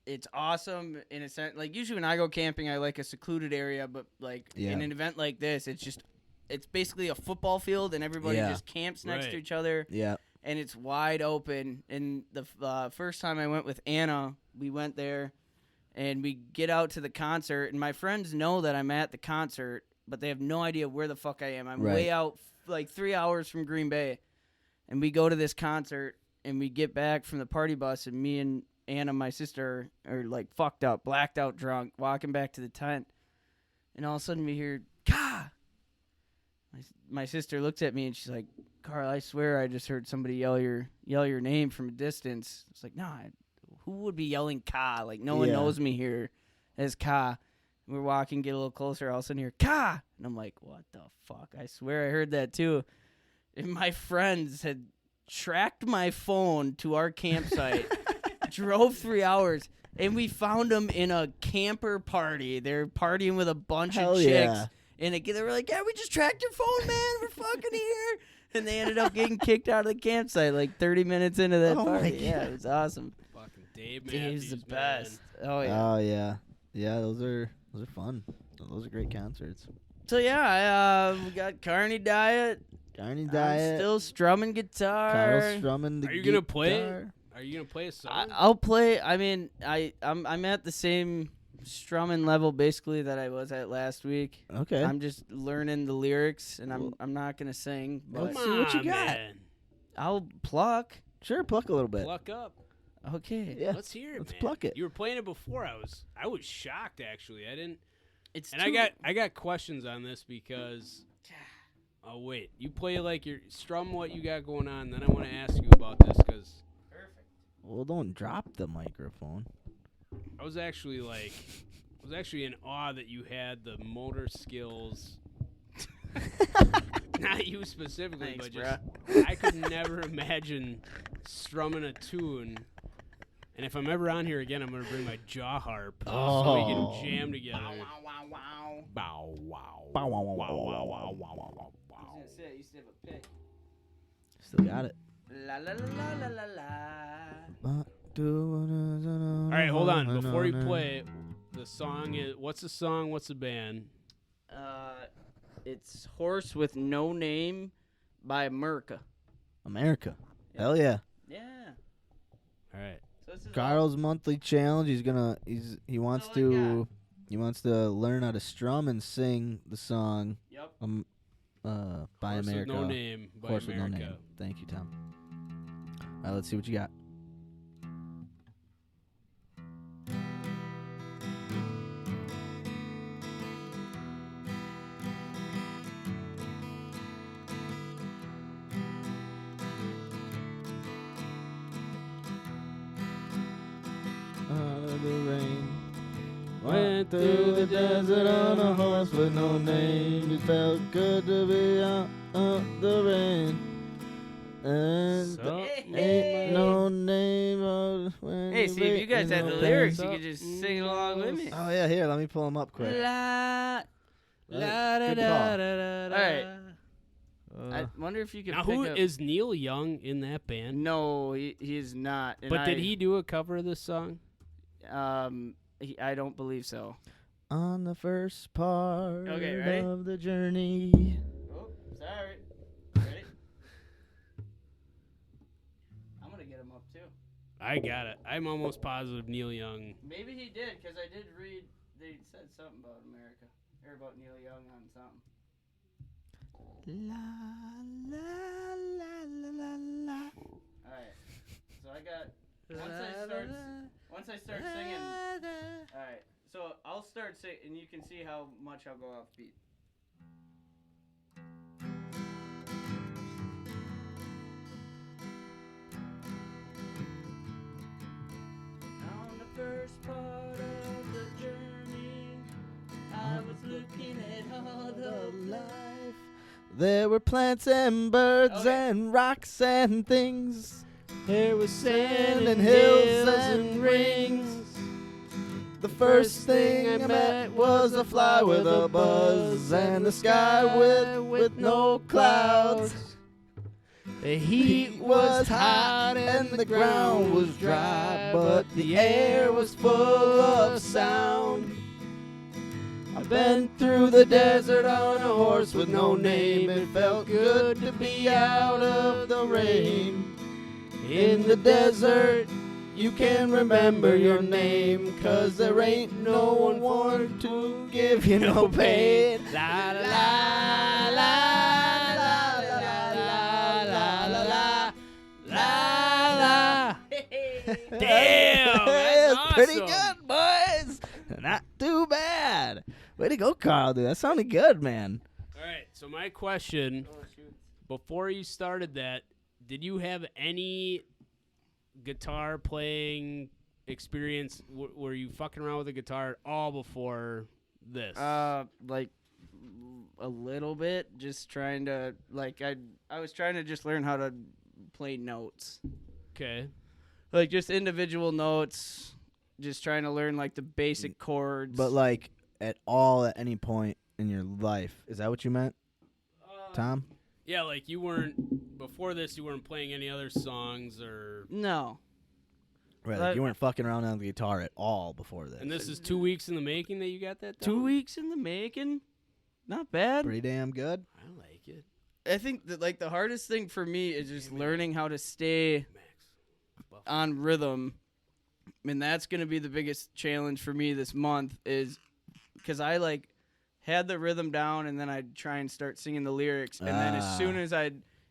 it's awesome in a sense. Like usually when I go camping, I like a secluded area, but like Yeah. in an event like this, it's basically a football field and everybody Yeah. just camps next to Right. each other. Yeah. And it's wide open. And the first time I went with Anna, we went there, and we get out to the concert, and my friends know that I'm at the concert, but they have no idea where the fuck I am. I'm Right. way out, like 3 hours from Green Bay, and we go to this concert, and we get back from the party bus, and me and Anna, my sister, are like fucked up, blacked out, drunk, walking back to the tent, and all of a sudden we hear "Ka!" My sister looks at me and she's like, "Carl, I swear I just heard somebody yell your name from a distance." It's like, nah, who would be yelling "Ka"? Like no one Yeah. knows me here as Ka. We're walking, get a little closer, all of a sudden hear "Ka!" And I'm like, what the fuck? I swear I heard that too. And my friends had tracked my phone to our campsite, drove 3 hours, and we found them in a camper party. They're partying with a bunch Hell of chicks. yeah. And they were like, yeah, we just tracked your phone, man. We're fucking here. And they ended up getting kicked out of the campsite like 30 minutes into that Oh my party. Yeah, God. it was awesome. Fucking Dave Dave's the Matthews, best. man. Oh, yeah. Oh yeah, yeah. Those are fun. Those are great concerts. So, yeah, we got Carney Diet. Carney I'm Diet. still strumming guitar. Carl strumming the Are you gonna play it? guitar. Are you gonna play a song? I'll play. I mean, I'm at the same strumming level basically that I was at last week. Okay. I'm just learning the lyrics, and I'm not gonna sing, but Let's see what you on, got. man. I'll pluck. Sure, pluck a little bit. Pluck up. Okay. Yeah. Let's hear it, Let's man. pluck it. You were playing it before. I was shocked actually. I didn't. It's And I got questions on this because. Oh wait, you play like your strum what you got going on. Then I want to ask you about this because perfect. Well, don't drop the microphone. I was actually in awe that you had the motor skills. Not you specifically, Thanks, but just I could never imagine strumming a tune. And if I'm ever on here again, I'm gonna bring my jaw harp so we Oh. can jam together. Wow, wow. Bow wow. Bow, wow, wow, Wow, wow, wow, wow, wow, wow, wow, wow, I wow. was gonna say I used to have a pick. Still got it. La la la la la la. All All right, hold on. Before you play, the song is what's the song? What's the band? It's Horse with No Name by America. America. Hell yeah. Yeah. All right. So this is Carl's monthly challenge. He wants all I to learn how to strum and sing the song Yep. by Horse with America. No Name by Horse with America. No Name. Thank you, Tom. All right, let's see what you got. Out of the rain, went through the desert on a horse with no name. It felt good to be out of the rain. And So- ain't no name of when Hey, see, if you guys had the no lyrics, pain. you could just sing along with me. Oh yeah, here, let me pull them up quick. La, la, da, Good da, call. da, da, da. All right. I wonder if you could Now, pick who up. is Neil Young in that band? No, he is not. And But did he do a cover of this song? I don't believe so. On the first part Okay, ready? of the journey. Oh, sorry. Ready? I'm gonna get him up too. I got it. I'm almost positive Neil Young. Maybe he did, because I did read they said something about America or about Neil Young on something. La la la la la la. All right. So I got once I start singing. All right. So I'll start singing, and you can see how much I'll go off beat. On the first part of the journey, I was looking at all the Life. There were plants and birds Okay. and rocks and things. There was Sand and hills and rings. The first thing I met was a fly with a buzz and the sky with no clouds. The Heat was hot and the ground was dry, but the air was full of sound. I've been through the desert on a horse with no name. It felt good to be out of the rain. In the desert, you can remember your name, 'cause there ain't no one to give you no pain. La la la la la la la la la la. Damn, that's Pretty awesome. good, boys. Not too bad. Way to go, Carl, dude. That sounded good, man. All right, so my question, before you started that, did you have any guitar playing experience? Were you fucking around with a guitar at all before this? Like a little bit, just trying to I was trying to just learn how to play notes, Okay. like just individual notes, just trying to learn like the basic chords. But like at any point in your life, is that what you meant, Tom? Yeah, like you weren't, before this, you weren't playing any other songs or... No. Right, like you weren't fucking around on the guitar at all before this. And this is 2 weeks in the making that you got that done? 2 weeks in the making. Not bad. Pretty damn good. I like it. I think that like the hardest thing for me is just learning how to stay Max. on rhythm. And that's going to be the biggest challenge for me this month, is because I like had the rhythm down and then I'd try and start singing the lyrics. And then as soon as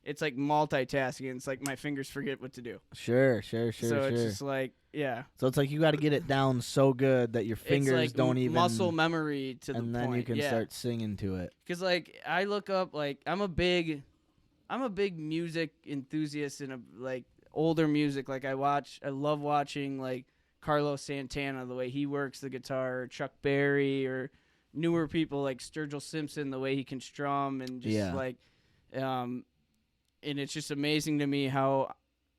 it's like multitasking. It's like my fingers forget what to do. Sure. So it's just like, yeah. So it's like you got to get it down so good that your fingers it's like don't even muscle memory to the point. and then you can yeah. start singing to it. Because like I look up, like I'm a big music enthusiast and like older music. Like I love watching like Carlos Santana, the way he works the guitar, or Chuck Berry, or newer people like Sturgill Simpson, the way he can strum, and just like, and it's just amazing to me how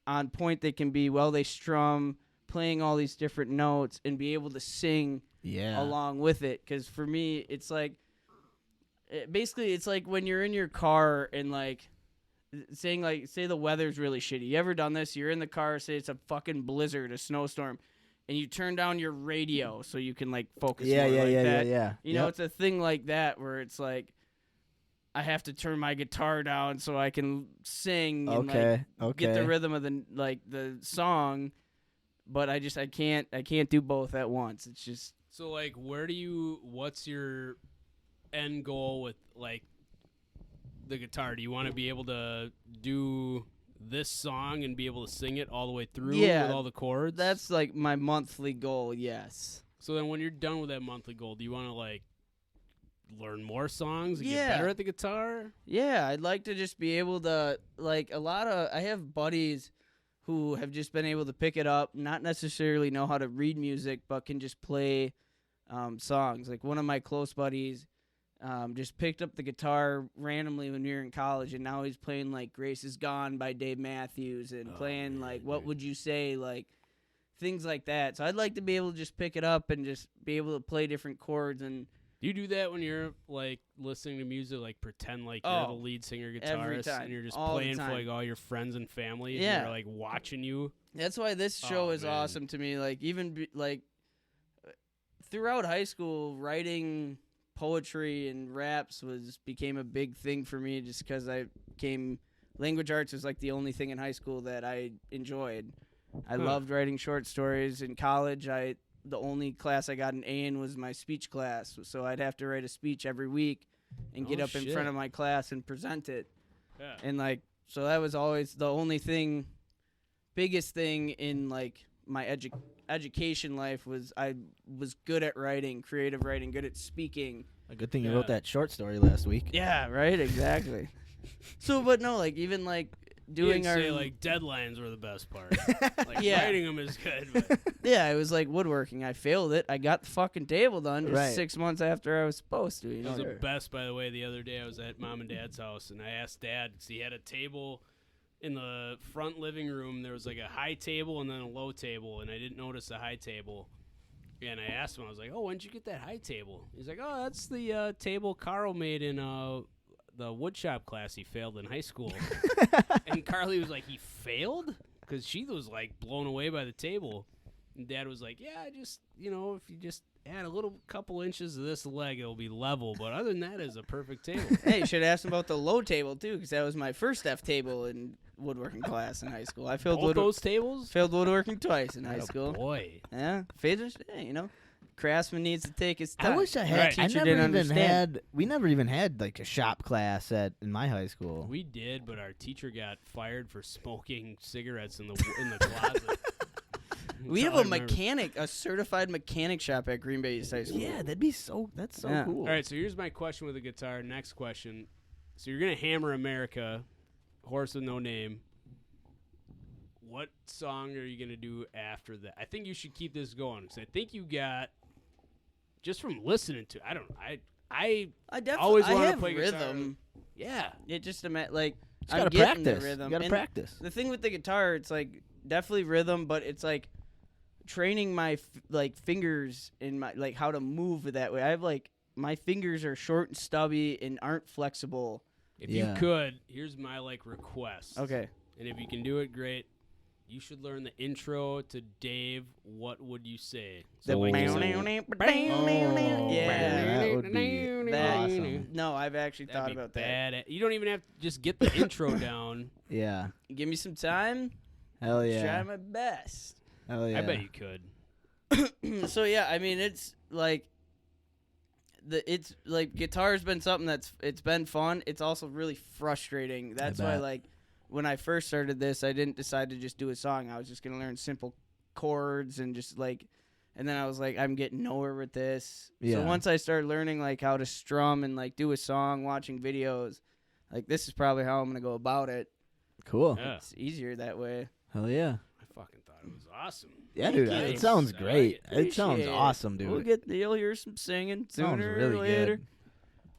on point they can be. Well, they strum, playing all these different notes, and be able to sing along with it. Because for me, it's like, basically, it's like when you're in your car and like saying like, say the weather's really shitty. You ever done this? You're in the car, say it's a fucking blizzard, a snowstorm, and you turn down your radio so you can like focus more like that. Yeah. You know, it's a thing like that where it's like I have to turn my guitar down so I can sing and like get the rhythm of the song, but I can't do both at once. It's just So like what's your end goal with like the guitar? Do you want to be able to do this song and be able to sing it all the way through with all the chords? That's like my monthly goal, yes. So then when you're done with that monthly goal, do you want to like learn more songs and get better at the guitar? Yeah, I'd like to just be able to, like, I have buddies who have just been able to pick it up, not necessarily know how to read music, but can just play songs. Like one of my close buddies just picked up the guitar randomly when we were in college, and now he's playing like Grace Is Gone by Dave Matthews and playing like What Would You Say, like things like that. So I'd like to be able to just pick it up and just be able to play different chords. And do you do that when you're like listening to music, like pretend like you're the lead singer guitarist and you're just playing for like all your friends and family and they're like watching you? That's why this show is awesome to me. Like even like throughout high school, writing poetry and raps became a big thing for me, just because language arts was like the only thing in high school that I enjoyed. I loved writing short stories. In college, the only class I got an A in was my speech class, so I'd have to write a speech every week and get up in front of my class and present it. Yeah. And like, so that was always the only biggest thing in like my education life was I was good at writing, creative writing, good at speaking. A good thing you wrote that short story last week. Yeah, right, exactly. So, but no, like even like doing our like deadlines were the best part. Like writing them is good. But. Yeah, it was like woodworking. I failed it. I got the fucking table done just 6 months after I was supposed to. You know, it was the best, by the way. The other day I was at Mom and Dad's house, and I asked Dad because he had a table in the front living room. There was like a high table and then a low table, and I didn't notice the high table. And I asked him, I was like, "Oh, when did you get that high table?" He's like, "Oh, that's the table Carl made in the woodshop class he failed in high school." And Carly was like, "He failed?" Because she was like blown away by the table. And Dad was like, "Yeah, just, if you just add a little couple inches of this leg, it'll be level. But other than that, it's a perfect table. Hey, you should ask him about the low table too, because that was my first F table in woodworking class in high school. I failed Both those tables? failed woodworking twice in high Oh, school. boy. Yeah, failures. Hey, you know, craftsman needs to take his time. I wish I had. Right. I Teacher never didn't even understand. had. We never even had like a shop class in my high school. We did, but our teacher got fired for smoking cigarettes in the closet. We That's have all a I remember. mechanic, a certified mechanic shop at Green Bay East High School. Yeah, that'd be so. That's so Yeah. cool. All right, so here's my question with the guitar. Next question. So you're going to hammer America, Horse with No Name. What song are you going to do after that? I think you should keep this going because I think you got, just from listening to, I don't know, I I always I wanna have play guitar. rhythm. yeah. It just like Just I'm gotta getting practice. the rhythm. You gotta And practice. The thing with the guitar, it's like definitely rhythm, but it's like training my fingers in my how to move that way. I have my fingers are short and stubby and aren't flexible. If Yeah. you could, here's my request. Okay. And if you can do it, great. You should learn the intro to Dave. What would you say? The we can Oh, say- yeah. that would be That- awesome. No, I've actually That'd thought be about that. bad. You don't even have to just get the intro down. Yeah. Give me some time. Hell Try yeah. my best. Hell yeah. I bet you could. So yeah, I mean it's guitar's been something it's been fun. It's also really frustrating. That's why bet. when I first started this, I didn't decide to just do a song. I was just gonna learn simple chords and just and then I was like, I'm getting nowhere with this. Yeah. So once I started learning how to strum and do a song, watching videos, this is probably how I'm gonna go about it. Cool. Yeah. It's easier that way. Hell yeah. I fucking thought it was awesome. Yeah, Thank dude. you. It sounds I great. like It sounds Appreciate it. awesome, dude. You'll hear some singing Sounds sooner really or later. good.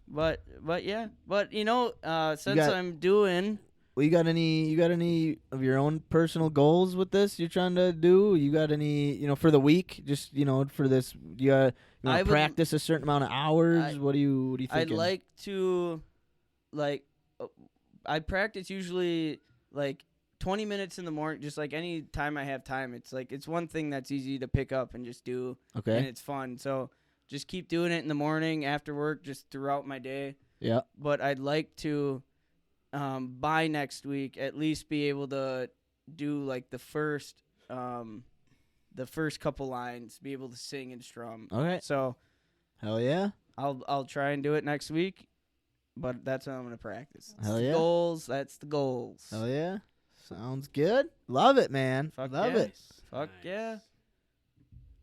But yeah. But since got- I'm doing Well, you got any of your own personal goals with this you're trying to do? You got any, for the week? Just, for this, you I want to would- practice a certain amount of hours? I- What do you think? I'd like to I practice usually 20 minutes in the morning, just any time I have time. It's one thing that's easy to pick up and just do, and Okay. it's fun. So just keep doing it in the morning, after work, just throughout my day. Yeah. But I'd like to, by next week, at least be able to do the first couple lines, be able to sing and strum. Okay. So Hell yeah. I'll try and do it next week, but that's what I'm gonna practice. That's Hell the yeah. goals. That's the goals. Hell yeah. Sounds good. Love it, man. Fuck Love yeah. it. Fuck yeah.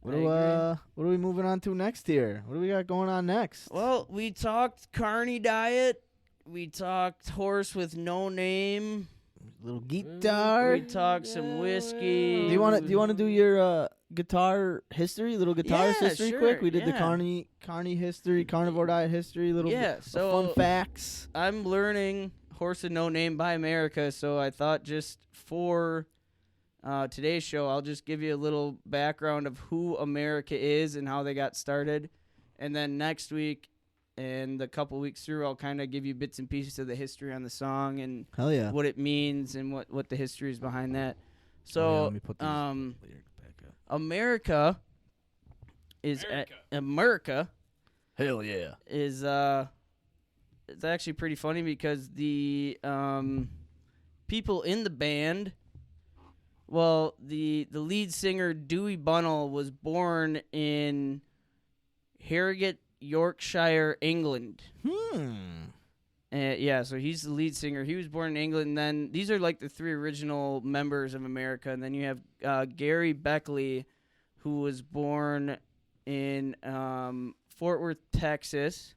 What I do agree. what are we moving on to next here? What do we got going on next? Well, we talked carny diet. We talked horse with no name. Little guitar. We talked some whiskey. Do you want to do your guitar history, little guitarist Yeah, history sure, quick? We did the yeah. carny history, carnivore diet history, little Yeah, so fun facts. I'm learning Horse with No Name by America, so I thought just for today's show, I'll just give you a little background of who America is and how they got started. And then next week and a couple weeks through, I'll kind of give you bits and pieces of the history on the song and Hell yeah. what it means and what the history is behind that. Oh, yeah, So, let me put these lyrics back up. America is America Hell yeah. is it's actually pretty funny because the people in the band, well, the lead singer Dewey Bunnell was born in Harrogate, Yorkshire, England. Yeah, so he's the lead singer. He was born in England. And then these are the three original members of America. And then you have Gary Beckley, who was born in Fort Worth, Texas.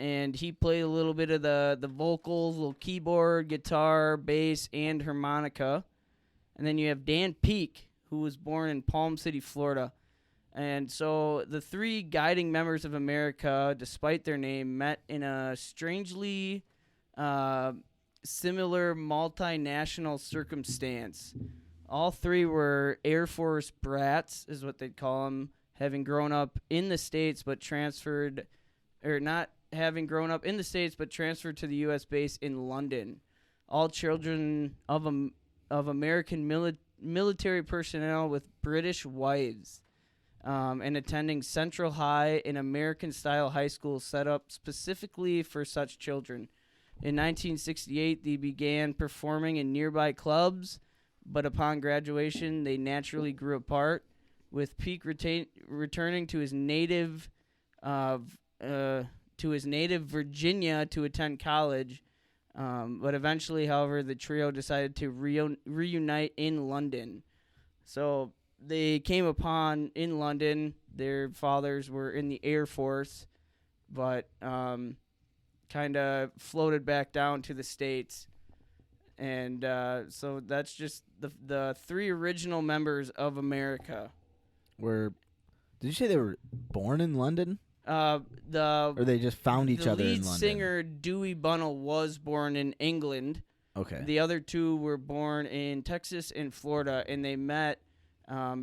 And he played a little bit of the vocals, little keyboard, guitar, bass, and harmonica. And then you have Dan Peake, who was born in Palm City, Florida. And so the three guiding members of America, despite their name, met in a strangely similar multinational circumstance. All three were Air Force brats, is what they'd call them, having grown up in the States but transferred, or not having grown up in the States but transferred to the U.S. base in London. All children of American military personnel with British wives. and attending Central High, an American-style high school set up specifically for such children. In 1968, they began performing in nearby clubs, but upon graduation, they naturally grew apart, with Peake returning to his native Virginia to attend college. But eventually, however, the trio decided to reunite in London. So they came upon in London. Their fathers were in the Air Force, but kind of floated back down to the States. And so that's just the three original members of America. Did you say they were born in London? Or they just found each other in London? The lead singer, Dewey Bunnell, was born in England. Okay. The other two were born in Texas and Florida, and they met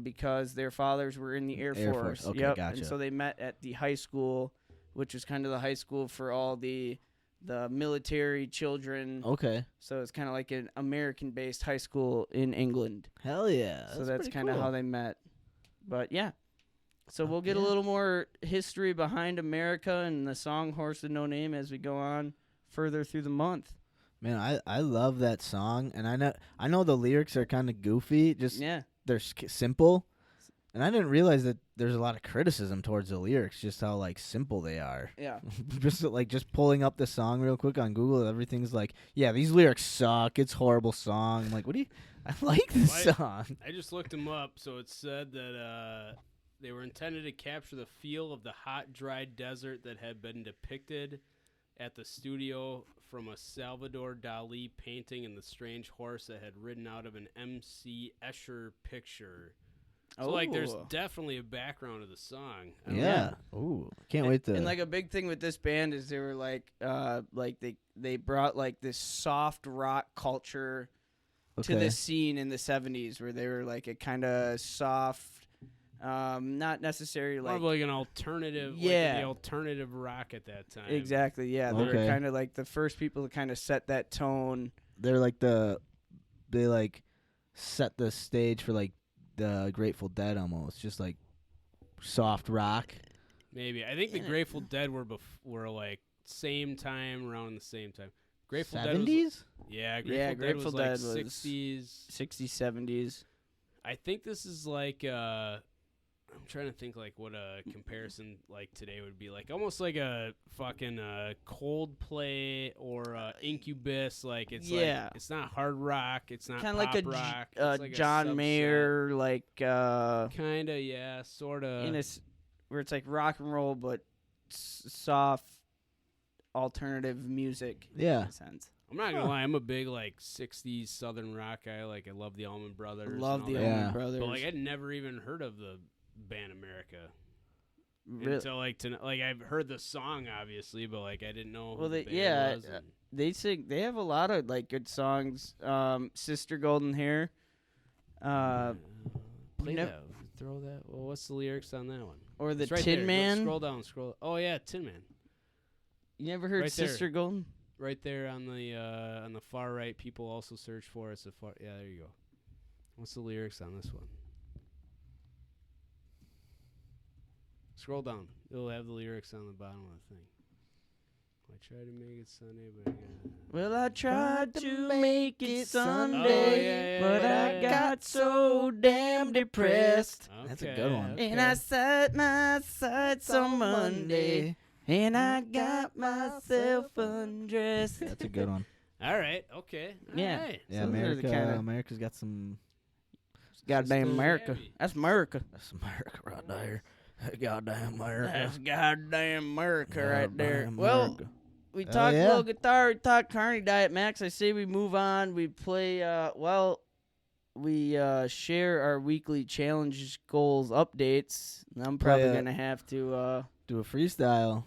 because their fathers were in the Air Force. Okay, yep. gotcha. And so they met at the high school, which was kind of the high school for all the military children. Okay. So it's kind of like an American-based high school in England. Hell yeah. So that's kind of cool. how they met. But yeah. So we'll get a little more history behind America and the song Horse with No Name as we go on further through the month. Man, I love that song, and I know the lyrics are kind of goofy. Just they're simple, and I didn't realize that there's a lot of criticism towards the lyrics, just how like simple they are. Yeah. just pulling up the song real quick on Google, everything's like, yeah, these lyrics suck. It's a horrible song. I'm like, what do you? I like this song. I just looked them up, so it said that they were intended to capture the feel of the hot, dry desert that had been depicted at the studio from a Salvador Dali painting and the strange horse that had ridden out of an M.C. Escher picture. So, like, there's definitely a background to the song. Yeah. Ooh, can't wait to. And like a big thing with this band is they were like they brought like this soft rock culture to the scene in the 70s, where they were like a kind of soft. Not necessarily more of like an alternative, like the alternative rock at that time. Exactly, yeah. They were kind of like the first people to kind of set that tone. They're like they like set the stage for like the Grateful Dead almost, just like soft rock. Maybe I think the Grateful Dead were like same time, around the same time. Grateful 70s? Dead was, Grateful Dead was like 60s, 70s. I think this is like I'm trying to think like what a comparison like today would be like, almost like a fucking Coldplay or Incubus. Like it's like it's not hard rock, it's not kind of like rock. It's like John Mayer, like kind of sort of where it's like rock and roll but soft alternative music. Yeah, in a sense. I'm not gonna lie, I'm a big like '60s Southern rock guy. Like I love the Allman Brothers. Allman Brothers. But like I'd never even heard of the band America until like tonight. Like I've heard the song obviously, but like I didn't know. Well, who the band was they sing. They have a lot of like good songs. Sister Golden Hair. Play that. Throw that. Well, what's the lyrics on that one? Or the right Tin there. Man. Scroll down. Scroll. Oh yeah, Tin Man. You never heard right Sister there. Golden? Right there on the far right. People also search for us. Yeah, there you go. What's the lyrics on this one? Scroll down. It'll have the lyrics on the bottom of the thing. I tried to make it Sunday, but well, I tried to make it Sunday, but I got so damn depressed. Okay. That's a good one. Okay. And I set my sights on Monday, and I got myself undressed. That's a good one. All right. Okay. All Yeah. right. Yeah, So America's got some. Goddamn Still America. heavy. That's America. That's America right there. Goddamn America. That's goddamn America right there. Goddamn Well, America. we Oh, talked a yeah. little guitar. We talked Carney Diet. Max, I say we move on. We play, we share our weekly challenge goals updates. And I'm probably going to have to... do a freestyle.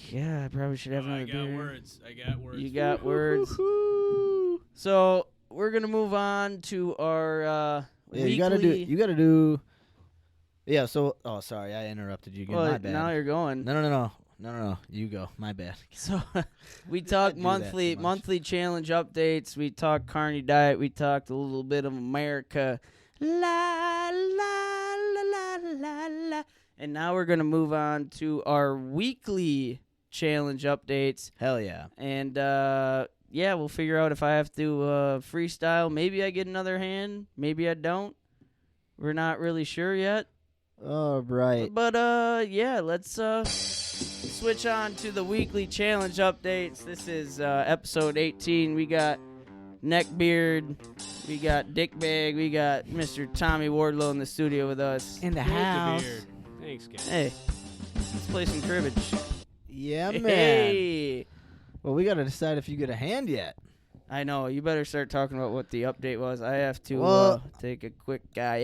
Yeah, I probably should have another I got beer. words. I got words. You got words. So we're going to move on to our Yeah, weekly... you gotta do. Yeah. So, sorry, I interrupted you again. Well, My bad. now you're going. No. You go. My bad. So we talk do that too much. monthly challenge updates. We talk Carney Diet. We talked a little bit of America. La la la la la la. And now we're gonna move on to our weekly challenge updates. Hell yeah. And yeah, we'll figure out if I have to freestyle. Maybe I get another hand. Maybe I don't. We're not really sure yet. All right. But yeah, let's switch on to the weekly challenge updates. This is episode 18. We got Neckbeard, we got Dickbag, we got Mr. Tommy Wardlow in the studio with us. In the Good to house. hear. Thanks, guys. Hey, let's play some cribbage. Yeah, man. Hey. Well, we got to decide if you get a hand yet. I know. You better start talking about what the update was. I have to Well- take a quick guy.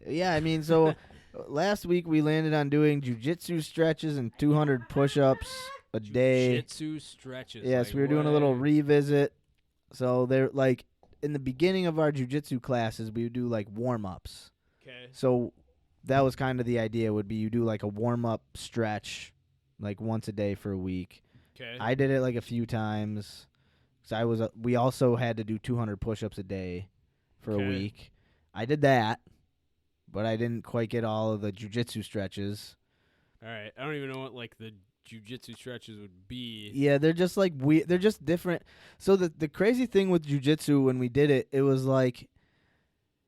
Yeah, I mean, so last week we landed on doing jujitsu stretches and 200 push-ups a day. Jiu-jitsu stretches. Yes, like we were doing a little what? revisit. So they're like in the beginning of our jujitsu classes, we would do like warm-ups. Okay. So that was kind of the idea. Would be you do like a warm-up stretch, like once a day for a week. Okay. I did it like a few times. So we also had to do 200 push-ups a day for a Okay. week. I did that, but I didn't quite get all of the jujitsu stretches. All right. I don't even know what like the jiu-jitsu stretches would be. Yeah, they're just like they're just different. So the crazy thing with jujitsu when we did it, it was like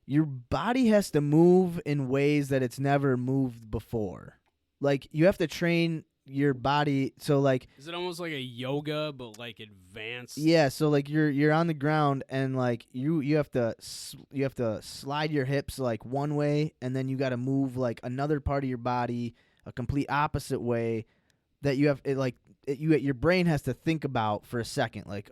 your body has to move in ways that it's never moved before. Like you have to train your body. So like Is it almost like a yoga but like advanced? yeah, so like you're on the ground and like you have to slide your hips like one way, and then you got to move like another part of your body a complete opposite way that you have it like your brain has to think about for a second, like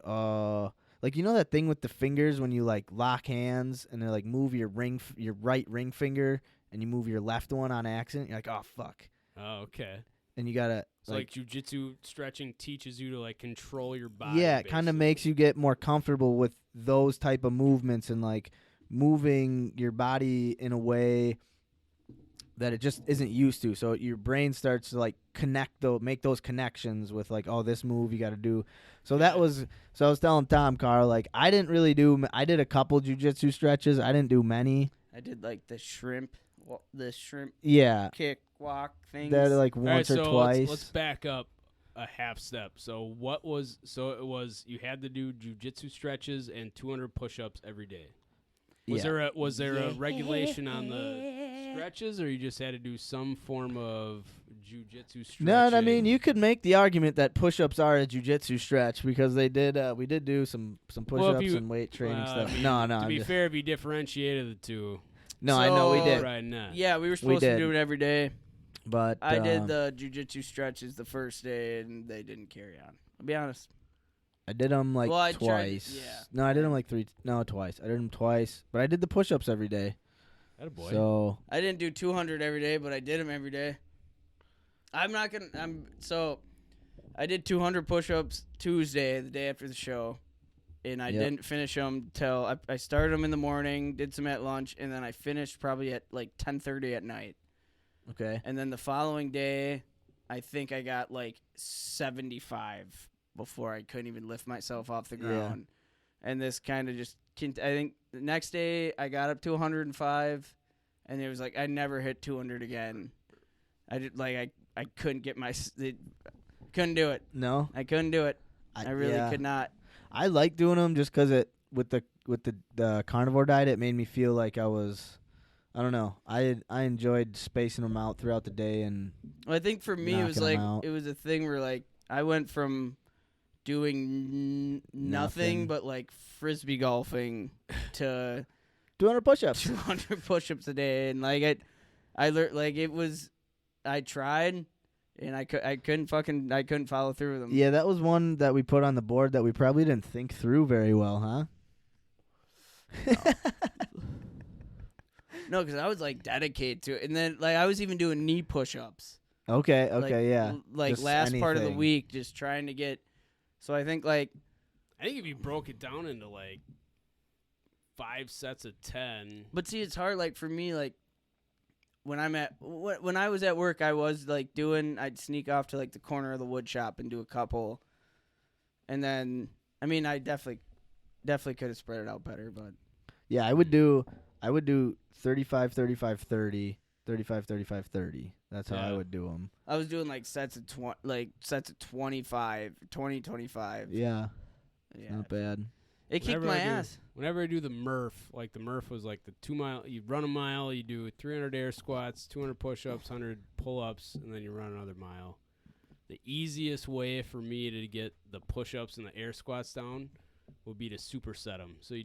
you know that thing with the fingers when you like lock hands and they like move your right ring finger and you move your left one on accident, you're like, oh fuck, Oh, okay. and you gotta So like jiu-jitsu stretching teaches you to like control your body. yeah, it kind of basically. makes you get more comfortable with those type of movements and like moving your body in a way that it just isn't used to. So your brain starts to like make those connections with like, oh, this move you got to do. So I was telling Tom, Carl, like I I did a couple jiu-jitsu stretches. I didn't do many. I did like the shrimp Yeah. kick walk things. That like All right, once or so twice. Let's back up a half step. So it was you had to do jiu-jitsu stretches and 200 push-ups every day. Yeah. Was there a regulation on the stretches, or you just had to do some form of jiu-jitsu stretching? No, I mean you could make the argument that push-ups are a jiu-jitsu stretch because we did do some push-ups and weight training stuff. To be fair, if you differentiated the two, No, I know we So- did, right now. Yeah, we were supposed to did. do it every day. but I did the jujitsu stretches the first day, and they didn't carry on. I'll be honest. I did them like Well, I tried- twice. yeah. No, I did them like twice. I did them twice, but I did the push-ups every day. Attaboy. So I didn't do 200 every day, but I did them every day. So I did 200 push-ups Tuesday, the day after the show, and I Yep. didn't finish them till I started them in the morning, did some at lunch, and then I finished probably at like 10:30 at night. okay. And then the following day, I think I got like 75 before I couldn't even lift myself off the Yeah. ground. And this kind of just, I think the next day I got up to 105, and it was like I never hit 200 again. I did like I couldn't get couldn't do it. No, I couldn't do it. I really yeah. could not. I like doing them just because with the carnivore diet, it made me feel like I was. I don't know. I enjoyed spacing them out throughout the day, and Well, I think for me it was Knocking 'em like out. it was a thing where like I went from doing nothing Nothing. but like frisbee golfing to 200 push-ups. 200 push-ups a day, and like I learned like it was. I tried, and I couldn't follow through with them. Yeah, that was one that we put on the board that we probably didn't think through very well, huh? No, because I was like dedicated to it, and then like I was even doing knee push-ups. Okay, Like, yeah. Like Just last part of the anything. week, just trying to get. So I think like I think if you broke it down into like 5 sets of 10, But see, it's hard. Like for me, like when when I was at work, I was like I'd sneak off to like the corner of the wood shop and do a couple, and then I mean, I definitely could have spread it out better, but Yeah, I would do 35, 35, 30, 35, 35, 30. That's how I Yeah. would do them. I was doing like sets of 25, 20, 25. Yeah, Yeah. not bad. It kicked Whenever my I do- ass. Whenever I do the Murph, like the Murph was like the 2 mile, you run a mile, you do 300 air squats, 200 push-ups, 100 pull-ups, and then you run another mile. The easiest way for me to get the push-ups and the air squats down would be to superset them. So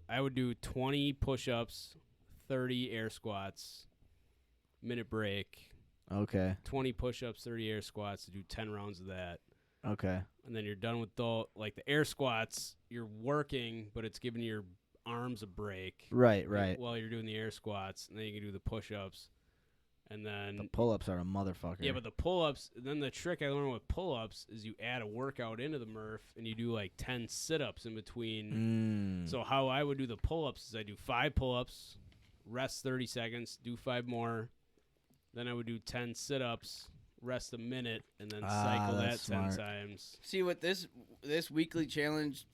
I would do 20 push-ups, 30 air squats, minute break, Okay. 20 push-ups, 30 air squats, to do 10 rounds of that. Okay. And then you're done with the air squats. You're working, but it's giving your arms a break. Right. Right. While you're doing the air squats, and then you can do the push-ups, and then The pull-ups are a motherfucker. yeah, but the pull-ups. Then the trick I learned with pull-ups is you add a workout into the Murph, and you do like 10 sit-ups in between. So how I would do the pull-ups is I do 5 pull-ups, rest 30 seconds, do 5 more, then I would do 10 sit-ups, rest a minute, and then cycle that that's 10 smart. times. See, what this weekly challenge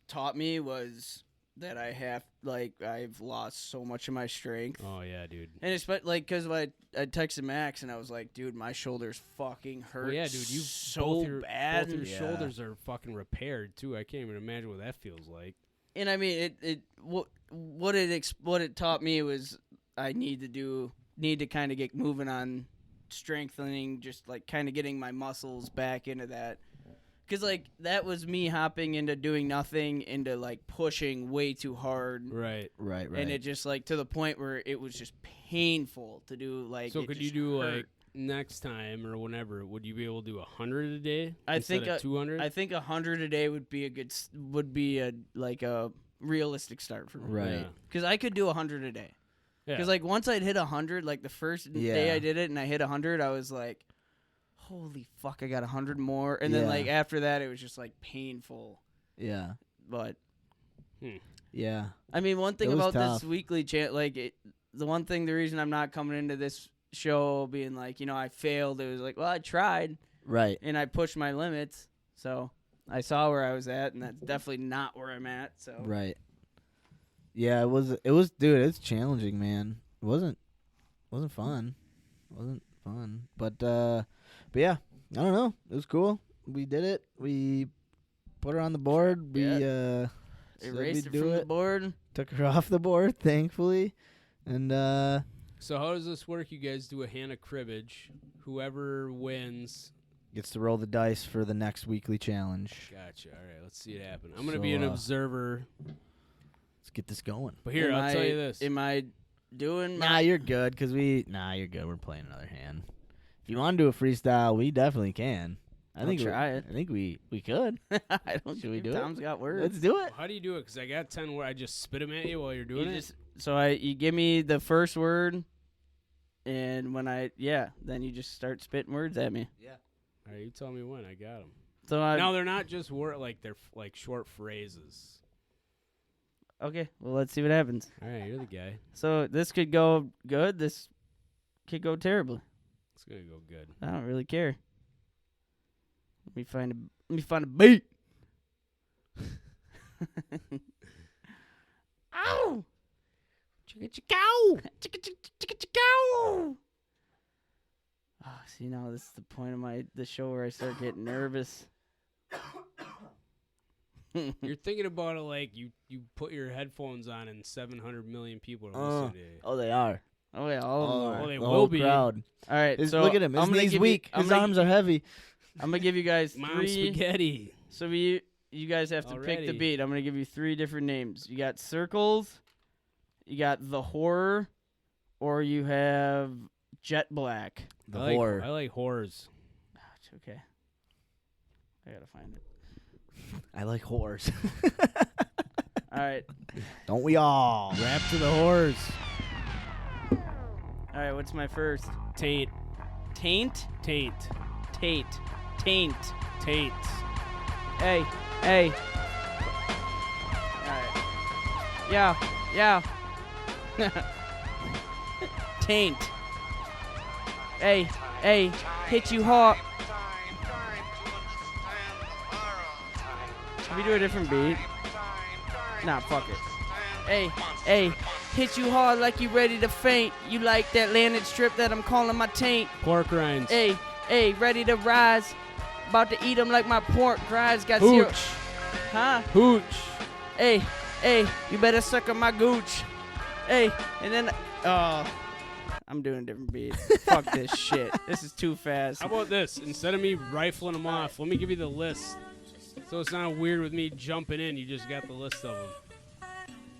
taught me was that I've lost so much of my strength. Oh yeah, dude. And it's because I texted Max and I was like, dude, my shoulders fucking hurt. Well, yeah, dude, you so bad. both your Yeah. shoulders are fucking repaired too. I can't even imagine what that feels like. And I mean, what it taught me was I need to kind of get moving on strengthening, just like kind of getting my muscles back into that. Because like that was me hopping into doing nothing into like pushing way too hard. Right. Right. Right. And it just like to the point where it was just painful to do. Like, So it could you just do hurt. like next time or whenever? Would you be able to do 100 a day? I instead think of 200. I think 100 a day would be a realistic start for me. Right. Yeah. Because I could do 100 a day. Yeah. Because like once I'd hit 100, like the first day Yeah. I did it and I hit 100, I was like, holy fuck, I got 100 more. And then Yeah. like after that, it was just like painful. Yeah. But Yeah. I mean, one thing It was about tough. this weekly the reason I'm not coming into this show being like, I failed. It was like, well, I tried Right. and I pushed my limits. So I saw where I was at, and that's definitely not where I'm at. So Right. Yeah, it was dude, it's challenging, man. It wasn't fun. But yeah, I don't know. It was cool. We did it. We put her on the board. We said erased we'd it do from the it. board. Took her off the board, thankfully. And So how does this work? You guys do a hand of cribbage. Whoever wins. gets to roll the dice for the next weekly challenge. Gotcha. All right, let's see it happen. I'm gonna So, be an observer. Let's get this going. But here, I'll tell you this. Am I doing Nah, you're good, you're good. We're playing another hand. If you want to do a freestyle, we definitely can. I'll try it. I think we could. I don't Should we think do it? Tom's got words. Let's do it. How do you do it? Because I got 10 where I just spit them at you while you're doing it. You give me the first word, and then you just start spitting words at me. All right, you tell me when. I got them. So No, they're not just they're like short phrases. okay. Well, let's see what happens. All right, you're the guy. So this could go good. This could go terribly. It's gonna go good. I don't really care. Let me find a beat. Ow! Chicka chicka chicka chicka. Oh, see, now this is the point of the show where I start getting nervous. You're thinking about it like you put your headphones on and 700 million people are listening to you. Oh, they are. Oh yeah, all of them are. Oh, they the will whole be. crowd. All right, so Look at him. His I'm gonna knees give weak. You, His arms are heavy. I'm gonna give you guys Mom 3. spaghetti. So you guys have to pick the Already. beat. I'm gonna give you 3 different names. You got circles, you got the horror, or you have jet black. The I horror. like whores. Okay, I gotta find it. I like whores. All right, Don't we all? Rap to the whores. all right. What's my first? Taint. Taint, Taint. taint, taint. Taint. Hey. All right. Yeah. Taint. Hey, hit you hard. Can we do a different beat? Nah, fuck it. Hey, Hit you hard like you ready to faint. You like that landed strip that I'm calling my taint. Pork rinds. Hey, ready to rise. About to eat them like my pork rinds. Got zero. Hooch. Huh? Hooch. Hey, you better suck on my gooch. Hey, and then, I'm doing a different beat. Fuck this shit. This is too fast. How about this? Instead of me rifling them off, let me give you the list. So it's not weird with me jumping in. You just got the list of them.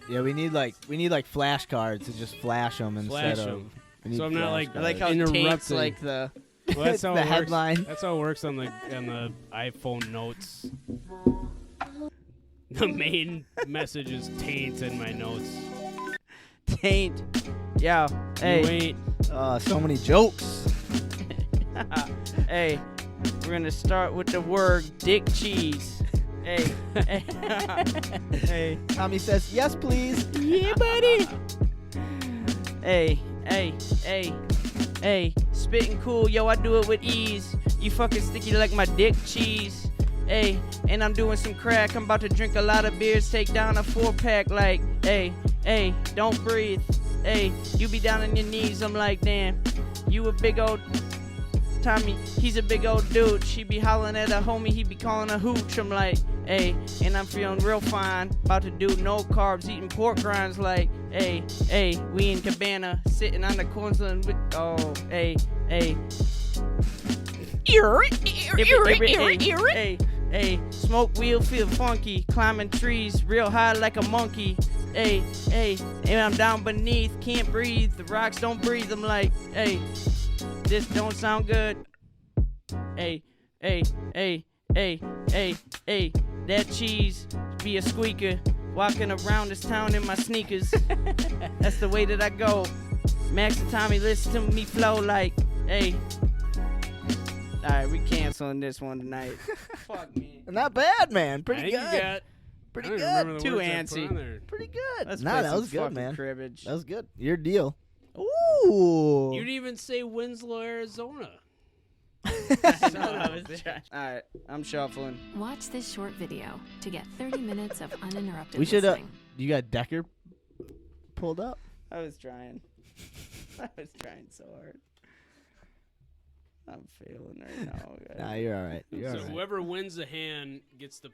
Yeah, we need like flashcards to just flash them instead Flash of. 'em. we need So I'm not, like, I like how interrupting. taint's like the. Well, that's how the it works. headline. That's how it works on the iPhone notes. The main message is taint in my notes. Taint. Yo, hey. You ain't. So many jokes. Hey, we're gonna start with the word dick cheese. Hey, hey, Tommy says, yes, please. yeah, buddy. Hey, spitting cool, yo, I do it with ease. You fucking sticky like my dick cheese. Hey, and I'm doing some crack. I'm about to drink a lot of beers, take down a 4-pack. Like, hey, don't breathe. Hey, you be down on your knees. I'm like, damn, you a big old Tommy. He's a big old dude. She be hollering at a homie. He be calling a hooch. I'm like, hey, and I'm feeling real fine. About to do no carbs, eating pork rinds. Like, hey, we in Cabana, sitting on the corners with, Hey, smoke wheel, feel funky, climbing trees, real high like a monkey. Hey, and I'm down beneath, can't breathe, the rocks don't breathe. I'm like, hey, this don't sound good. Hey, that cheese be a squeaker, walking around this town in my sneakers. That's the way that I go. Max and Tommy listen to me flow like, hey. Alright, we canceling this one tonight. Fuck me. Not bad, man. I Pretty think good. you got. Pretty I don't good. remember the Too words I antsy. put on there. Pretty good. Let's Nah, play that some was good, fucking man. cribbage. That was good. Your deal. Ooh. You didn't even say Winslow, Arizona. Alright, I'm shuffling. Watch this short video to get 30 minutes of uninterrupted We should. listening. You got Decker pulled up? I was trying. I was trying so hard. I'm failing right now. Nah, you're all right. You're So all right. whoever wins the hand gets to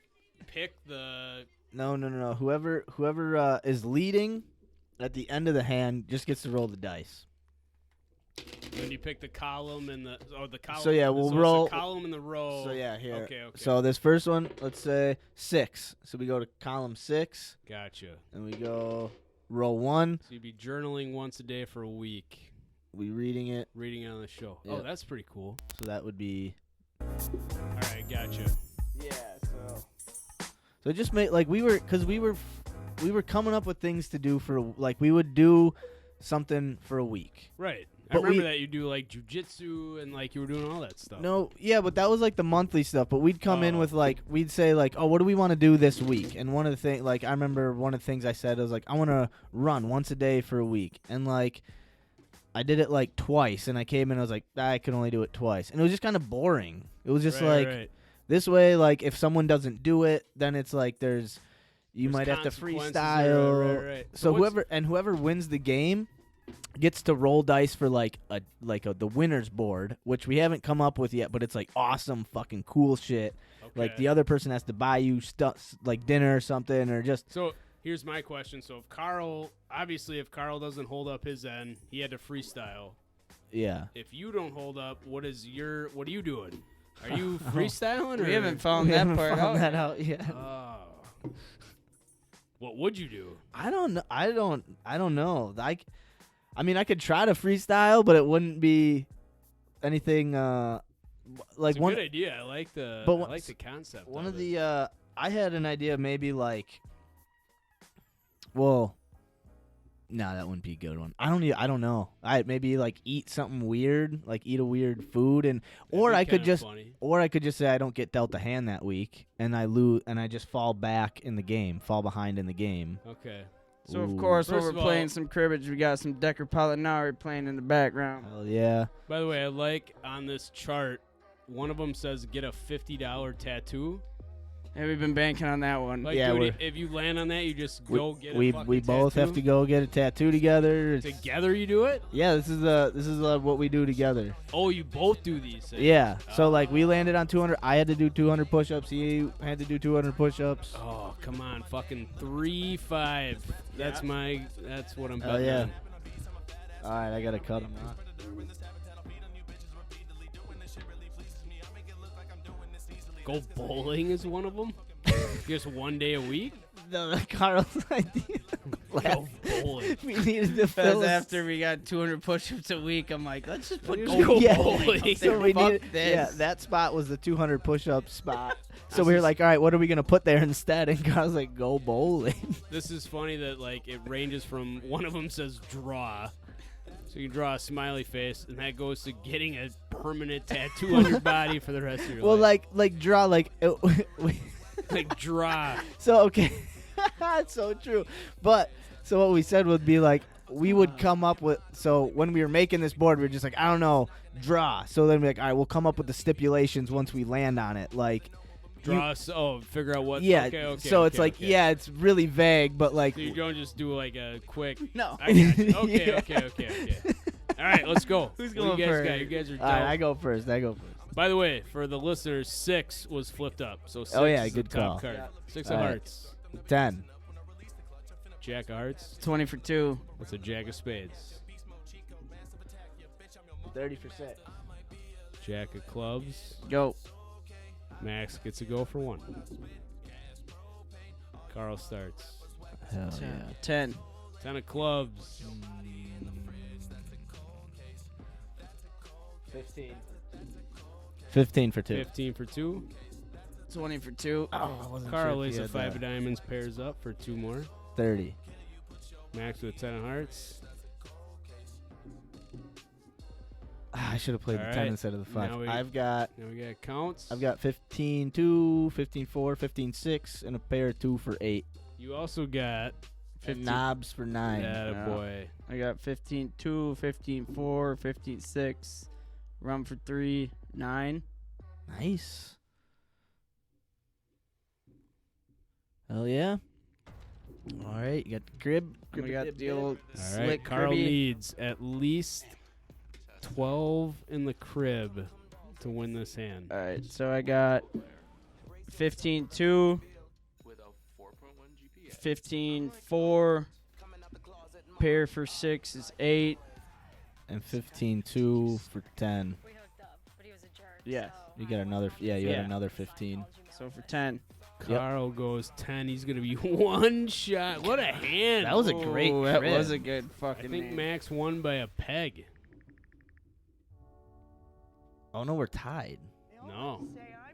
pick the. No. Whoever is leading at the end of the hand just gets to roll the dice. When you pick the column and the column. So, yeah, we'll it's the roll- column and the row. So yeah, here. Okay. So this first one, let's say 6. So we go to column 6, Gotcha. and we go row 1. So you'd be journaling once a day for a week, We reading it. reading it on the show. Yeah. Oh, that's pretty cool. So that would be. All right, gotcha. Yeah, so. So just make like we were coming up with things to do for like we would do something for a week. Right. I But remember we- that you do like jujitsu and like you were doing all that stuff. No, yeah, but that was like the monthly stuff. But we'd come in Oh. with like we'd say like, oh, what do we want to do this week? And one of the things like I remember one of the things I said was like I want to run once a day for a week, and like I did it like twice, and I came in and I was like I could only do it twice, and it was just kind of boring. It was just like right. this way, like if someone doesn't do it, then it's like you There's might have to consequences, freestyle. Right. So what's- whoever wins the game gets to roll dice for like the winner's board, which we haven't come up with yet, but it's like awesome fucking cool shit. Like Okay. the other person has to buy you stuff like dinner or something, or just So here's my question. So if Kärel doesn't hold up his end, he had to freestyle. yeah. If you don't hold up, what are you doing? Are you freestyling? We or? haven't found We that haven't part found out. that out yet. Oh. What would you do? I don't know. I don't know. I mean, I could try to freestyle, but it wouldn't be anything like It's a one. good idea. I like the But I one- like the concept. One of it. the I had an idea maybe like well no, that wouldn't be a good one. I don't know. I maybe like eat something weird, like eat a weird food That'd or be I could kinda just funny. say I don't get dealt a hand that week and I lose and I just fall behind in the game. Okay. So, of Ooh. course, while First we're of playing all- some cribbage, we got some Decker Pollinari playing in the background. Hell yeah. By the way, I like on this chart, one of them says get a $50 tattoo. Yeah, we've been banking on that one. Like, Yeah, dude, if you land on that, you just go get a we fucking both have to tattoo? go get a tattoo together. Together you do it? Yeah, this is what we do together. Oh, you both do these things. Yeah. So like we landed on 200. I had to do 200 push-ups. He had to do 200 push-ups. Oh, come on. Fucking 3-5. That's what I'm Oh betting yeah. on. All right, I gotta cut him off. Go bowling is one of them? Just one day a week? No, Carl's idea. Go bowling. We needed to fill Because after we got 200 push-ups a week, I'm like, let's just put Go go Yeah. bowling. up So there. we Fuck needed, this. yeah, that spot was the 200 push-up spot. So we were like, all right, what are we gonna put there instead? And Carl's like, go bowling. This is funny that like it ranges from one of them says draw. So you can draw a smiley face, and that goes to getting a permanent tattoo on your body for the rest of your Well, life. like draw like. Like draw. So okay, that's so true. But so what we said would be like we would come up with. So when we were making this board, we were just like, I don't know, draw. So then we're like, all right, we'll come up with the stipulations once we land on it. Like Draw. Figure out what. yeah. Okay. So it's like yeah, it's really vague, but like So you don't just do like a quick. No. I got you. Okay. Yeah. Okay. All right, let's go. Who's What going do you guys first? got? You guys are all right, dope. I go first. By the way, for the listeners, 6 was flipped up. So 6 Oh, yeah, is the good top call. card. Yeah. 6 All of right. hearts. 10. Jack of hearts. 20 for 2. What's a jack of spades? 30%. Jack of clubs. Go. Max gets a go for 1. Carl starts. Hell 10. 10 of clubs. 15 for 2. 15 for 2. 20 for 2. Oh, I wasn't Carl sure if lays he a had 5 that. of diamonds, pairs up for 2 more. 30. Max with 10 of hearts. I should have played All the 10 right. instead of the 5. Now we- I've got Now we got counts. 15 2, 15 4, 15 6, and a pair of 2 for 8. You also got And knobs for 9. that boy. I got 15 2, 15 4, 15 6, rum for 3, 9. Nice. Hell yeah. All right, you got the crib. And we got the old All right, slick Carl cribby. needs at least 12 in the crib to win this hand. All right, so I got 15 2, 15 4, pair for 6 is 8. And 15 2 for 10. Yeah, You got another. Yeah, you Yeah. had another 15. so for 10. Carl goes 10. He's going to be one shot. What a hand. That was a great Oh, that crib. was a good I fucking think hand. Max won by a peg. Oh no, we're tied. No.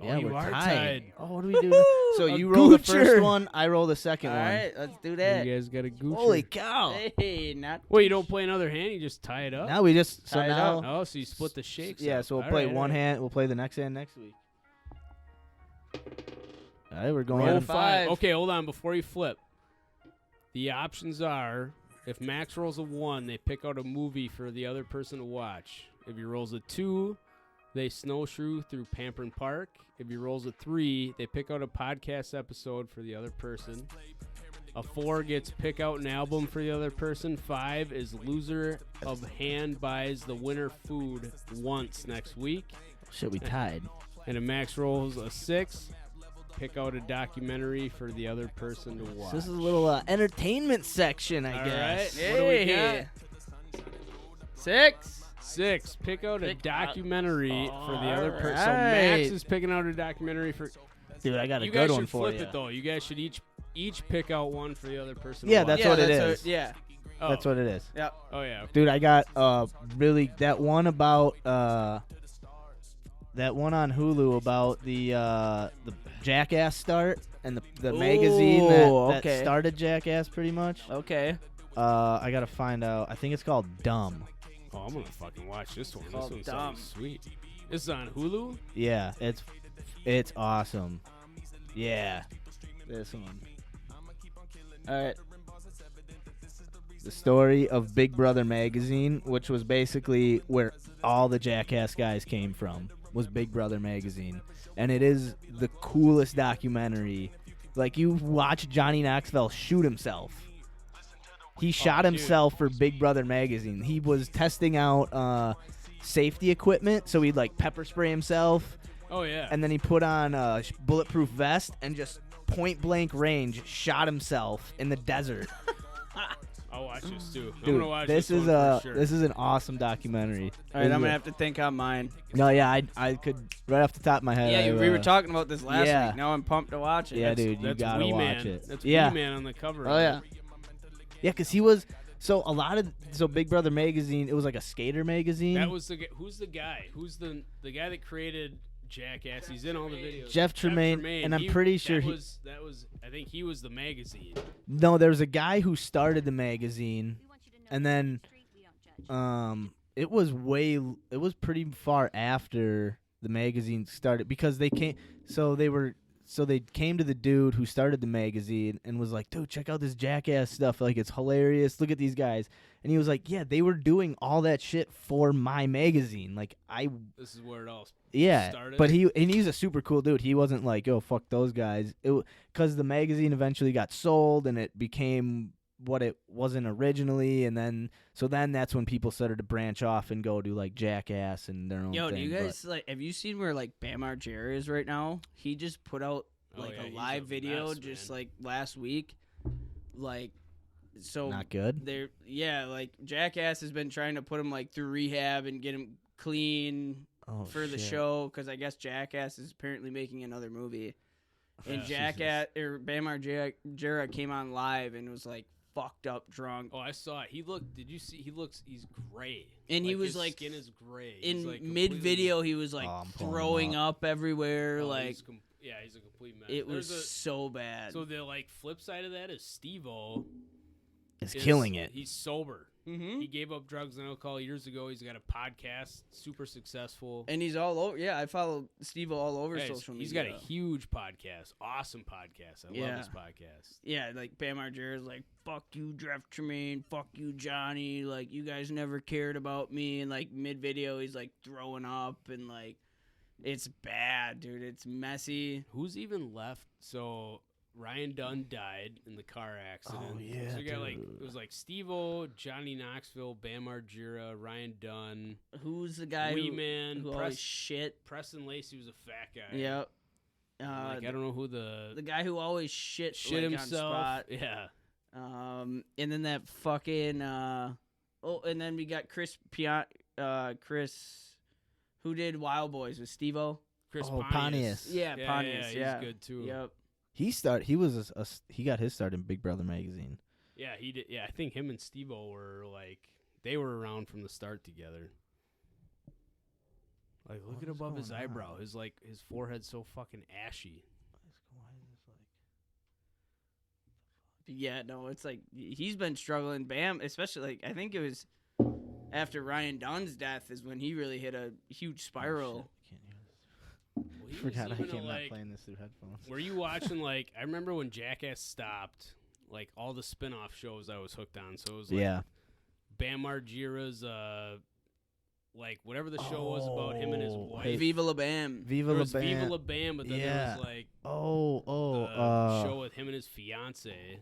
Yeah, oh, you we're are tied. Oh, what do we do? now? So A you roll the goocher. first one, I roll the second All one. right, let's do that. You guys got a gooch. Holy cow! Hey, not Wait, you don't play another hand? You just tie it up? Now we just so Tie it now. up. Oh, so you split the shakes Yeah, up. so we'll All play right, one all right. hand. We'll play the next hand next week. All right, we're going. Roll Roll five. 5. Okay, hold on. Before you flip, the options are if Max rolls a 1, they pick out a movie for the other person to watch. If he rolls a 2, they snowshoe through Pamperin Park. If he rolls a 3, they pick out a podcast episode for the other person. A 4 gets pick out an album for the other person. 5 is loser of hand buys the winner food once next week. Shit, we tied. And if Max rolls a 6, pick out a documentary for the other person to watch. So this is a little entertainment section, I All guess. right. What do we Hey. got? 6. 6. Pick out a Pick out- documentary for the other person. So Alright. Max is picking out a documentary for. Dude, I got a You good guys one should for flip you. it though. You guys should each pick out one for the other person. Yeah, to that's watch. what it is. Yeah. Oh. That's what it is. Yep. Oh yeah. Dude, I got really that one about that one on Hulu about the Jackass start and the magazine that okay. started Jackass pretty much. Okay. I gotta find out. I think it's called Dumb. Oh, I'm gonna fucking watch this one. This Called one Dumb. sounds sweet. This is on Hulu. Yeah, it's awesome. Yeah, this one. All right. The story of Big Brother magazine, which was basically where all the Jackass guys came from. was Big Brother magazine, and it is the coolest documentary. Like, you watch Johnny Knoxville shoot himself. He shot himself for Big Brother magazine. He was testing out safety equipment, so he'd like pepper spray himself. Oh yeah. And then he put on a bulletproof vest and just point blank range shot himself in the desert. I'll watch this too. I'm Dude, gonna watch this this is one for sure. this is an awesome documentary. All right, I'm gonna have to think on mine. No, yeah, I could right off the top of my head. Yeah, I, we were talking about this last yeah. week. Now I'm pumped to watch it. Yeah, dude, you That's gotta Wee watch Man. it. That's Yeah. Wee Man on the cover. Oh yeah. Yeah, because he was so Big Brother magazine. It was like a skater magazine. That was who's the guy? Who's the guy that created Jackass? He's in all the videos. Jeff Tremaine, and I'm pretty sure that was. I think he was the magazine. No, there was a guy who started the magazine, and then it was pretty far after the magazine started because they came they came to the dude who started the magazine and was like, dude, check out this Jackass stuff, like it's hilarious, look at these guys. And he was like, yeah, they were doing all that shit for my magazine. Like, This is where it all started. but he's a super cool dude. He wasn't like, oh, fuck those guys. Because the magazine eventually got sold and it became what it wasn't originally, and then that's when people started to branch off and go do like Jackass and their own Yo, thing. do you guys have you seen where like Bam Margera is right now? He just put out like yeah, a he's live a video mess, just man. like last week. Like, so Not good. they're like Jackass has been trying to put him like through rehab and get him clean Oh, for the shit. show, because I guess Jackass is apparently making another movie. And Yeah. Jackass or Bam Margera came on live and was like fucked up drunk. Oh, I saw it. Did you see? He's gray. And he was his like skin is gray. He's, In like, mid video, he was like Oh, I'm pulling him throwing up everywhere. Oh, like he's he's a complete mess. it was There's so bad. so the like flip side of that is Steve-O It's killing it. He's sober. Mm-hmm. He gave up drugs and alcohol years ago. He's got a podcast, super successful. And he's all over. Yeah, I follow Steve all over Yeah, social media. he's got a huge podcast, awesome podcast. I Yeah. love his podcast. Yeah, like Bam Margera's like, fuck you, Jeff Tremaine, fuck you, Johnny. Like, you guys never cared about me. And like mid video, he's like throwing up and like, it's bad, dude. It's messy. Who's even left? So Ryan Dunn died in the car accident. Oh, yeah, So you got like dude. it was like Steve-O, Johnny Knoxville, Bam Margera, Ryan Dunn, Who's the guy Wee Man, who always shit? Preston Lacey was a fat guy. Yep. Like, I don't know who the The guy who always shit like, himself. on spot. Yeah. And then that fucking and then we got Chris who did Wild Boys with Steve-O. Chris Oh, Pontius. Pontius. Yeah, Pontius. He's Yeah, good too. Yep. He got his start in Big Brother magazine. Yeah, he did. Yeah, I think him and Steve-O were like they were around from the start together. Like, look at above his eyebrow. His forehead's so fucking ashy. Yeah, no, it's like he's been struggling. Bam, especially like I think it was after Ryan Dunn's death is when he really hit a huge spiral. Well, he was Forgot I even can't like, playing this through headphones. Were you watching like I remember when Jackass stopped, like all the spin-off shows I was hooked on. So it was like Yeah. Bam Margera's like whatever the show was about him and his Oh, wife. hey, Viva La Bam. Viva There La was Bam. Viva La Bam, but then there Yeah. was like show show with him and his fiance.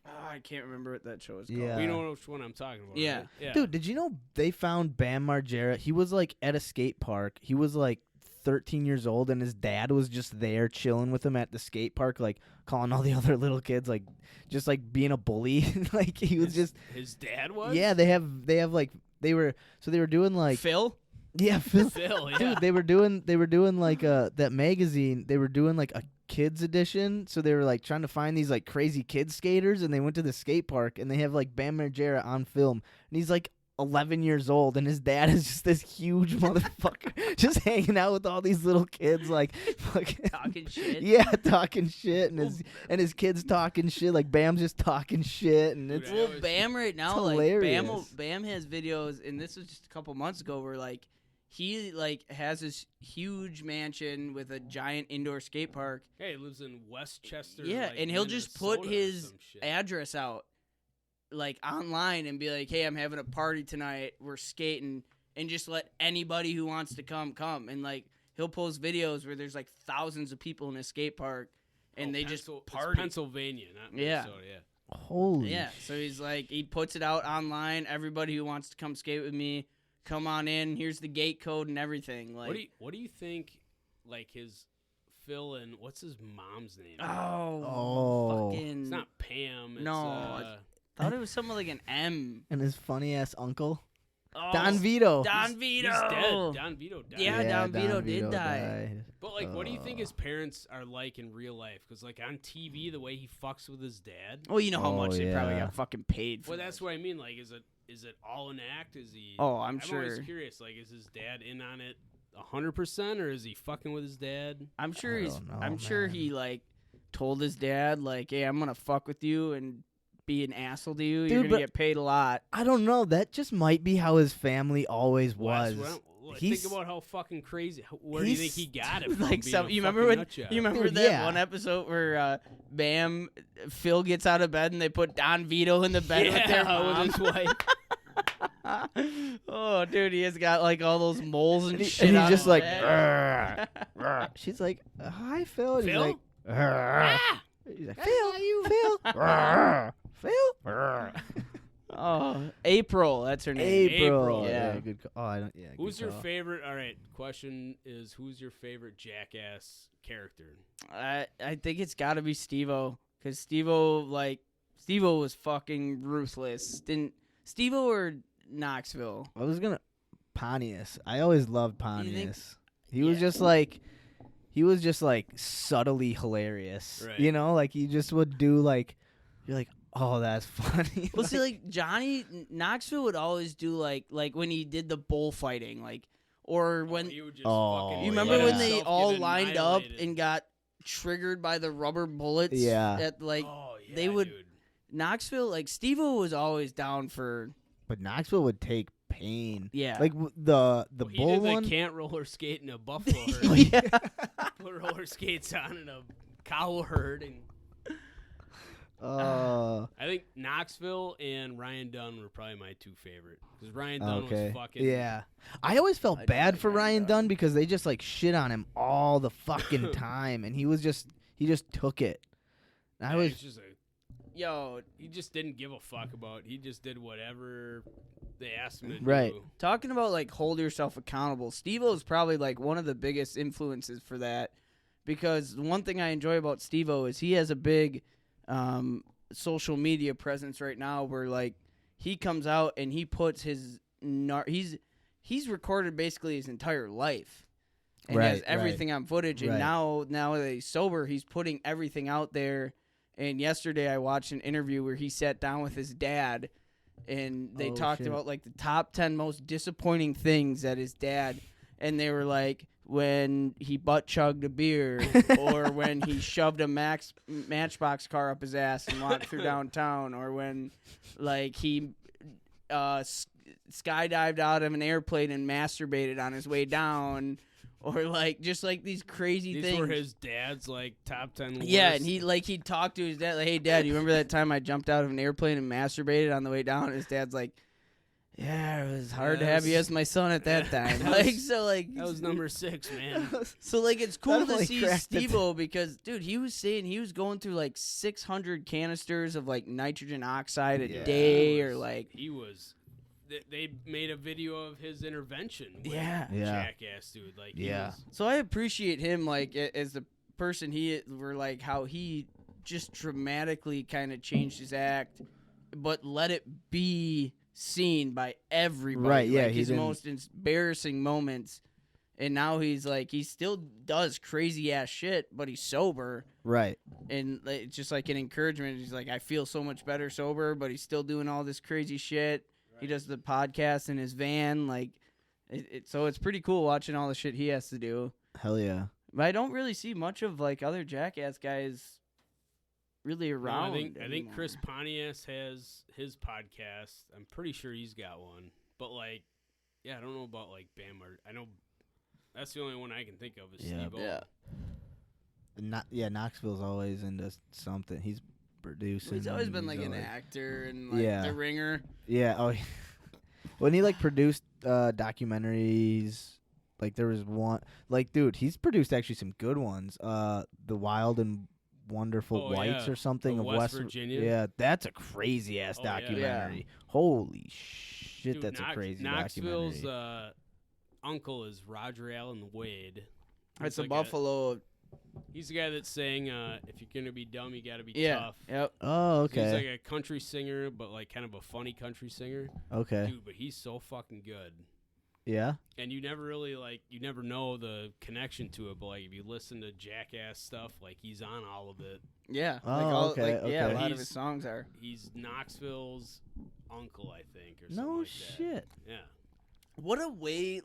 Oh, I can't remember what that show is called. Yeah. You know which one I'm talking about, Yeah. right? Yeah. Dude, did you know they found Bam Margera? He was like at a skate park. He was like 13 years old, and his dad was just there chilling with him at the skate park, like calling all the other little kids, like just like being a bully. Like he was just his dad was? yeah. They have like they were doing like Phil? yeah, Phil. Phil, yeah. Dude, they were doing like that magazine. They were doing like a kids edition, so they were like trying to find these like crazy kid skaters, and they went to the skate park, and they have like Bam Margera on film, and he's like 11 years old, and his dad is just this huge motherfucker, just hanging out with all these little kids, like fucking Talking shit. yeah, talking shit, and his kids talking shit, like Bam's just talking shit, and Dude, it's I Well, always- Bam right now, It's like hilarious. Bam has videos, and this was just a couple months ago, where like he like has this huge mansion with a giant indoor skate park. Hey, he lives in Westchester. Yeah, like, and he'll just put Minnesota or his some shit. address out like online and be like, "Hey, I'm having a party tonight. We're skating," and just let anybody who wants to come. And like he'll post videos where there's like thousands of people in a skate park, and they just It's party. Pennsylvania, not Yeah. Minnesota. Yeah. Holy Yeah, so he's like, he puts it out online. Everybody who wants to come skate with me, come on in. Here's the gate code and everything. Like, What do you think? Like his Phil and what's his mom's name? fucking. It's not Pam. It's, No, I thought it was something like an M. and his funny ass uncle Oh, Don Vito. Don he's Vito. dead. Don Vito died. Yeah, Don Vito did die. died. But like, what do you think his parents are like in real life? Because like on TV, the way he fucks with his dad. Well, you know how much they probably yeah. got fucking paid for. Well, that's that. what I mean. Like, is it all an act? Is he? Oh, I'm always sure. curious. Like, is his dad in on it 100%, or is he fucking with his dad? I'm sure I he's. don't know, I'm sure man. he like told his dad like, "Hey, I'm gonna fuck with you and be an asshole to you. You're Dude, gonna but- get paid a lot." I don't know. That just might be how his family always was. Think about how fucking crazy. Where do you think he got it from? Like being some, a you remember fucking when nut job? you remember Dude, that yeah. one episode where Bam Phil gets out of bed and they put Don Vito in the bed with their mom. with his wife. Oh, dude, he has got like all those moles and, And, shit. and on he's just his like, bed. "Rrr." She's like, "Hi, Phil." And Phil? He's like, "Rrr." He's like, Phil, Phil, Rrr. Phil. Rrr. Oh, April, that's her name. April. Yeah. Good call. Oh, I don't. Yeah. Who's good your call. favorite? All right, question is, who's your favorite Jackass character? I think it's got to be Steve-O, because Steve-O was fucking ruthless. Didn't Steve-O or Knoxville? I was gonna Pontius. I always loved You think- Pontius. He was just like subtly hilarious. Right. You know, like he just would do like, you're like, oh, that's funny. Well, see, like Johnny Knoxville would always do like when he did the bullfighting, like, or when He would just Oh, fucking you remember yeah. when let they himself all get lined up annihilated. and got triggered by the rubber bullets. Yeah. At like Oh, yeah, they would dude. Knoxville, like Steve-O was always down for But Knoxville would take pain. yeah. Like the Well, he bull did one. the can't roller skate in a buffalo herd. Oh, yeah. Put roller skates on in a cow herd, and Uh, I think Knoxville and Ryan Dunn were probably my two favorite because Ryan Dunn okay. was fucking Yeah. I always felt I do bad like for Ryan Ryan Dunn. Dunn because they just like shit on him all the fucking time, and he just took it. I Yeah, was he's just Yo, he just didn't give a fuck about. He just did whatever they asked him to Right. do. talking about like hold yourself accountable. Steve-O is probably like one of the biggest influences for that, because the one thing I enjoy about Steve-O is he has a big social media presence right now where like he comes out and he puts his he's recorded basically his entire life and Right, has everything on footage, and right. now that he's sober, he's putting everything out there. And yesterday I watched an interview where he sat down with his dad and they Oh, talked shit. about like the top 10 most disappointing things that his dad, and they were like when he butt chugged a beer or when he shoved a matchbox car up his ass and walked through downtown, or when like he skydived out of an airplane and masturbated on his way down, or like just like these crazy These things. were his dad's like top 10. Yeah, worst. and he talked to his dad like, "Hey, Dad, you remember that time I jumped out of an airplane and masturbated on the way down?" And his dad's like, "Yeah, it was hard to have you as my son at that time." that Like, was- so like that was number 6, man. so like it's cool That to only see cracked it. Steve-O because dude, he was saying he was going through like 600 canisters of like nitrogen oxide a Yeah. day, He or was- like he was. They made a video of his intervention. With Yeah. Jackass, dude. Like, he Yeah. was- So I appreciate him, like, as the person were like, how he just dramatically kind of changed his act, but let it be seen by everybody. Right, yeah, like he his didn't- most embarrassing moments. And now he's like, he still does crazy ass shit, but he's sober. right. And like, it's just like an encouragement. He's like, I feel so much better sober, but he's still doing all this crazy shit. He does the podcast in his van, like, so it's pretty cool watching all the shit he has to do. Hell yeah. But I don't really see much of like other Jackass guys really No, around. I think anymore. Chris Pontius has his podcast. I'm pretty sure he's got one. But like, yeah, I don't know about like Bam. I know that's the only one I can think of is Yeah. Steve-O. Yeah. Knoxville's always into something. He's producing. He's always been like he's an always- actor and like Yeah. the Ringer. Yeah. Oh, when he like produced documentaries Like there was one, like dude, he's produced actually some good ones. The Wild and Wonderful Oh, Whites yeah. or something Of of West Virginia? Yeah, that's a crazy ass Oh, yeah. documentary. Holy shit, Dude, that's a crazy Knoxville's documentary. uncle is Roger Allen Wade. It's He's a like Buffalo. He's the guy that's saying, if you're gonna be dumb, you gotta be Yeah. tough. Yep. Oh, He's like okay, a country singer, but like kind of a funny country singer. okay, Dude, but he's so fucking good. yeah, And you never really you never know the connection to it, but like if you listen to Jackass stuff, like he's on all of it. Yeah. Oh, okay, Yeah, a okay. lot of his songs are. He's Knoxville's uncle, I think, or something no like shit. that. Yeah. What a way,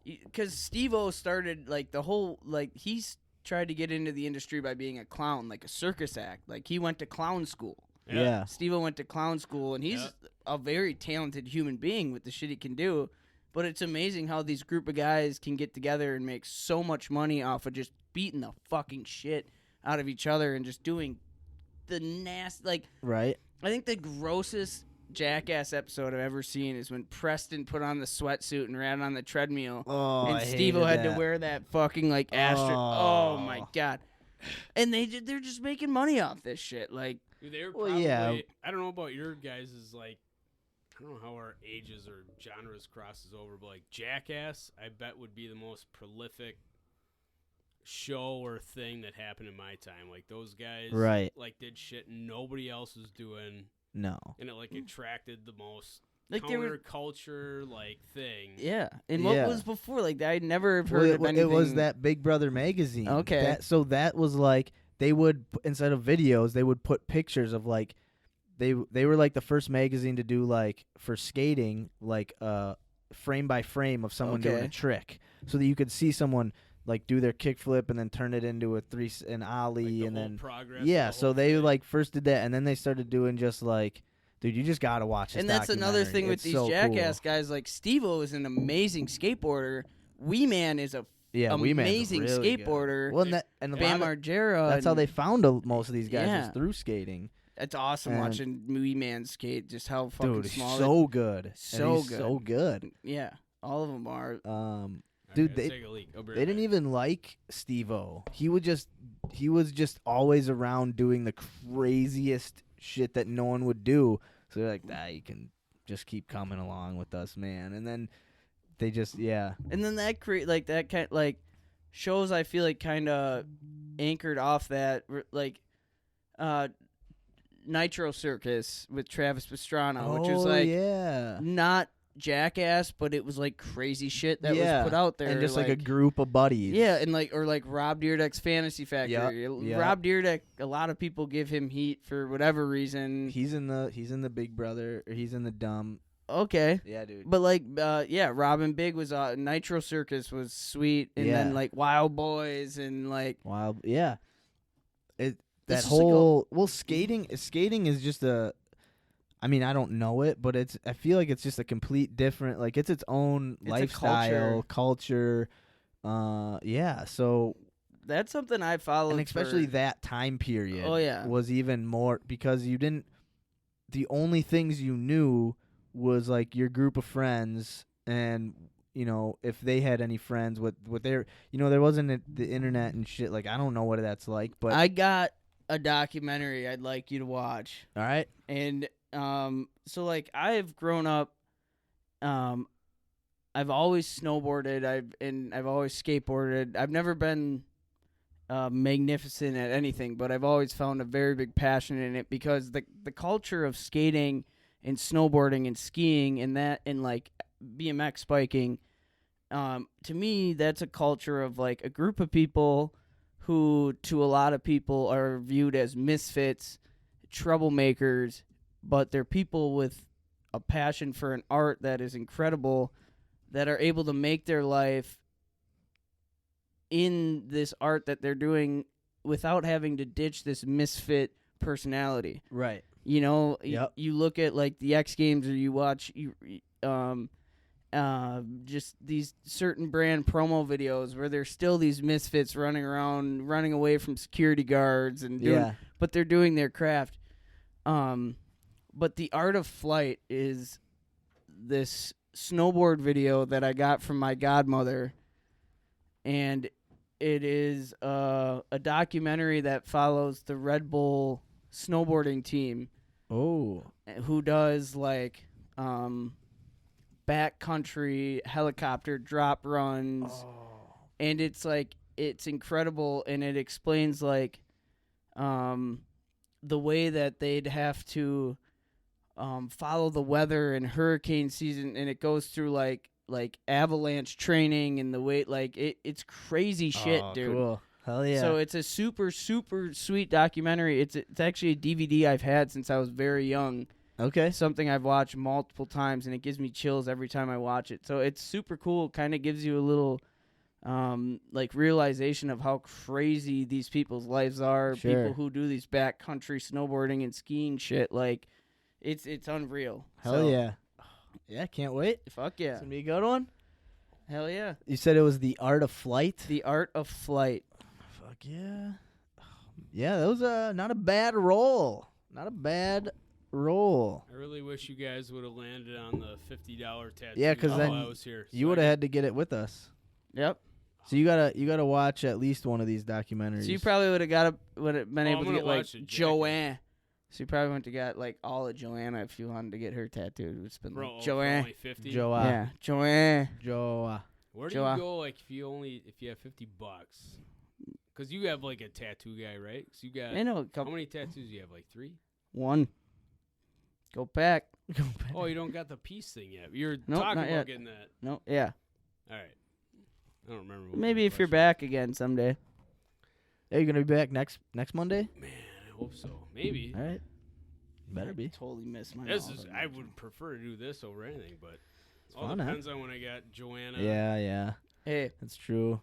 because Steve-O started, like, the whole, like, he's tried to get into the industry by being a clown, like a circus act. Like, he went to clown school. Yeah. Steve-O went to clown school, and he's a very talented human being with the shit he can do. But it's amazing how these group of guys can get together and make so much money off of just beating the fucking shit out of each other and just doing the nasty, like, Right. I think the grossest Jackass episode I've ever seen is when Preston put on the sweatsuit and ran on the treadmill. Oh, and I Steve-O hated had to that. wear that fucking, like, oh my Oh. God. And they're just making money off this shit. Like, Dude, they were Well, probably, yeah. I don't know about your guys' like, I don't know how our ages or genres crosses over, but like Jackass, I bet would be the most prolific show or thing that happened in my time. Like those guys, Right. like did shit nobody else was doing, No. and it like attracted the most Like they were, counterculture like thing. yeah. And what Yeah. was before? Like, I never have Well, heard it, of wa- anything. it was that Big Brother magazine. Okay. So that was like they would instead of videos, they would put pictures of like they were like the first magazine to do like for skating like frame by frame of someone doing Okay. a trick, so that you could see someone like do their kickflip and then turn it into an ollie Like the and whole then progress of yeah. the So whole they thing. like first did that and then they started doing just like. Dude, you just gotta watch this And that's another documentary. thing with It's these so Jackass cool. guys. Like, Steve-O is an amazing skateboarder. Wee Man is a Yeah, Wee Man's amazing really good. skateboarder. Well, and a Bam lot of- Margera. that's how and they found most of these guys Yeah. was through skating. It's awesome and- watching Wee Man skate. Just how fucking Dude, small. he's so good. And So he's good. so good. Yeah, all of them are. All dude, right, they- take a leak. I'll be right They didn't back. even like Steve-O. He was just always around doing the craziest shit that no one would do. So they're like, you can just keep coming along with us, man. And then they just, yeah. And then that create that kind shows. I feel like kind of anchored off that Nitro Circus with Travis Pastrana, which was like yeah. not Jackass, but it was like crazy shit that Yeah. was put out there, And just like a group of buddies. yeah, and like Rob Dyrdek's Fantasy Factory. Yep. Rob Dyrdek, a lot of people give him heat for whatever reason. He's in the Big Brother, or he's in the Dumb. Okay. Yeah, dude. But Robin Big was Nitro Circus was sweet, and Yeah. then like Wild Boys and like Wild, yeah. It's That just like whole skating is just I mean, I don't know it, but I feel like it's just a complete different, like it's its own It's a lifestyle, culture. Yeah. So, that's something I followed, and especially for- that time period. Oh, yeah. Was even more because the only things you knew was like your group of friends and. If they had any friends, what their, there wasn't the internet and shit. Like, I don't know what that's like, but I got a documentary I'd like you to watch. all right. And so like I've grown up, I've always snowboarded, I've always skateboarded. I've never been magnificent at anything, but I've always found a very big passion in it because the culture of skating and snowboarding and skiing and like BMX biking, to me that's a culture of like a group of people who to a lot of people are viewed as misfits, troublemakers, but they're people with a passion for an art that is incredible, that are able to make their life in this art that they're doing without having to ditch this misfit personality. Right. You look at like the X Games, or you watch just these certain brand promo videos where there's still these misfits running around, running away from security guards and doing, but they're doing their craft. But the art of flight is this snowboard video that I got from my godmother, and it is a documentary that follows the Red Bull snowboarding team Oh. who does like backcountry helicopter drop runs, and it's like it's incredible, and it explains like the way that they'd have to follow the weather and hurricane season, and it goes through like avalanche training and the way like it's crazy shit, dude. Cool. Hell yeah. So it's a super sweet documentary. It's actually a DVD I've had since I was very young. Okay. Something I've watched multiple times, and it gives me chills every time I watch it. So it's super cool. Kind of gives you a little like realization of how crazy these people's lives are. Sure. People who do these backcountry snowboarding and skiing shit. Like it's unreal. Hell So, yeah. Yeah, can't wait. Fuck yeah. It's gonna be a good one. Hell yeah. You said it was The Art of Flight. The Art of Flight. Fuck yeah. Yeah, that was not a bad roll. Not a bad roll. I really wish you guys would have landed on the $50 tattoo. Yeah, 'cause while then I was here. You would have had to get it with us. Yep. So you gotta watch at least one of these documentaries. So you probably would have been able to gonna get like watch it, Jackie. Joanne. So you probably went to get like all of Joanna if you wanted to get her tattooed. It's been Bro, like for Joanne. only 50. Joa. Yeah, Joanne. Joa. Where do Joa. you go like if you have $50? Because you have like a tattoo guy, right? So you got I know a how couple. many tattoos do you have? Like 3? One. Go back. Oh, you don't got the peace thing yet. You're Nope, talking not about yet. getting that. No. Yeah. All right. I don't remember. What Maybe my if you're question back again someday. Are you gonna be back next Monday? was. Man, I hope so. Maybe. All right. Better be. Totally missed my. This is. I would prefer to do this over anything, but all fun, huh? depends on when I got Joanna. Yeah. Hey. That's true.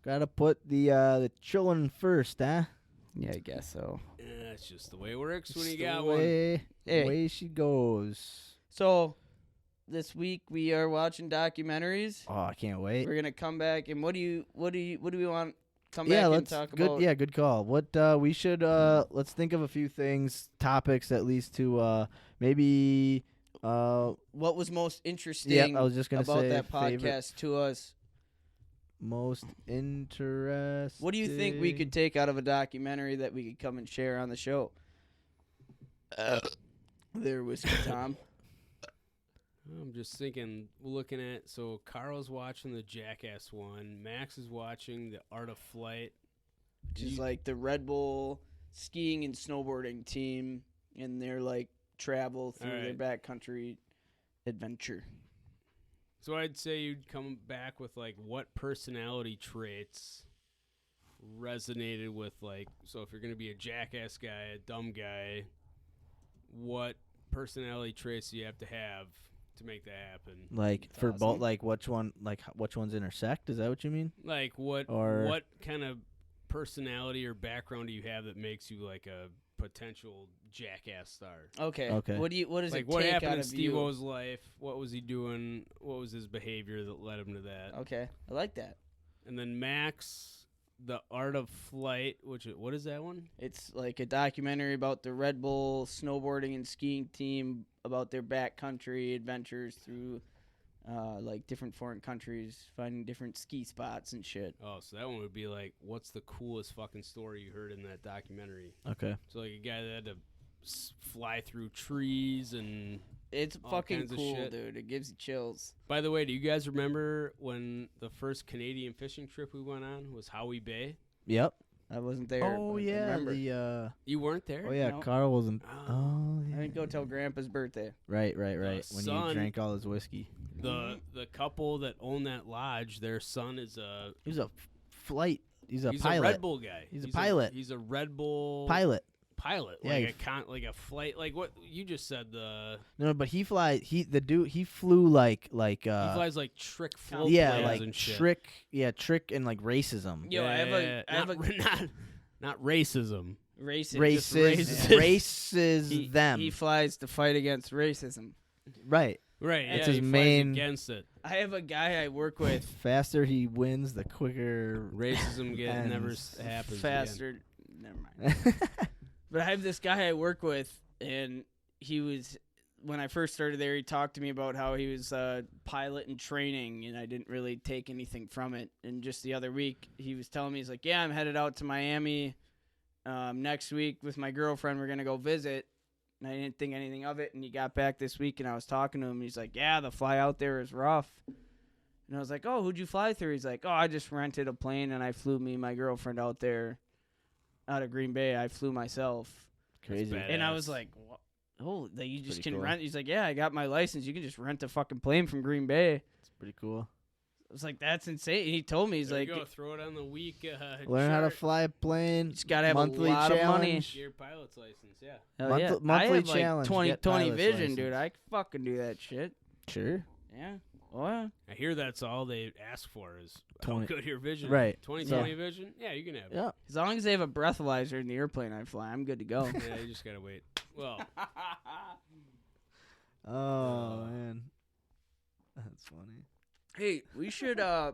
Gotta put the children first, huh? Yeah, I guess so. Yeah, that's just the way it works when you Just got the one. way, Hey. way she goes. So, this week we are watching documentaries. Oh, I can't wait. We're gonna come back, and what do we want? Come Yeah, back and let's talk good. about. Yeah, good call. What we should let's think of a few things, topics at least to maybe What was most interesting? I was just gonna about say that podcast favorite- to us. most interesting. What do you think we could take out of a documentary that we could come and share on the show? There, Whiskey Tom. I'm just thinking, looking at, so Carl's watching the Jackass one. Max is watching the Art of Flight. Which is like the Red Bull skiing and snowboarding team and their like travel through their backcountry adventure. So I'd say you'd come back with like what personality traits resonated with like, so if you're going to be a jackass guy, a dumb guy, what personality traits do you have to make that happen? Like That's for both, awesome. like which ones intersect? Is that what you mean? Like what kind of personality or background do you have that makes you like a potential jackass star? Okay. Okay. What does Like it what take happened out in of Steve you? O's life? What was he doing? What was his behavior that led him to that? Okay, I like that. And then Max, the Art of Flight, what is that one? It's like a documentary about the Red Bull snowboarding and skiing team, about their backcountry adventures through like different foreign countries, finding different ski spots and shit. Oh, so that one would be like, what's the coolest fucking story you heard in that documentary? Okay. So like a guy that had to fly through trees and. It's All fucking kinds of cool, shit. dude. It gives you chills. By the way, do you guys remember when the first Canadian fishing trip we went on was Howie Bay? Yep. I wasn't there. Oh but I yeah. remember. You weren't there? Oh yeah. No. Carl wasn't. Oh. Oh I yeah. didn't go till Grandpa's birthday. Right. When you son- drank all his whiskey. The couple that owned that lodge, their son is He was a flight. He's a he's pilot. a Red Bull guy. He's a pilot. He's a Red Bull Pilot. Yeah, like a flight, like what you just said. No, but he flies. He flew like He flies like trick float yeah, planes like and shit. trick and like racism. Yo, I have a not racism. racist. them. He flies to fight against racism. Right. Right, That's yeah, his he flies main- against it. I have a guy I work with. Faster he wins, the quicker. Racism never Ends. happens. Faster. Never mind. But I have this guy I work with, and he was when I first started there, he talked to me about how he was pilot in training, and I didn't really take anything from it. And just the other week, he was telling me, he's like, yeah, I'm headed out to Miami next week with my girlfriend. We're going to go visit. And I didn't think anything of it. And he got back this week, and I was talking to him. He's like, yeah, the fly out there is rough. And I was like, oh, who'd you fly through? He's like, oh, I just rented a plane, and I flew me and my girlfriend out there out of Green Bay. I flew myself. Crazy. And I was like, what? Oh, that you just Pretty can cool. rent. He's like, yeah, I got my license. You can just rent a fucking plane from Green Bay. It's pretty cool. I was like, that's insane. He told me, he's There like, you go. Throw it on the week. Learn how to chart. fly a plane. just gotta have monthly a lot of money. challenge. Your pilot's license, yeah. Hell yeah. Monthly I have challenge, like get 20 pilot's vision, license. dude. I can fucking do that shit. Sure. Yeah. Well, I hear that's all they ask for is 20 how good your vision. Right. 20/20 vision. Yeah, you can have it. Yeah. as long as they have a breathalyzer in the airplane I fly, I'm good to go. Yeah, you just gotta wait. Well, Oh man, that's funny. Hey, we should. I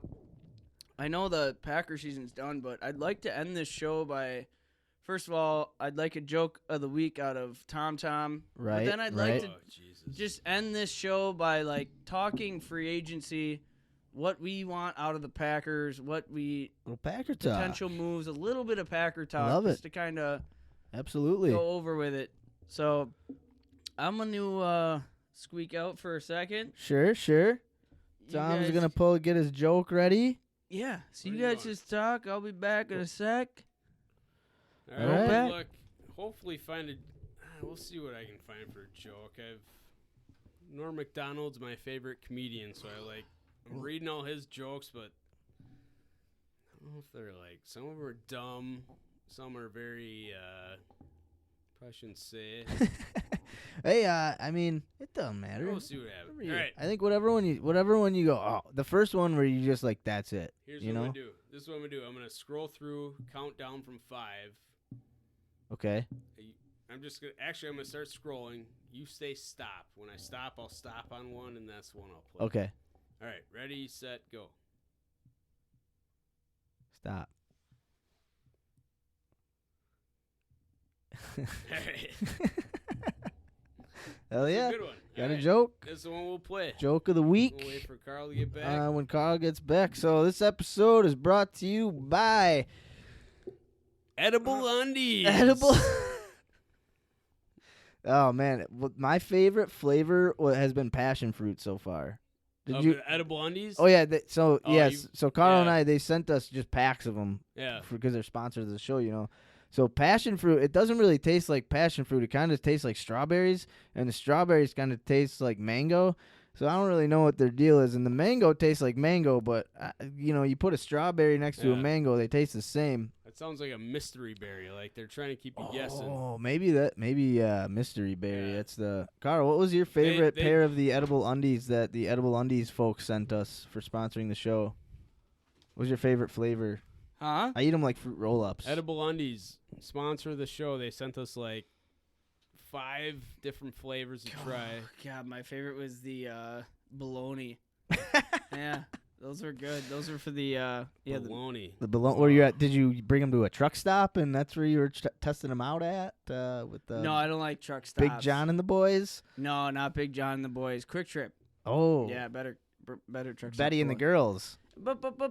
know the Packer season's done, but I'd like to end this show by. First of all, I'd like a joke of the week out of Tom Tom. Right, But then I'd right. like to oh Jesus. just end this show by like talking free agency, what we want out of the Packers, what we Little Packer talk. potential moves, a little bit of Packer talk, Love just it. to kind of Absolutely. go over with it. So I'm gonna squeak out for a second. Sure. You Tom's guys- gonna get his joke ready. Yeah. So Where you are you guys going? just talk. I'll be back in a sec. All All right. right. Good luck. Hopefully find a. We'll see what I can find for a joke. Norm Macdonald's my favorite comedian, so I'm reading all his jokes, but I don't know if they're some of them are dumb, some are very probably shouldn't say it. Hey, I mean, it doesn't matter. We'll see what happens. All right. I think whatever one you go. Oh, the first one where you just like that's it. Here's you what I'm know. gonna do. This is what I'm gonna do. I'm gonna scroll through, count down from 5. Okay. I'm gonna start scrolling. You say stop. When I stop, I'll stop on one, and that's the one I'll play. Okay. All right, ready, set, go. Stop. All right. Hell It's yeah. a good one. Got All a right. joke. This is the one we'll play. Joke of the We'll week. wait for Carl to get back. When Carl gets back. So this episode is brought to you by Edible undies. Edible. Oh man, my favorite flavor has been passion fruit so far. Did you? Edible undies? Oh yeah. Oh, Yes. So Carl and yeah. they sent us just packs of them Yeah. because they're sponsors of the show. You know. So passion fruit, it doesn't really taste like passion fruit. It kind of tastes like strawberries, and the strawberries kind of taste like mango. So I don't really know what their deal is. And the mango tastes like mango, but you put a strawberry next to a Yeah. mango, they taste the same. That sounds like a mystery berry. Like they're trying to keep you guessing. Oh, maybe mystery berry. Yeah. That's the Carl. What was your favorite they- pair of the edible undies that the edible undies folks sent us for sponsoring the show? What was your favorite flavor? Huh? I eat them like fruit roll-ups. Edible undies, sponsor of the show. They sent us 5 different flavors to try. God, my favorite was the bologna. Yeah, those were good. Those were for the Bologna. The balloon. Where you at? Did you bring them to a truck stop, and that's where you were testing them out at with the No, I don't like truck stops. Big John and the boys? No, not Big John and the boys. Quick Trip. Oh, Yeah, better truck stop. Betty and the boy. girls.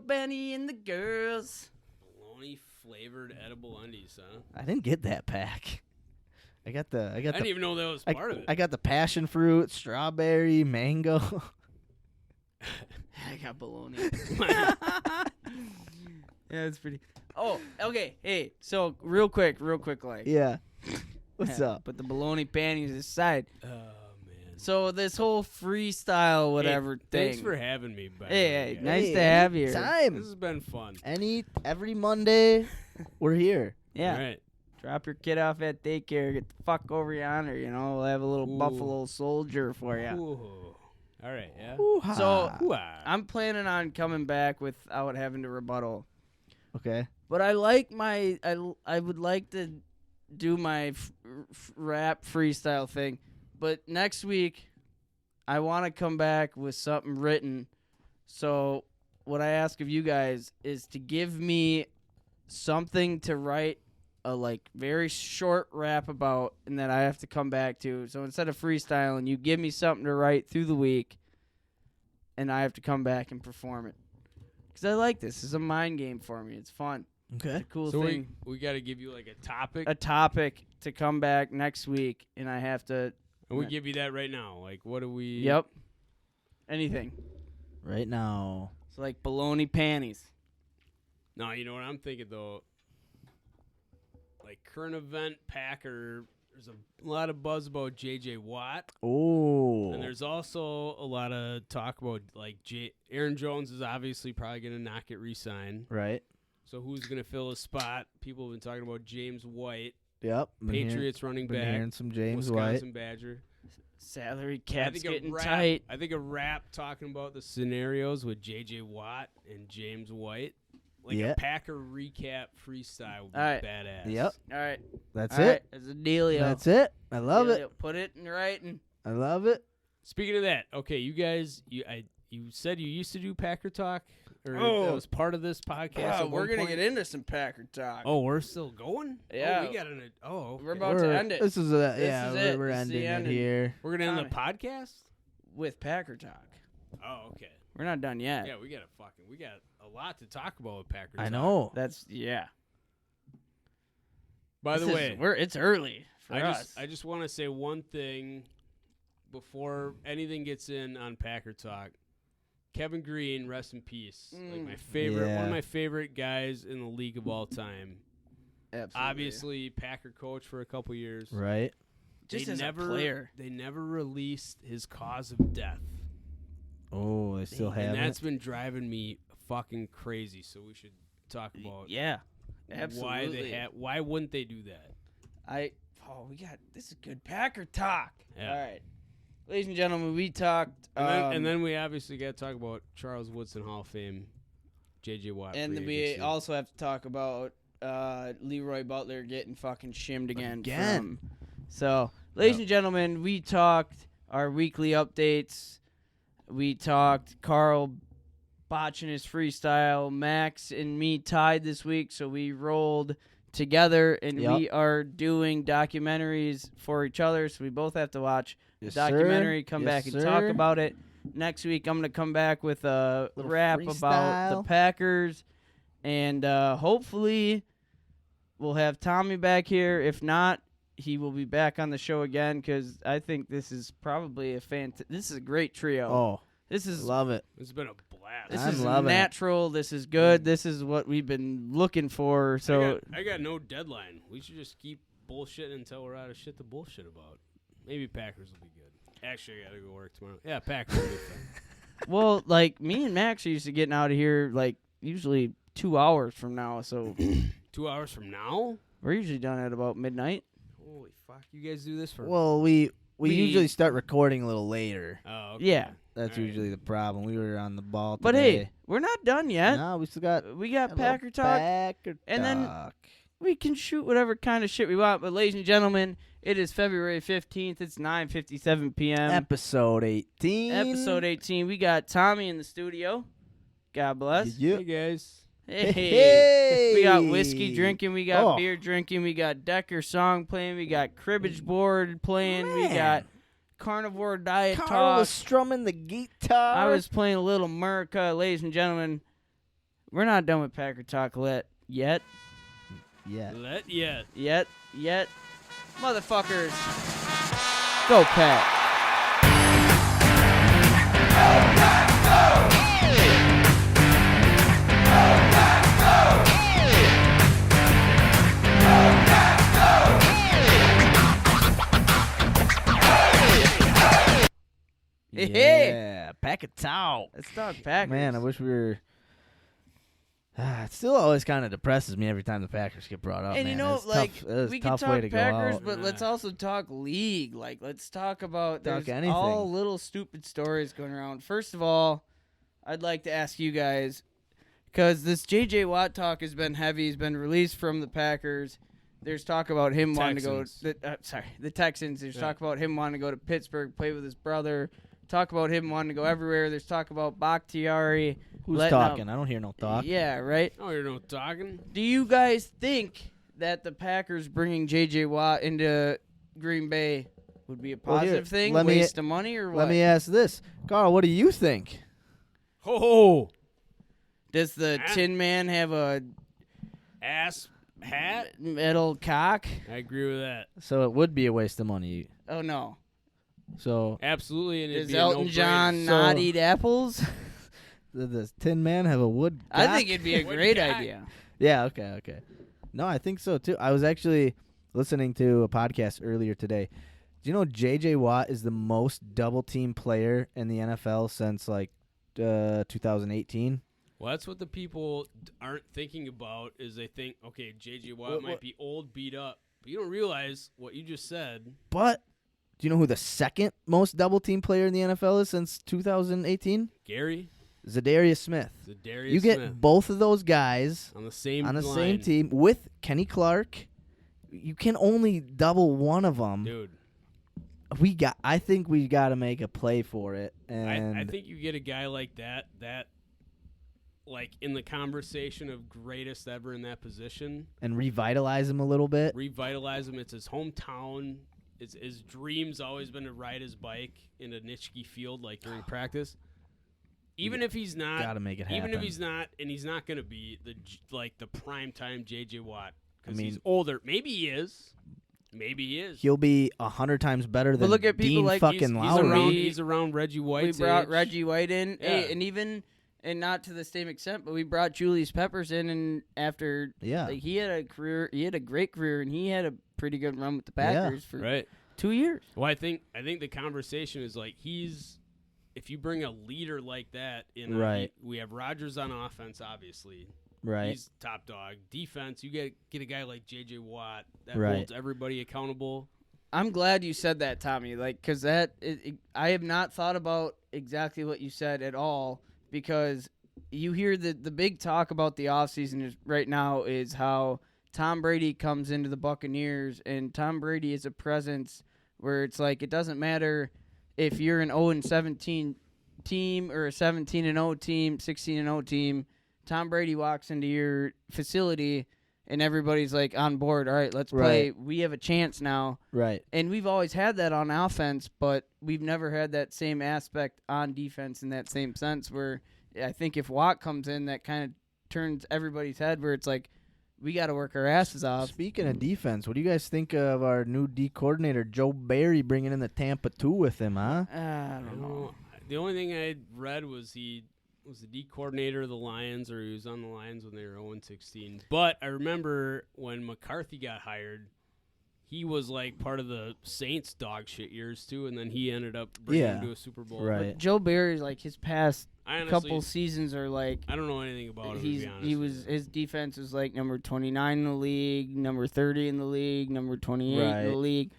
Benny and the girls. Bologna flavored edible undies, huh? I didn't get that pack. I got the I didn't even know that was part of it. I got the passion fruit, strawberry, mango. I got bologna. Yeah, it's pretty. Oh, okay. Hey, so real quick, like. Yeah. What's up? Put the bologna panties aside. Oh man. So this whole freestyle whatever thing. Thanks for having me back. Hey, guys. nice to have you. This Time. has been fun. Every Monday, we're here. Yeah. All right. Drop your kid off at daycare. Get the fuck over yonder. We'll have a little Ooh. buffalo soldier for you. Ooh. All right. Yeah. So Hoo-ah. I'm planning on coming back without having to rebuttal. Okay. But I like I would like to do my rap freestyle thing. But next week, I want to come back with something written. So what I ask of you guys is to give me something to write a like very short rap about and that I have to come back to. So instead of freestyling, you give me something to write through the week and I have to come back and perform it. Because I like this. It's a mind game for me. It's fun. It's Okay. a cool So thing. we got to give you like a topic, A topic to come back next week and I have to. and we give you that right now. Like, what do we? Yep. Anything. Right now. It's like baloney panties. No, you know what I'm thinking though. Like current event Packer. There's a lot of buzz about J.J. Watt. Oh. And there's also a lot of talk about like Aaron Jones is obviously probably going to not get re-signed. Right. So who's going to fill his spot? People have been talking about James White, Yep. Patriots running Been back, hearing some James Wisconsin Badger. Salary I cap's think getting a rap, tight. I think a rap talking about the scenarios with J.J. Watt and James White. Like Yeah. a Packer recap freestyle would be All right. badass. Yep. All right. That's All it. right. That's a dealio. That's it. I love it. Dealio. Put it in writing. I love it. Speaking of that, okay, you guys, you said you used to do Packer Talk, or Oh. that was part of this podcast. Yeah, at we're one gonna point? get into some Packer talk. Oh, we're still going. Yeah. Oh, we got an. Oh, okay. We're about to end it This is This yeah. is we're it. we're This is the ending it ending. here. We're gonna end the podcast. with Packer talk. Oh, okay. We're not done yet. Yeah, we got a lot to talk about with Packer I Talk. know. That's yeah. By the way, it's early for us. I just want to say one thing before anything gets in on Packer Talk. Kevin Green, rest in peace. Like my favorite, one Yeah. of my favorite guys in the league of all time. Absolutely. Obviously, Packer coach for a couple years. Right. Just They as never, a player. They never released his cause of death. Oh, they still have And that's it. been driving me fucking crazy. So we should talk about Yeah. Absolutely. why wouldn't they do that? This is good Packer talk. Yeah. All right. Ladies and gentlemen, we talked And then we obviously got to talk about Charles Woodson Hall of Fame, J.J. Watt. and free we agency. also have to talk about Leroy Butler getting fucking shimmed again. So, ladies and gentlemen, we talked our weekly updates. We talked Carl botching his freestyle. Max and me tied this week, so we rolled together, and Yep. we are doing documentaries for each other, so we both have to watch Yes, the documentary, sir. come Yes, back and sir. talk about it. Next week, I'm going to come back with a Little rap about the freestyle. Packers, and hopefully we'll have Tommy back here. If not, he will be back on the show again, because I think this is probably this is a great trio. Oh, This is love it. It's been a blast. this I'm is loving it. natural. This is good. This is what we've been looking for. So I got no deadline. We should just keep bullshitting until we're out of shit to bullshit about. Maybe Packers will be good. Actually, I got to go work tomorrow. Yeah, Packers will be fun. well, like me and Max are used to getting out of here like usually 2 hours from now. So 2 hours from now? we're usually done at about midnight. Holy fuck. You guys do this for Well, we We- usually start recording a little later. Oh, okay. Yeah. That's All right. usually the problem. We were on the ball But today. hey, we're not done yet. No, we still got We got a little Packer talk. Packer and then- talk. We can shoot whatever kind of shit we want. But ladies and gentlemen, it is February 15th. It's 9:57 p.m. Episode 18. Episode 18. We got Tommy in the studio. God bless. Yeah. Hey, guys. Hey. Hey. We got whiskey drinking. We got Oh. beer drinking. We got Decker song playing. We got cribbage board playing. We Man. got carnivore diet Carl talk. was strumming the guitar. I was playing a little America. Ladies and gentlemen, we're not done with Packer Talk yet. Yeah. Let yet. Yet. Motherfuckers. Go Pack. Hey. Yeah. Packer talk. Let's talk Packers. Man, I wish we were. It still always kind of depresses me every time the Packers get brought up. And man. you know, It's like, tough. It's we a can tough talk way to go Packers, out. but let's also talk league. Like, let's talk about there's anything. all little stupid stories going around. First of all, I'd like to ask you guys, because this J.J. Watt talk has been heavy. He's been released from the Packers. There's talk about him wanting to go. The Texans. There's talk about him wanting to go to Pittsburgh, play with his brother. Talk about him wanting to go everywhere. There's talk about Bakhtiari. Who's letting talking? out- I don't hear no talk. Yeah, right. Oh, you're no talking? Do you guys think that the Packers bringing J.J. Watt into Green Bay would be a Well, here, positive thing? let me- Waste of money or what? Let me ask this. Carl, what do you think? Ho Does the Tin Man have a ass hat. metal cock? I agree with that. So it would be a waste of money. Oh, no. So Absolutely, and it'd Does be a Elton no-brainer. John So- not eat apples? does Tin Man have a wood I cock? think it'd be a Wood great cock. idea. Yeah, okay. No, I think so, too. I was actually listening to a podcast earlier today. Do you know J.J. Watt is the most double-team player in the NFL since, 2018? Well, that's what the people aren't thinking about. Is they think, okay, J.J. Watt might be old, beat up, but you don't realize what you just said. But do you know who the second most double-team player in the NFL is since 2018? Gary, Zadarius Smith. Zadarius You get Smith both of those guys on the same on the line. same team with Kenny Clark. You can only double one of them. dude. I think we got to make a play for it. And I think you get a guy like that, like in the conversation of greatest ever in that position, and revitalize him a little bit. revitalize him. It's his hometown. His dream's always been to ride his bike in a Nitschke field, like during practice. Even if he's not, Got to make it happen. even if he's not, and he's not going to be the prime time J.J. Watt because I he's mean- older. Maybe he is. Maybe he is. He'll be 100 times better than look at people Dean like fucking he's Lowry. around. He's around Reggie White's We brought age. Reggie White in, Yeah. hey, and not to the same extent, but we brought Julius Peppers in, and after Yeah. he had a great career, and he had a pretty good run with the Packers for Right. 2 years. Well, I think the conversation is like if you bring a leader like that in, Right. we have Rodgers on offense, obviously. Right. He's top dog. Defense, you get a guy like J.J. Watt that Right. holds everybody accountable. I'm glad you said that, Tommy. Because I have not thought about exactly what you said at all. Because you hear the big talk about the offseason right now is how Tom Brady comes into the Buccaneers, and Tom Brady is a presence where it's like it doesn't matter if you're an 0-17 team or a 17-0 team, 16-0 team. Tom Brady walks into your facility, and everybody's like on board. All right, let's play. Right. We have a chance now. Right. And we've always had that on offense, but we've never had that same aspect on defense in that same sense where I think if Watt comes in, that kind of turns everybody's head where it's like, we got to work our asses off. Speaking of defense, what do you guys think of our new D coordinator, Joe Barry, bringing in the Tampa 2 with him, huh? I don't know. The only thing I read was he was the D coordinator of the Lions, or he was on the Lions when they were 0-16. But I remember when McCarthy got hired, he was like part of the Saints dog shit years too, and then he ended up bringing him to a Super Bowl. Right. But Joe Barry's like his past I honestly, couple seasons are like I don't know anything about him. To be honest he with was you. his defense was like number 29 in the league, number 30 in the league, number 28 in Right. the league,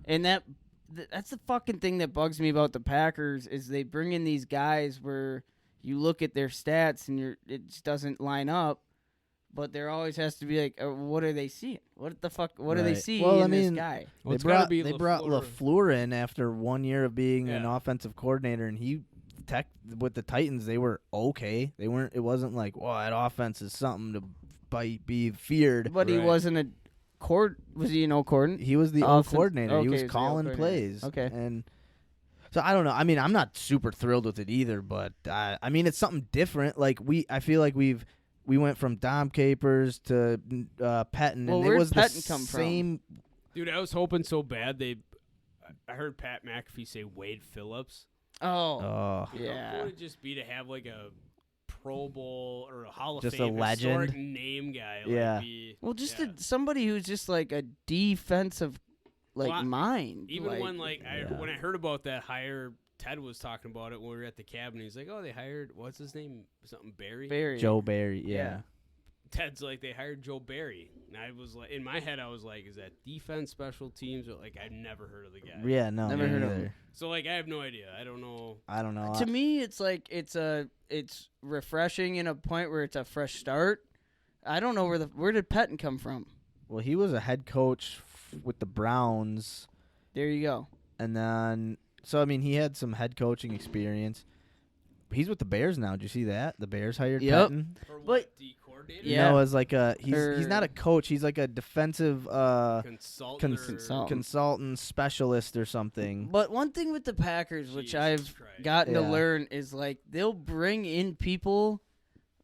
and that's the fucking thing that bugs me about the Packers is they bring in these guys where you look at their stats and it just doesn't line up, but there always has to be like, what are they seeing? What the fuck? What do they Right. see Well, I in mean, this guy? Well, They it's gotta be brought LaFleur. LaFleur in after 1 year of being an Yeah. offensive coordinator, and he with the Titans, they were okay. They weren't. It wasn't like, well, that offense is something to be feared. But he Right. wasn't a was he an O coordinator? He was the O Offense- coordinator. okay, He was he was the calling O-coordinator. plays. Okay. And so I don't know. I mean, I'm not super thrilled with it either, but I mean, it's something different. Like I feel like we went from Dom Capers to Pettin, Well, and it where'd was Pettin the come from? same. Dude, I was hoping so bad I heard Pat McAfee say Wade Phillips. Oh, Oh, How yeah. cool would it just be to have like a Pro Bowl or a Hall of Just a Fame historic legend? name guy? Yeah. Like Well, just yeah. somebody who's just like a defensive, Well, mind. Even like, when yeah. when I heard about that hire, Ted was talking about it when we were at the cabin. He's like, "Oh, they hired what's his name? Something Barry." Barry. Joe Barry. Yeah. Yeah. Ted's like, they hired Joe Barry, and I was like, in my head, I was like, "Is that defense, special teams?" Or like, I've never heard of the guy. Yeah. No. Never me heard of neither. him. So like, I have no idea. I don't know. I don't know. To me, it's like it's refreshing in a point where it's a fresh start. I don't know where did Pettin come from? Well, he was a head coach with the Browns, There you go. and then so I mean, he had some head coaching experience. He's with the Bears now. Did you see that? The Bears hired Yep. Pettin. For But- what, D coordinator? Coordinator? Yeah. No, as like he's Or- not a coach. He's like a defensive Consultant. consultant specialist or something. But one thing with the Packers, which Jesus I've Christ. gotten to Yeah. learn, is like they'll bring in people,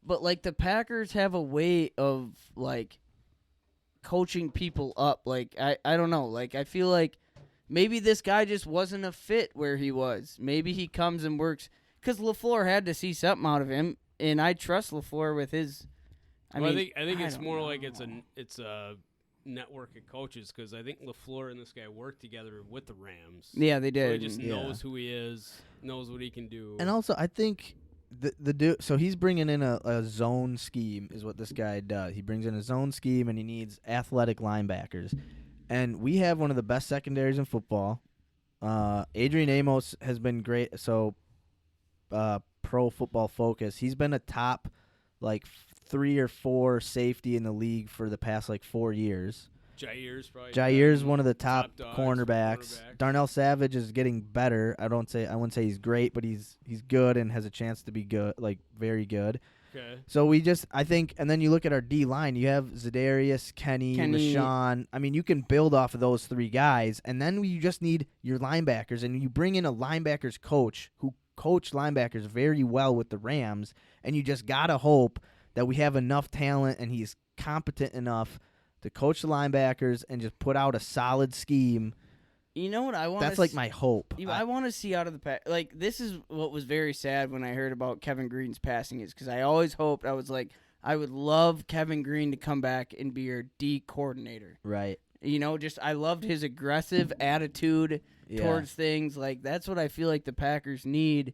but like the Packers have a way of like coaching people up. Like I don't know. Like I feel like maybe this guy just wasn't a fit where he was. Maybe he comes and works because LaFleur had to see something out of him, and I trust LaFleur with his. I think it's don't more like know. it's a network of coaches because I think LaFleur and this guy worked together with the Rams. Yeah, they So did. he just Yeah. knows who he is, knows what he can do. And also, I think the dude. So he's bringing in a zone scheme, is what this guy does. He brings in a zone scheme, and he needs athletic linebackers. And we have one of the best secondaries in football. Adrian Amos has been great. So, Pro Football Focus, he's been a top like 3 or 4 safety in the league for the past like 4 years. Jair's probably. Jair's one of the top dogs, cornerbacks. Darnell Savage is getting better. I wouldn't say he's great, but he's good and has a chance to be good, like very good. Okay. So I think, and then you look at our D line. You have Zadarius, Kenny, Rashawn. I mean, you can build off of those 3 guys, and then you just need your linebackers, and you bring in a linebackers coach who coached linebackers very well with the Rams, and you just gotta hope that we have enough talent and he's competent enough to coach the linebackers and just put out a solid scheme. You know what I want? That's like my hope. I want to see out of the pack. Like this is what was very sad when I heard about Kevin Green's passing is because I always hoped I would love Kevin Green to come back and be your D coordinator. Right. You know, just I loved his aggressive attitude towards things. Like that's what I feel like the Packers need.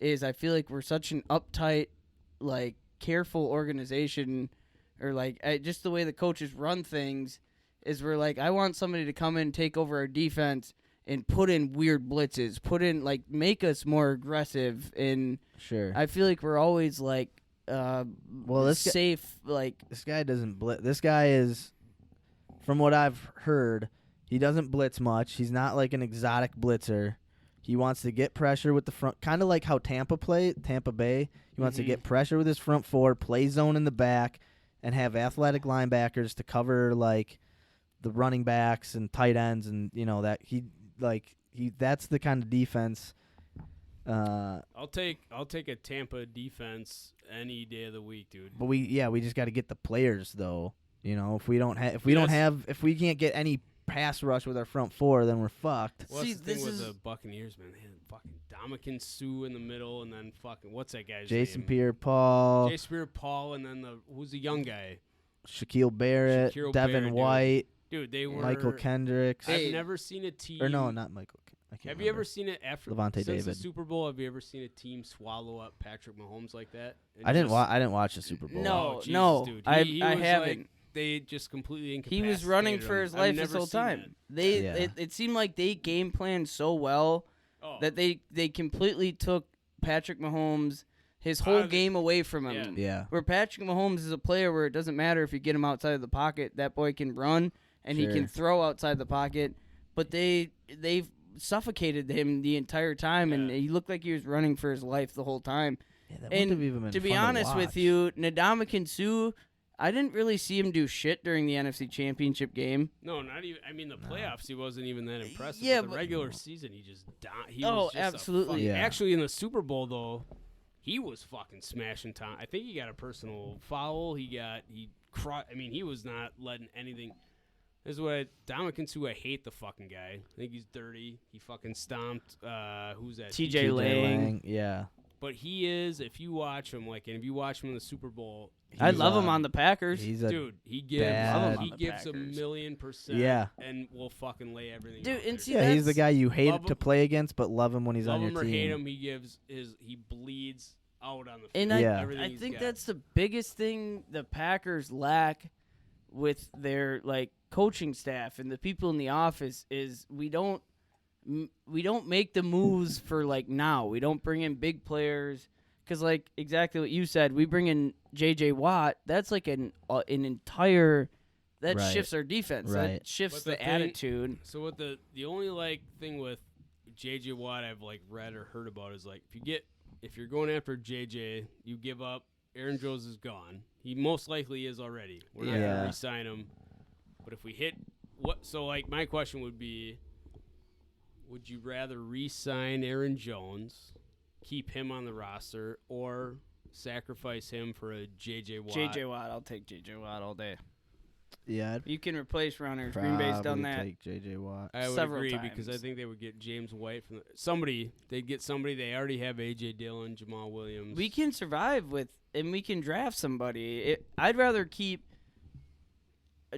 Is I feel like we're such an uptight, like careful organization, or like just the way the coaches run things. Is we're like, I want somebody to come in, take over our defense, and put in weird blitzes, make us more aggressive. And Sure. I feel like we're always like, this safe. This guy doesn't blitz. This guy is, from what I've heard, he doesn't blitz much. He's not like an exotic blitzer. He wants to get pressure with the front, kind of like how Tampa Bay. He wants to get pressure with his front 4, play zone in the back, and have athletic linebackers to cover like the running backs and tight ends, and that that's the kind of defense. I'll take a Tampa defense any day of the week, dude. But we just got to get the players though. If we can't get any pass rush with our front 4, then we're fucked. Well, See, that's the thing this with is- the Buccaneers, man. They had fucking Dominican Sue in the middle, and then fucking what's that guy's Jason name? Pierre-Paul, Jason Pierre-Paul, and then who's the young guy? Shaquille Barrett, Shaquille Devin Barrett, dude. White, Dude, they were Michael Kendricks. I've never seen a team. Or no, not Michael. I can't Have you ever remember. seen it after Levante since the David. Super Bowl? Have you ever seen a team swallow up Patrick Mahomes like that? And I didn't just- watch the Super Bowl. No, Oh, Jesus, no, dude. I He I was haven't. Like, they just completely He incapacitated was running for him. his I've life never this whole seen time. Yeah. It seemed like they game planned so well that. Oh, that they completely took Patrick Mahomes his Out whole of the- game away from him. Yeah. Where Patrick Mahomes is a player where it doesn't matter if you get him outside of the pocket, that boy can run and he Sure. can throw outside the pocket. But they've suffocated him the entire time, and Yeah. he looked like he was running for his life the whole time. Yeah, that And wouldn't have even been to be fun honest with watch. you, Ndamukong Suh, I didn't really see him do shit during the NFC Championship game. no, not even. I mean, the playoffs, he wasn't even that impressive. Yeah, but the but- regular season, he just he Oh, was just absolutely. A fucking, Yeah. Actually, in the Super Bowl though, he was fucking smashing Tom. I think he got a personal foul. I mean, he was not letting anything. This is what Dominican Sue. I hate the fucking guy. I think he's dirty. He fucking stomped. Who's that? TJ TJ Lang. Yeah. But he is. If you watch him, and if you watch him in the Super Bowl, I He's, love him on the Packers. He's a dude, he gives bad- he On the gives a Packers. 1,000,000%. Yeah. and will fucking lay everything. Dude, out and there. see, yeah. He's the that's- guy you hate Love to him. play against, but love him when he's Love on him your or team. hate him, he bleeds out on the field. And Yeah. Everything I he's think got. that's the biggest thing the Packers lack with their coaching staff and the people in the office is we don't make the moves for now. We don't bring in big players because exactly what you said. We bring in J.J. Watt. That's an entire that Right. shifts our defense. Right. That shifts But the the thing- attitude. So what the only thing with JJ Watt I've read or heard about is if you're going after JJ, you give up Aaron Jones is gone. He most likely is already. We're not Yeah. going to re-sign him. But if we hit what? So like my question would be, would you rather re-sign Aaron Jones, keep him on the roster, or sacrifice him for a J.J. Watt? J.J. Watt. I'll take J.J. Watt all day. Yeah, I'd You can replace runners. Green Bay's done probably that. take J.J. Watt. I would several agree because I times. think they would get James White from somebody. They'd get somebody. They already have A.J. Dillon, Jamal Williams. We can survive with, and we can draft somebody. I'd rather keep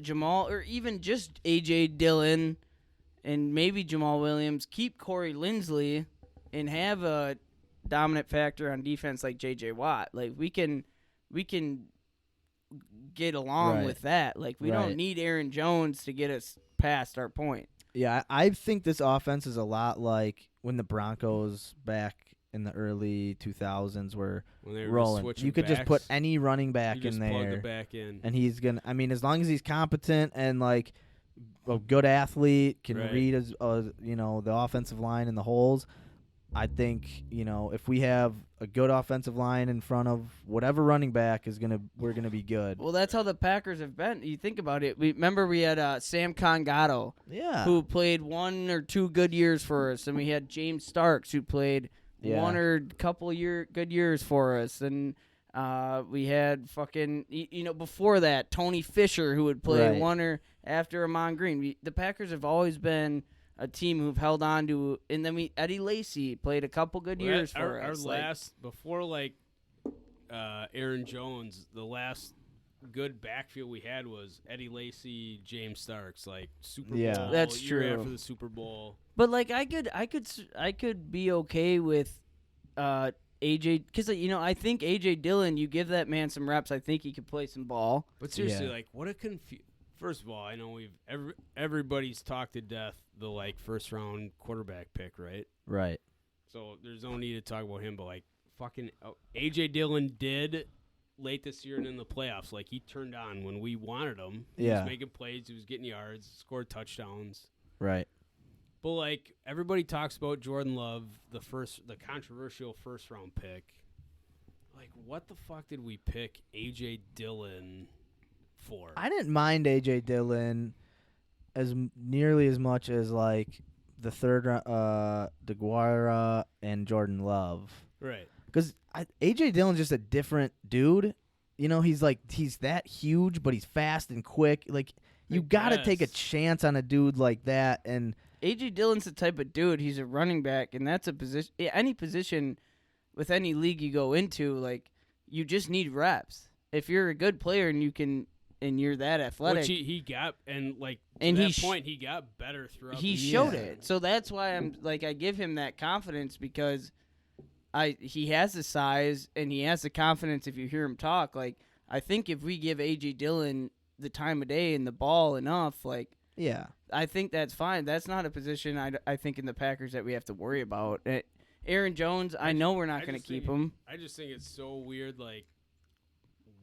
Jamal or even just A.J. Dillon and maybe Jamal Williams. Keep Corey Linsley and have a dominant factor on defense like J.J. Watt. Like we can get along Right. with that. Like we Right. don't need Aaron Jones to get us past our point. Yeah, I think this offense is a lot like when the Broncos back in the early 2000s were when they were rolling. switching You could just put backs, any running back you just in plug there, the back in. and he's gonna. I mean, as long as he's competent and like a good athlete, can Right. read as the offensive line and the holes. I think if we have a good offensive line in front of whatever running back we're gonna be good. Well, that's how the Packers have been. You think about it. We had Sam Congato, Yeah. who played 1 or 2 good years for us, and we had James Starks, who played Yeah. 1 or couple good years for us, and we had fucking before that Tony Fisher, who would play Right. 1 or after Amon Green. The Packers have always been a team who've held on to, and then Eddie Lacy played a couple good Well, years that- for our us. Like, last before Aaron Jones, the last good backfield we had was Eddie Lacy, James Starks, like Super Yeah. Bowl. That's year true. After the Super Bowl, but like I could be okay with AJ, because I think AJ Dillon, you give that man some reps, I think he could play some ball. but seriously, Yeah. like what a First of all, I know everybody's talked to death the first round quarterback pick, right? Right. So there's no need to talk about him, but fucking AJ Dillon did late this year and in the playoffs. Like he turned on when we wanted him. He Yeah. was making plays, he was getting yards, scored touchdowns. Right. But everybody talks about Jordan Love, the controversial first round pick. Like what the fuck did we pick AJ Dillon for? I didn't mind AJ Dillon nearly as much as the third DeGuara and Jordan Love, Right. because AJ Dillon's just a different dude. He's that huge, but he's fast and quick. You gotta take a guess. chance on a dude like that, and AJ Dillon's the type of dude, he's a running back, and that's a position, any position with any league you go into, you just need reps. If you're a good player and you're that athletic, Which he got, and And to he that sh- point, he got better throughout he the showed year. it. So that's why I give him that confidence, because he has the size and he has the confidence. If you hear him talk, I think if we give AJ Dillon the time of day and the ball enough, yeah, I think that's fine. That's not a position I think in the Packers that we have to worry about. Aaron Jones, I know we're not going to just keep think- him. I just think it's so weird.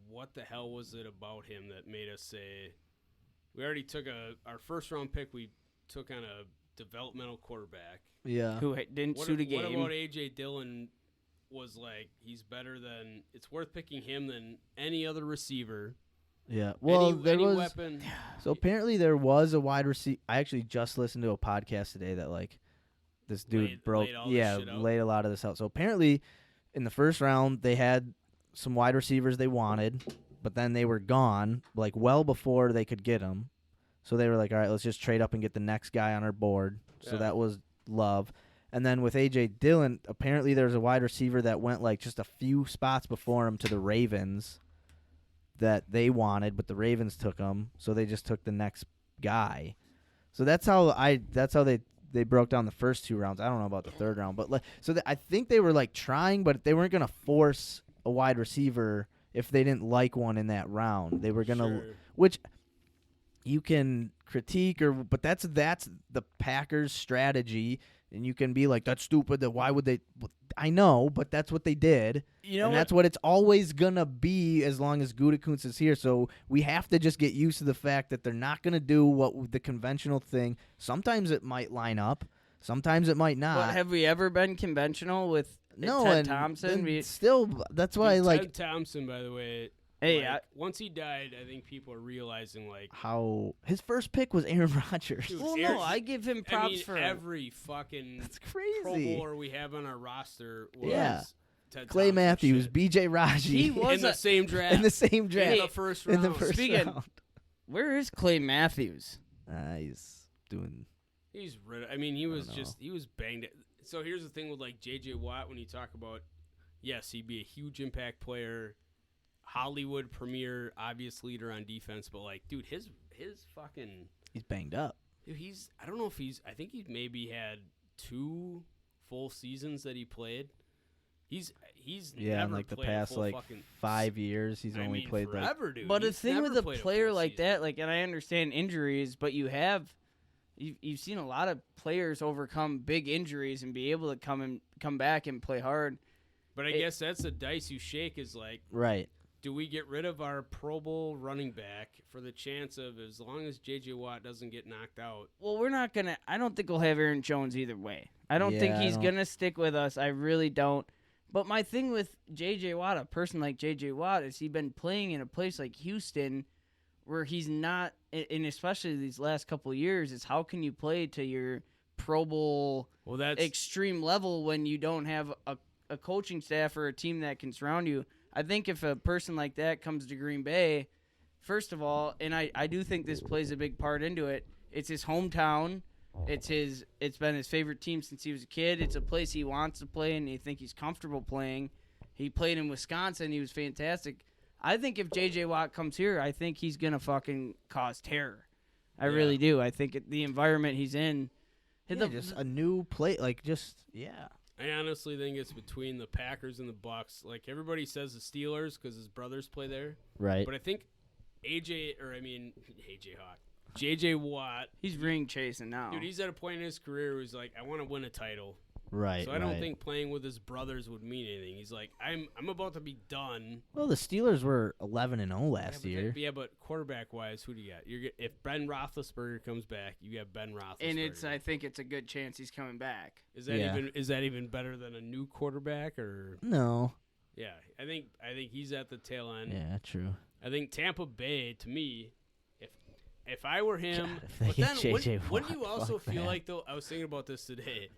What the hell was it about him that made us say we already took our first round pick? We took on a developmental quarterback. yeah. Who didn't suit a game. What about AJ Dillon? Was he's better than it's worth picking him than any other receiver. Yeah. Well, there any was. weapon. So apparently there was a wide receiver. I actually just listened to a podcast today that this dude Laid all this shit out. laid a lot of this out. So apparently in the first round they had some wide receivers they wanted, but then they were gone well before they could get them. So they were like, all right, let's just trade up and get the next guy on our board. So Yeah. that was Love. And then with AJ Dillon, apparently there's a wide receiver that went just a few spots before him to the Ravens that they wanted, but the Ravens took him, so they just took the next guy. So that's how they broke down the first 2 rounds. I don't know about the third round, but I think they were trying, but they weren't gonna force a wide receiver if they didn't like one in that round. They were gonna, Sure. which you can critique but that's the Packers' strategy, and you can be like, that's stupid. That why would they? I know, but that's what they did. And that's what it's always gonna be as long as Gutekunst is here. So we have to just get used to the fact that they're not gonna do what the conventional thing. Sometimes it might line up, sometimes it might not. But have we ever been conventional with No, Ted and Thompson. then still, that's why Dude, like Ted Thompson, by the way. Hey, like, once he died, I think people are realizing like, how his first pick was Aaron Rodgers. Dude, well, Aaron- no, I give him props I mean, for every fucking That's Pro crazy. Bowler we have on our roster was Yeah. Ted Clay Thompson Matthews, shit. B.J. Raji. He was in the a- same draft. in the same draft. In the first round. In the first Speaking- round. Where is Clay Matthews? He's doing. He's I mean, he was know. he was banged. So here's the thing with like J.J. Watt when you talk about, yes, he'd be a huge impact player, Hollywood premier, obvious leader on defense, but like, dude, his fucking, He's banged up. dude, I don't know if I think he maybe had 2 full seasons that he played. He's Yeah, never in like the played a past full like fucking 5 years, he's I only mean, played like. forever, dude. But the He's thing never with a played player full like season. that, like, and I understand injuries, but you've seen a lot of players overcome big injuries and be able to come back and play hard. But I guess that's the dice you shake is like, Right. do we get rid of our Pro Bowl running back for the chance of as long as J.J. Watt doesn't get knocked out? Well, we're not gonna. I don't think we'll have Aaron Jones either way. I don't think Yeah, I he's don't- gonna stick with us. I really don't. But my thing with J.J. Watt, a person like J.J. Watt, is he's been playing in a place like Houston, where he's not, and especially these last couple of years, is how can you play to your Pro Bowl Well, that's extreme level when you don't have a coaching staff or a team that can surround you. I think if a person like that comes to Green Bay, first of all, and I do think this plays a big part into it, it's his hometown. It's been his favorite team since he was a kid. It's a place he wants to play and he think he's comfortable playing. He played in Wisconsin. He was fantastic. I think if J.J. Watt comes here, I think he's going to fucking cause terror. I really do. I think the environment he's in. Yeah, just a new play, like yeah. I honestly think it's between the Packers and the Bucks. Like everybody says, the Steelers because his brothers play there. Right. But I think AJ Hawk, J.J. Watt, he's ring chasing now. dude, he's at a point in his career where he's like, I want to win a title. Right. So I don't think playing with his brothers would mean anything. He's like, I'm about to be done. Well, the Steelers were 11-0 last year. But quarterback wise, who do you got? If Ben Roethlisberger comes back, you got Ben Roethlisberger. And I think it's a good chance he's coming back. Is that even better than a new quarterback or? No. Yeah, I think he's at the tail end. Yeah, true. I think Tampa Bay, to me, if I were him, God, if they but get then J.J. wouldn't you Watt, also fuck feel that. like though? I was thinking about this today.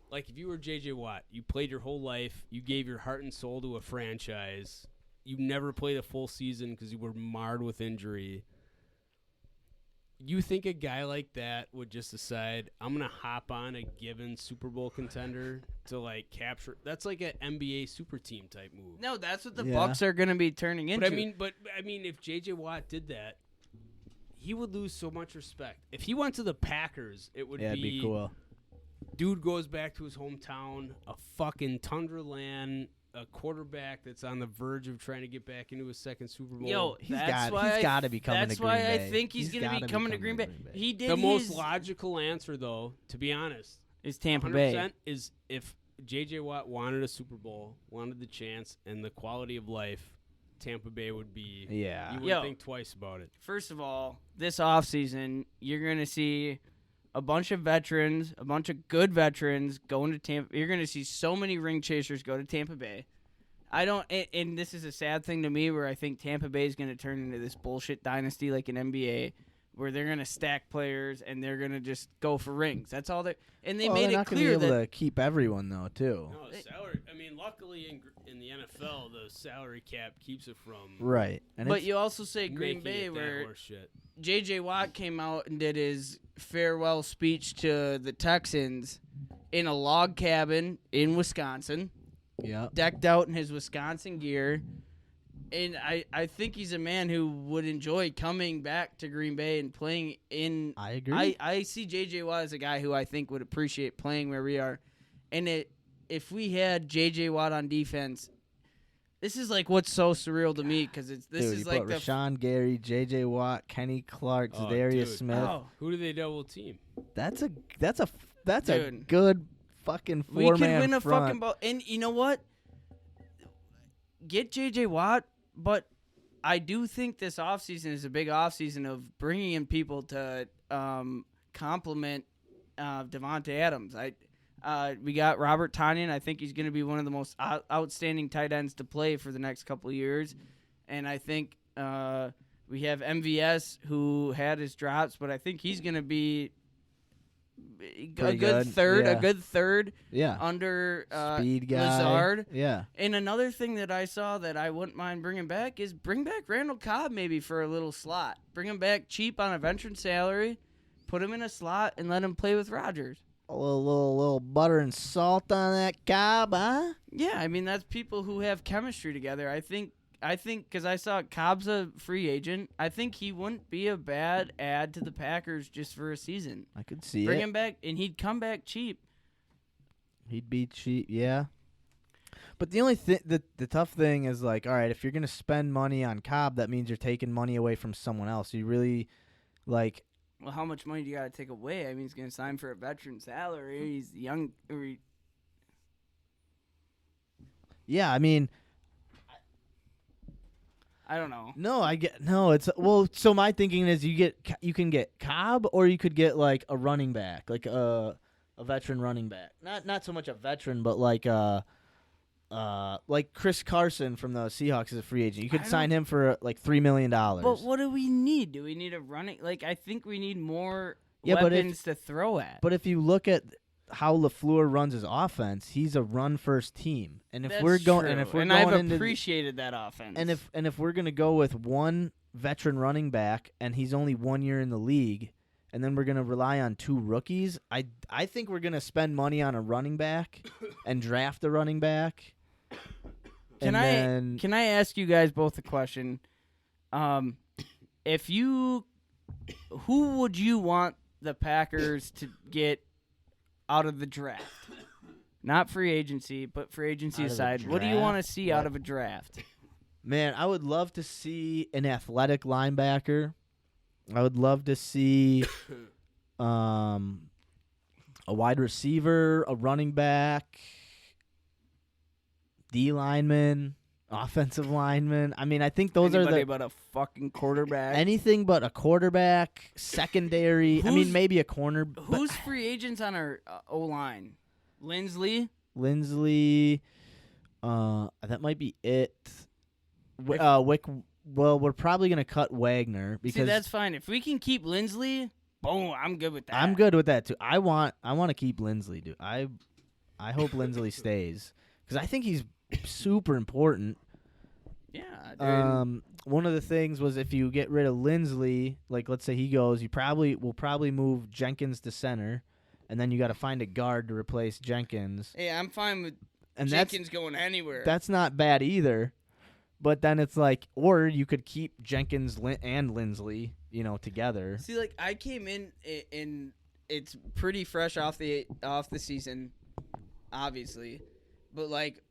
Like if you were J.J. Watt, you played your whole life, you gave your heart and soul to a franchise, you never played a full season because you were marred with injury. You think a guy like that would just decide, I'm going to hop on a given Super Bowl contender to, like, capture? That's like an NBA super team type move. No, that's what the Yeah. Bucks are going to be turning into. But I mean, if J.J. Watt did that, he would lose so much respect. If he went to the Packers, it would It'd be cool. Dude goes back to his hometown, a fucking tundra land, a quarterback that's on the verge of trying to get back into his second Super Bowl. Yo, He's that's got- why he's gotta be coming to That's Green why I Bay. think he's going to gotta be coming to Green Bay. He did the most his logical answer, though, to be honest, is Tampa 100% Bay. is if J.J. Watt wanted a Super Bowl, wanted the chance, and the quality of life, Tampa Bay would be. Yeah. You wouldn't think twice about it. First of all, this offseason, you're going to see a bunch of veterans, a bunch of good veterans going to Tampa. You're going to see so many ring chasers go to Tampa Bay. And this is a sad thing to me where I think Tampa Bay is going to turn into this bullshit dynasty like an NBA where they're going to stack players and they're going to just go for rings. That's all and they made they're it not gonna clear be able that to keep everyone though, too. No, salary. I mean, luckily in the NFL, the salary cap keeps it from. Right. And but it's- you also say Green making Bay it that where horse shit. J.J. Watt came out and did his farewell speech to the Texans in a log cabin in Wisconsin, yeah. decked out in his Wisconsin gear. And I think he's a man who would enjoy coming back to Green Bay and playing in. I agree. I see J.J. Watt as a guy who I think would appreciate playing where we are. And if we had J.J. Watt on defense, this is like what's so surreal to me because this Dude, is you like put the Rashawn Gary, J.J. Watt, Kenny Clark, Oh, Zadarius dude. Smith. Oh, Who do they double team? That's a Dude. good fucking we four-man could win a front. fucking ball. And you know what? Get J.J. Watt, but I do think this offseason is a big offseason of bringing in people to complement Devontae Adams. We got Robert Tonyan. I think he's going to be one of the most outstanding tight ends to play for the next couple of years. And I think we have MVS, who had his drops, but I think he's going to be a Pretty good good, third, yeah. a good third Yeah. under Speed guy. Lazard. Yeah. And another thing that I saw that I wouldn't mind bringing back is bring back Randall Cobb maybe for a little slot. Bring him back cheap on a veteran salary, put him in a slot, and let him play with Rodgers. A little butter and salt on that Cobb, huh? Yeah, I mean, that's people who have chemistry together. I think because I saw Cobb's a free agent, I think he wouldn't be a bad add to the Packers just for a season. I could see Bring it. him back, and he'd come back cheap. He'd be cheap, yeah. But the only the tough thing is, like, all right, if you're gonna spend money on Cobb, that means you're taking money away from someone else. You really, like, Well, how much money do you got to take away? I mean, he's going to sign for a veteran salary. He's young. yeah, I mean, I don't know. no, it's well. So my thinking is, you can get Cobb, or you could get like a running back, like a veteran running back. Not so much a veteran, but like Chris Carson from the Seahawks is a free agent. You could sign him for like $3 million. But what do we need? Do we need a running? Like, I think we need more Yeah, weapons to throw at. But if you look at how LaFleur runs his offense, he's a run-first team. And if That's we're going, true. and if we're and going I've into, appreciated that offense. and if we're gonna go with one veteran running back, and he's only 1 year in the league, and then we're gonna rely on two rookies, I think we're gonna spend money on a running back and draft a running back. Can I ask you guys both a question? Who would you want the Packers to get out of the draft? Not free agency, but free agency Out of the aside. What do you want to draft? see out of a draft? Man, I would love to see an athletic linebacker. I would love to see a wide receiver, a running back, D lineman, offensive lineman. I mean, I think those Anybody are but a fucking quarterback. anything but a quarterback, secondary. I mean, maybe a corner. Who's free agents on our O-line? Lindsley? Lindsley. That might be it. Wick. Well, we're probably gonna cut Wagner because See, that's fine. If we can keep Lindsley, boom, I'm good with that. I'm good with that too. I want to keep Lindsley, dude. I hope Lindsley stays because I think he's super important. Yeah. Dude. One of the things was if you get rid of Lindsley, like let's say he goes, we'll probably move Jenkins to center, and then you got to find a guard to replace Jenkins. Hey, I'm fine with And Jenkins going anywhere. that's not bad either. But then it's like, or you could keep Jenkins and Lindsley, together. See, like I came in and it's pretty fresh off the season, obviously, but like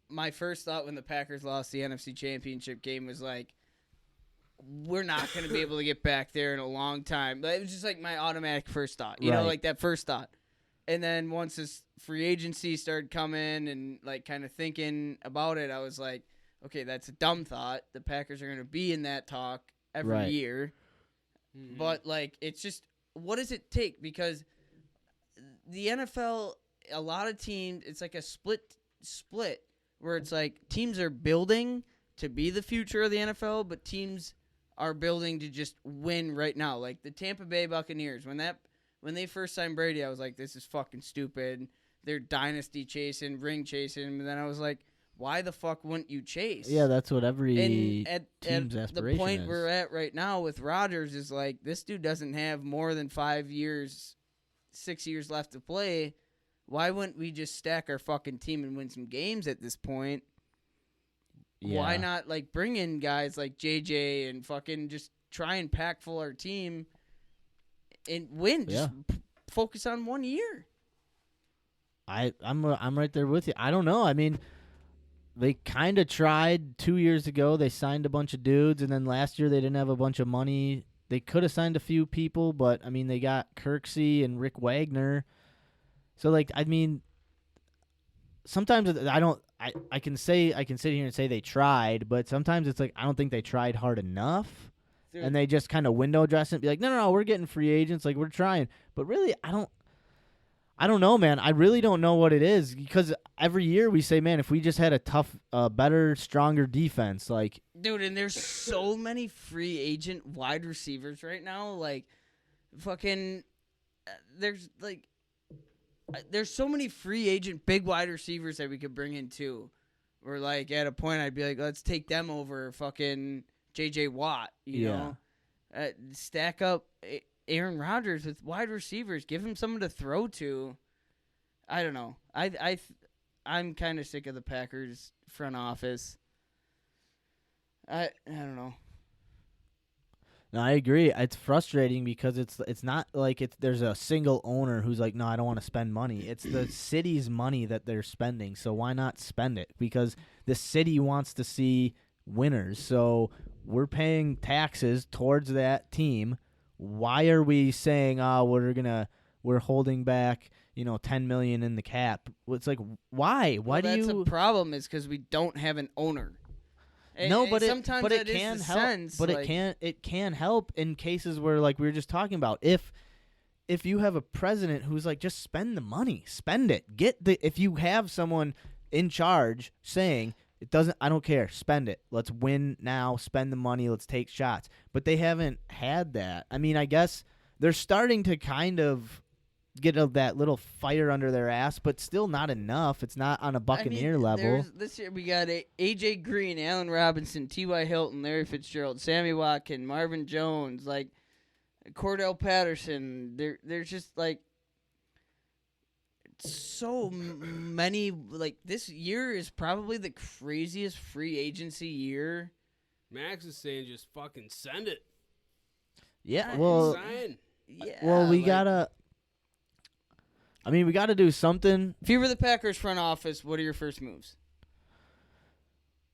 my first thought when the Packers lost the NFC Championship game was like, we're not going to be able to get back there in a long time. But it was just like my automatic first thought, you know, Right. like that first thought. And then once this free agency started coming and like kind of thinking about it, I was like, okay, that's a dumb thought. The Packers are going to be in that talk every Right. year. But, like, it's just, what does it take? Because the NFL, a lot of teams, it's like a split where it's like teams are building to be the future of the NFL, but teams are building to just win right now. Like the Tampa Bay Buccaneers, when they first signed Brady, I was like, this is fucking stupid. They're dynasty chasing, ring chasing. And then I was like, why the fuck wouldn't you chase? Yeah, that's what every And team's at the aspiration point is. we're at right now with Rodgers is like, this dude doesn't have more than 6 years left to play. Why wouldn't we just stack our fucking team and win some games at this point? Yeah. Why not like bring in guys like JJ and fucking just try and pack full our team and win? Just focus on 1 year. I'm right there with you. I don't know. I mean, they kind of tried 2 years ago. They signed a bunch of dudes, and then last year they didn't have a bunch of money. They could have signed a few people, but I mean, they got Kirksey and Rick Wagner. So like, I mean, sometimes I can sit here and say they tried, but sometimes it's like I don't think they tried hard enough. Dude. And they just kind of window dress it and be like, no, we're getting free agents, like we're trying. But really, I don't know, man. I really don't know what it is because every year we say, man, if we just had a tough, better, stronger defense, like Dude, and there's so many free agent wide receivers right now. Like, fucking, there's so many free agent big wide receivers that we could bring in too. Where like at a point I'd be like, let's take them over fucking J.J. Watt. You know, stack up Aaron Rodgers with wide receivers. Give him someone to throw to. I don't know. I'm kind of sick of the Packers front office. I don't know. No, I agree. It's frustrating because it's not like there's a single owner who's like, no, I don't want to spend money. It's the city's money that they're spending, so why not spend it? Because the city wants to see winners, so we're paying taxes towards that team. Why are we saying, oh, we're holding back, $10 million in the cap? It's like, why? Why do you? That's a problem. Is because we don't have an owner. No, but sometimes it can help. But it can help in cases where, like we were just talking about, if you have a president who's like, just spend the money, spend it, if you have someone in charge saying I don't care, spend it, let's win now, spend the money, let's take shots. But they haven't had that. I mean, I guess they're starting to kind of get that little fire under their ass, but still not enough. It's not on a Buccaneer level. This year we got A.J. Green, Allen Robinson, T.Y. Hilton, Larry Fitzgerald, Sammy Watkins, Marvin Jones, like Cordell Patterson. There's just like so many. Like this year is probably the craziest free agency year. Max is saying just fucking send it. Yeah, well, sign. Yeah, well, we gotta do something. If you were the Packers front office, what are your first moves?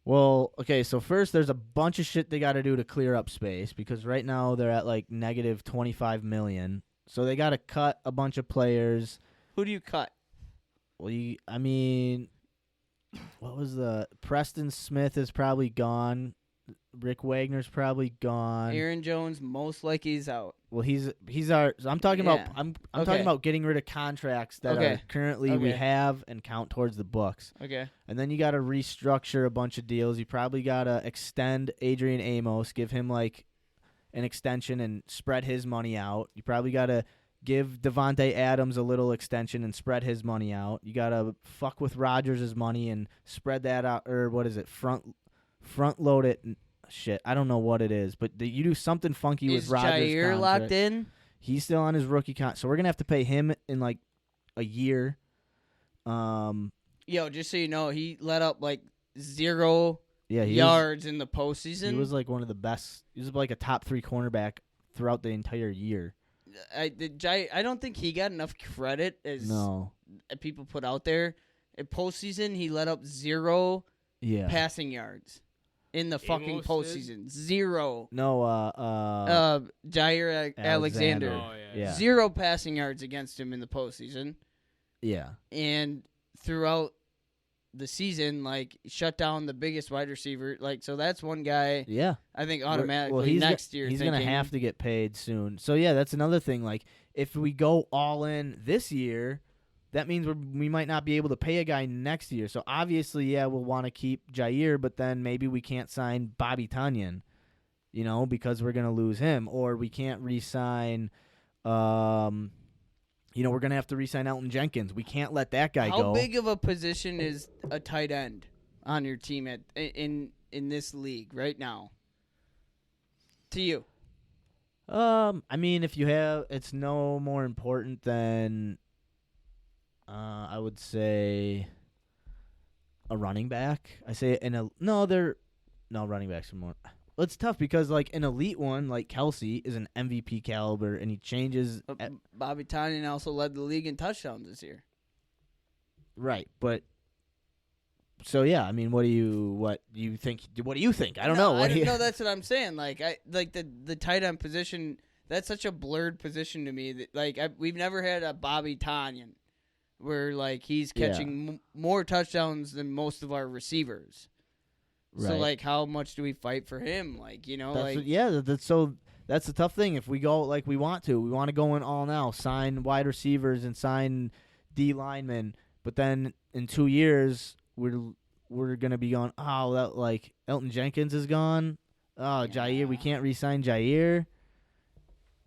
Well, okay, so first there's a bunch of shit they got to do to clear up space because right now they're at like negative $25 million. So they got to cut a bunch of players. Who do you cut? Well, what was Preston Smith is probably gone. Rick Wagner's probably gone. Aaron Jones most likely he's out. Well, he's our. So I'm talking about. I'm Okay. talking about getting rid of contracts that Okay. are currently we Okay. have and count towards the books. Okay. And then you got to restructure a bunch of deals. You probably got to extend Adrian Amos, give him like an extension and spread his money out. You probably got to give Devontae Adams a little extension and spread his money out. You got to fuck with Rodgers' money and spread that out, or what is it? Front load it. Shit, I don't know what it is, but you do something funky with Rodgers' Jair contract. locked in? He's still on his rookie contract, so we're gonna have to pay him in like a year. Yo, just so you know, he let up like 0 Yeah, yards in the postseason. He was like one of the best. He was like a top 3 cornerback throughout the entire year. I don't think he got enough credit as people put out there. In postseason, he let up 0 passing yards in the fucking postseason. 0. No, Jair Alexander. Oh, yeah. 0 passing yards against him in the postseason. Yeah. And throughout the season, like, shut down the biggest wide receiver. Like, so that's one guy. Yeah. I think automatically next year. He's going to have to get paid soon. So, yeah, that's another thing. Like, if we go all in this year, that means we might not be able to pay a guy next year. So, obviously, yeah, we'll want to keep Jair, but then maybe we can't sign Bobby Tonyan, because we're going to lose him. Or we can't re-sign, we're going to have to re-sign Elton Jenkins. We can't let that guy go. How big of a position is a tight end on your team in this league right now? To you. I mean, if you have, it's no more important than, I would say, a running back. I say running backs are more. Well, it's tough because like an elite one, like Kelsey, is an MVP caliber, and he changes. Bobby Tonyan also led the league in touchdowns this year. Right, but. So yeah, I mean, what do you think? What do you think? I don't know. No, that's what I'm saying. Like the tight end position. That's such a blurred position to me. That we've never had a Bobby Tonyan, where like he's catching more touchdowns than most of our receivers. Right. So like, how much do we fight for him? Like that's the tough thing. If we go like we want to go in all now, sign wide receivers and sign. D linemen, but then in 2 years we're gonna be going, oh, that, like Elton Jenkins is gone. Oh, Jair, we can't re-sign Jair.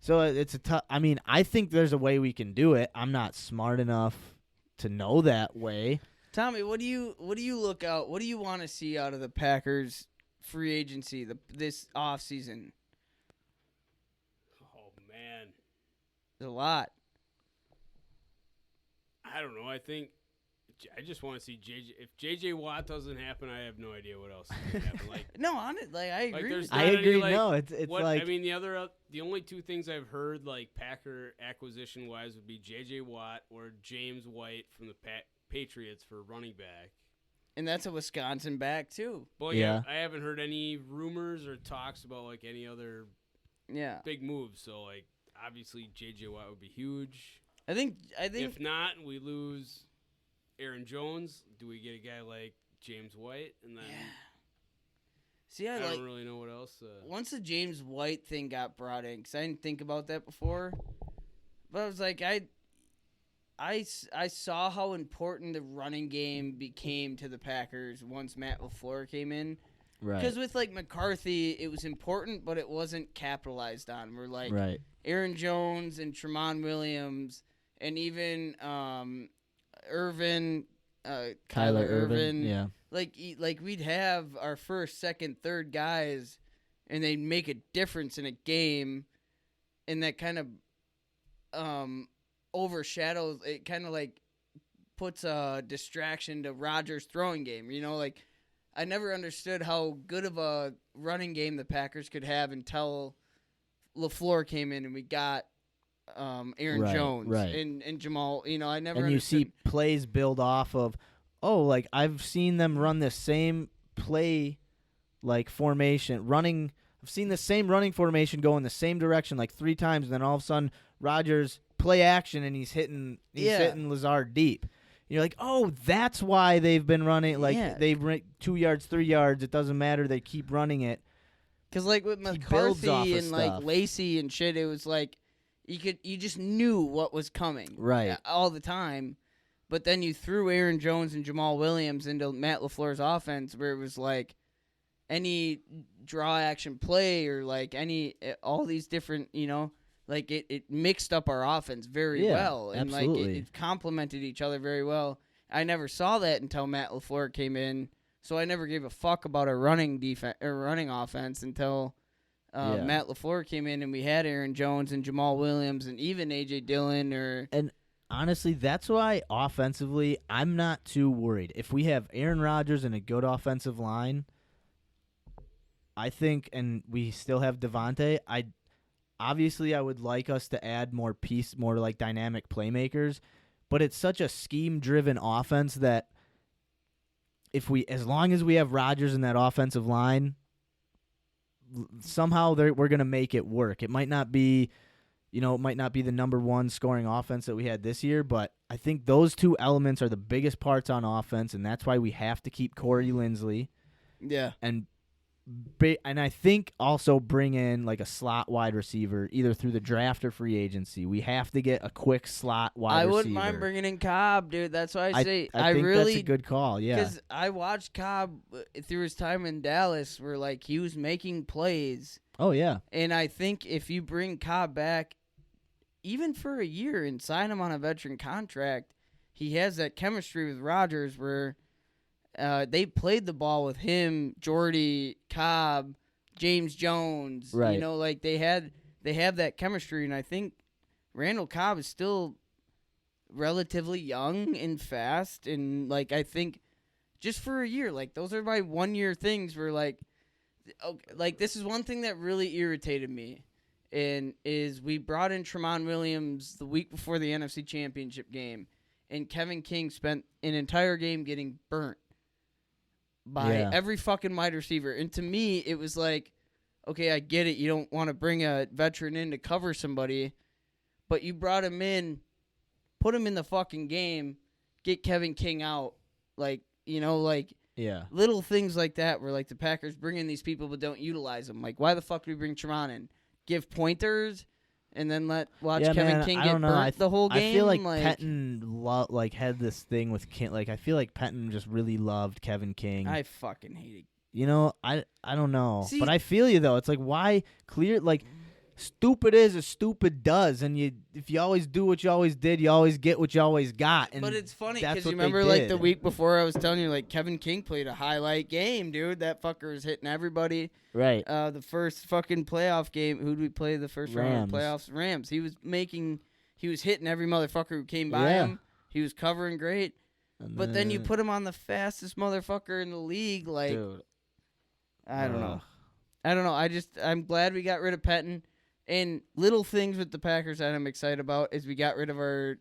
So it's a tough. I mean, I think there's a way we can do it. I'm not smart enough to know that way. Tommy, what do you look out? What do you want to see out of the Packers free agency this offseason? Oh man, There's a lot. I don't know. I just want to see JJ. If JJ Watt doesn't happen, I have no idea what else is going to happen. Like, No, on it, like I agree. there's I not agree. any, like, No, it's what, like I mean, the only two things I've heard like Packer acquisition wise would be JJ Watt or James White from the Patriots for running back. And that's a Wisconsin back too. But Yeah. I haven't heard any rumors or talks about like any other Yeah, big moves. So like obviously JJ Watt would be huge. I think If not, we lose Aaron Jones. Do we get a guy like James White? And then See, I I don't really know what else. once the James White thing got brought in, because I didn't think about that before, but I was like, I saw how important the running game became to the Packers once Matt LaFleur came in. right, Because with like McCarthy, it was important, but it wasn't capitalized on. We're like right, Aaron Jones and Tremont Williams, and even Irvin, Kyler Irvin, yeah, like we'd have our first, second, third guys, and they'd make a difference in a game, and that kind of overshadows. It kind of like puts a distraction to Rodgers' throwing game. You know, like I never understood how good of a running game the Packers could have until LaFleur came in and we got Aaron Right, Jones right. and Jamal. You know, I never and you understood. see plays build off of, oh, like I've seen them run the same play, like formation, running. I've seen the same running formation go in the same direction like 3 times, and then all of a sudden Rodgers play action and he's hitting Lazard deep. You're like, oh, that's why they've been running. Like Yeah. they've run 2 yards, 3 yards. It doesn't matter. They keep running it. Because like with builds McCarthy off of and like stuff. Lacey and shit, it was like you just knew what was coming Right. all the time. But then you threw Aaron Jones and Jamal Williams into Matt LaFleur's offense, where it was like any draw action play or like all these different, you know, like it mixed up our offense very Yeah, well, and like absolutely. it complemented each other very well. I never saw that until Matt LaFleur came in. So I never gave a fuck about our running defense or running offense until Yeah. Matt LaFleur came in and we had Aaron Jones and Jamal Williams and even A.J. Dillon or Honestly, that's why offensively I'm not too worried. If we have Aaron Rodgers and a good offensive line, I think, and we still have Devontae, I would like us to add more like dynamic playmakers, but it's such a scheme-driven offense that as long as we have Rodgers in that offensive line, somehow we're going to make it work. It might not be, the number one scoring offense that we had this year, but I think those two elements are the biggest parts on offense, and that's why we have to keep Corey Linsley. yeah. And I think also bring in like a slot wide receiver, either through the draft or free agency. We have to get a quick slot wide receiver. I wouldn't mind bringing in Cobb, dude. That's why I say I think really that's a good call. Yeah, because I watched Cobb through his time in Dallas, where like he was making plays, oh yeah, and I think if you bring Cobb back, even for a year and sign him on a veteran contract, he has that chemistry with Rodgers where. They played the ball with him, Jordy, Cobb, James Jones. Right. You know, like they have that chemistry, and I think Randall Cobb is still relatively young and fast, and like I think just for a year, like those are my 1 year things where like this is one thing that really irritated me, and is we brought in Tremont Williams the week before the NFC Championship game, and Kevin King spent an entire game getting burnt by every fucking wide receiver. And to me, it was like, okay, I get it. You don't want to bring a veteran in to cover somebody, but you brought him in, put him in the fucking game, get Kevin King out. Like, you know, like yeah. little things like that where like the Packers bring in these people but don't utilize them. Like, why the fuck do we bring Tremont in? Give pointers? and then watch Yeah, Kevin man, King I get don't know. burnt the whole game. I feel like Penton had this thing with King. Like I feel like Penton just really loved Kevin King. I fucking hate it. You know, I don't know, See- but I feel you though. It's like why clear like stupid is as stupid does, and if you always do what you always did, you always get what you always got. And But it's funny that's because you what they remember like the did. week before I was telling you like Kevin King played a highlight game, dude. That fucker was hitting everybody. right? The first fucking playoff game. Who did we play the first round of the playoffs? Rams. He was hitting every motherfucker who came by Yeah. him. He was covering great. But then you put him on the fastest motherfucker in the league. Like dude, I don't know. I'm glad we got rid of Penton. And little things with the Packers that I'm excited about is we got rid of our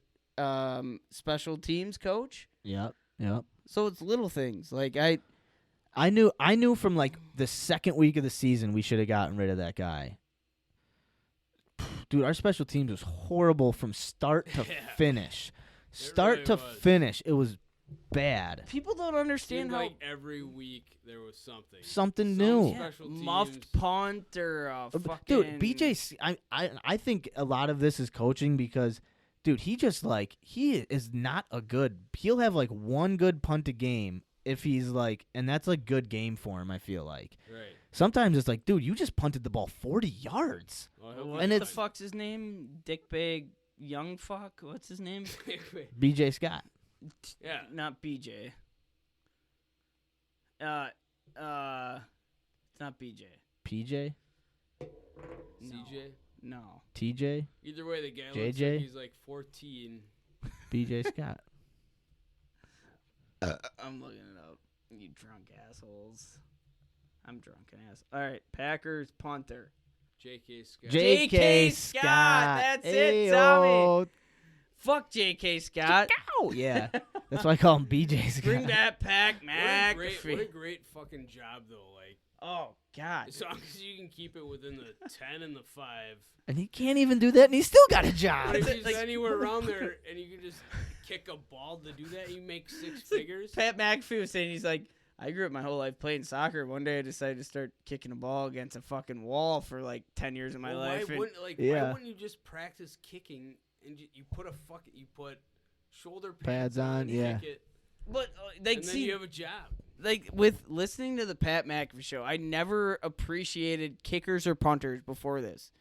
special teams coach. Yep. So it's little things. Like I knew from like the second week of the season we should have gotten rid of that guy. Dude, our special teams was horrible from start to finish. Start really to was. finish, it was bad. people don't understand Seemed how like every week there was something. Something Some new. special muffed teams. punt or fucking Dude, I think a lot of this is coaching because, dude, he is not a good. He'll have like one good punt a game if he's like, and that's like good game for him. I feel like Right. sometimes it's like, dude, you just punted the ball 40 yards. Well, I hope What And the it's- fuck's his name? Dickbag Young fuck? What's his name? BJ Scott. Yeah. Not BJ. It's not BJ. PJ, No. CJ. No. TJ, Either way, the guy looks JJ? like he's like 14. BJ Scott. I'm looking it up. You drunk assholes. I'm drunk and ass. All right, Packers punter. J.K. Scott. J.K. Scott, that's it, Tommy. Fuck J.K. Scott. Oh yeah, that's why I call him BJ Scott. Bring that pack, what a McAfee. great fucking job though. Like Oh God. as long as you can keep it within the 10 and the 5. And he can't even do that, and he's still got a job. But if It's he's like- anywhere around there and you can just kick a ball to do that, you make 6 figures. Pat McAfee was saying, he's like, I grew up my whole life playing soccer. One day I decided to start kicking a ball against a fucking wall for like 10 years of my Well, life. Why and- wouldn't, Yeah. why wouldn't you just practice kicking and you put shoulder Pads pads on, yeah. kick it, but like, and then see, you have a job. like with listening to the Pat McAfee show, I never appreciated kickers or punters before this.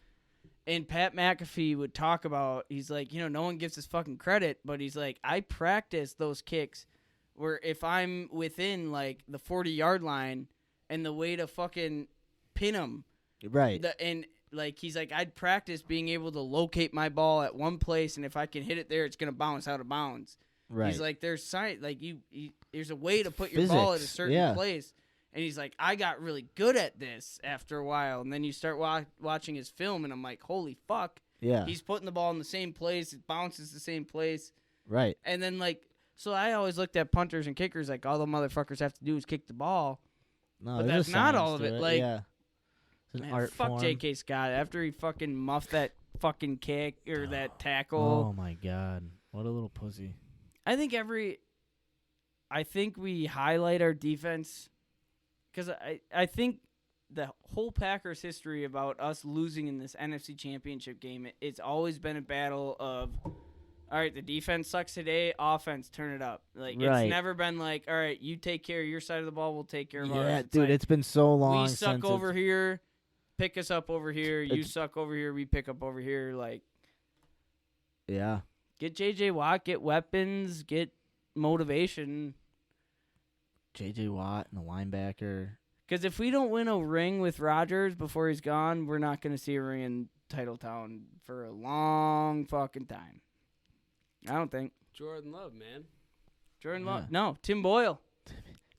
And Pat McAfee would talk about, he's like, no one gives us fucking credit, but he's like, I practice those kicks where if I'm within like the 40-yard line and the way to fucking pin them, Right. and like he's like, I'd practice being able to locate my ball at one place, and if I can hit it there, it's gonna bounce out of bounds. Right. He's like, there's science, like there's a way to put your ball at a Physics, certain yeah. place. And he's like, I got really good at this after a while. And then you start watching his film, and I'm like, holy fuck. Yeah. He's putting the ball in the same place. It bounces the same place. Right. And then, like, so I always looked at punters and kickers like all the motherfuckers have to do is kick the ball. No, But there's that's a not science all of to it, like- yeah. It's an Man, art fuck form. J.K. Scott. After he fucking muffed that fucking kick or that Oh tackle. my god, what a little pussy. I think we highlight our defense because I think the whole Packers history about us losing in this NFC Championship game, it's always been a battle of, all right, the defense sucks today, offense, turn it up. Like, Right. it's never been like, all right, you take care of your side of the ball, we'll take care of ours. Yeah, It's dude, like, it's been so long. we suck since over it's- here, pick us up over here, you It's- suck over here, we pick up over here. Like, Yeah. get J.J. Watt, get weapons, get motivation. J.J. Watt and the linebacker. Because if we don't win a ring with Rodgers before he's gone, we're not going to see a ring in Titletown for a long fucking time. I don't think. Jordan Love, man. Jordan Yeah. Love. No, Tim Boyle.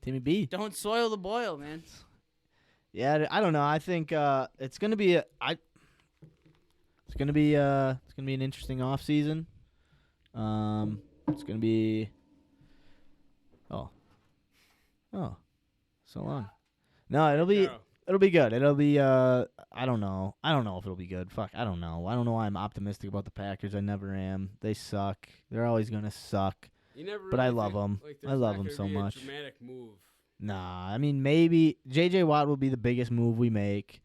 Timmy B. Don't soil the boil, man. Yeah, I don't know. I think it's gonna be it's gonna be an interesting off season. It's gonna be so long. No, it'll be good. It'll be I don't know if it'll be good. Fuck, I don't know. I don't know why I'm optimistic about the Packers. I never am. They suck. They're always gonna suck. You never But I really love think, 'em. like, I there's love not 'em gonna so be much. A dramatic move. Nah, I mean maybe J.J. Watt will be the biggest move we make.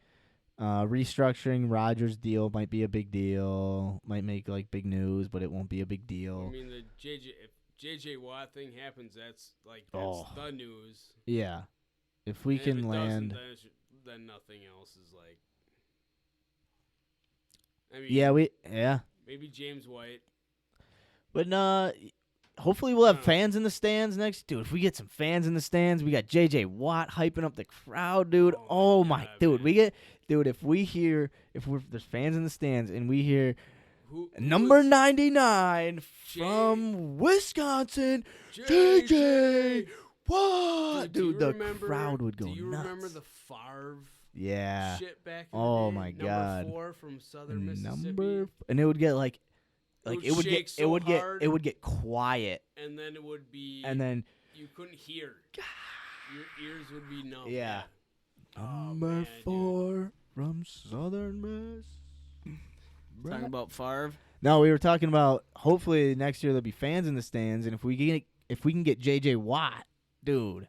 Restructuring Rodgers' deal might be a big deal. Might make like big news, but it won't be a big I deal. mean, if JJ Watt thing happens, that's the news. Yeah. If we And can if it land. doesn't, then nothing else is like. I mean, Yeah. maybe James White. But hopefully we'll have fans in the stands next. Dude, if we get some fans in the stands, we got JJ Watt hyping up the crowd, dude. Oh my God, dude, man. if there's fans in the stands and we hear Who number was 99 from Wisconsin, JJ Watt. do you Dude, the remember- crowd would go Do you nuts. remember the Favre Yeah. shit back in Oh the day? my Number God. 4 from Southern Mississippi. And it would get like It would shake so hard. it would get quiet, And then it would be. and then you couldn't hear. Your ears would be numb. Yeah. Oh, number man, dude. 4 from Southern Miss. Talking about Favre. No, we were talking about hopefully next year there'll be fans in the stands, and if we can get JJ Watt, dude,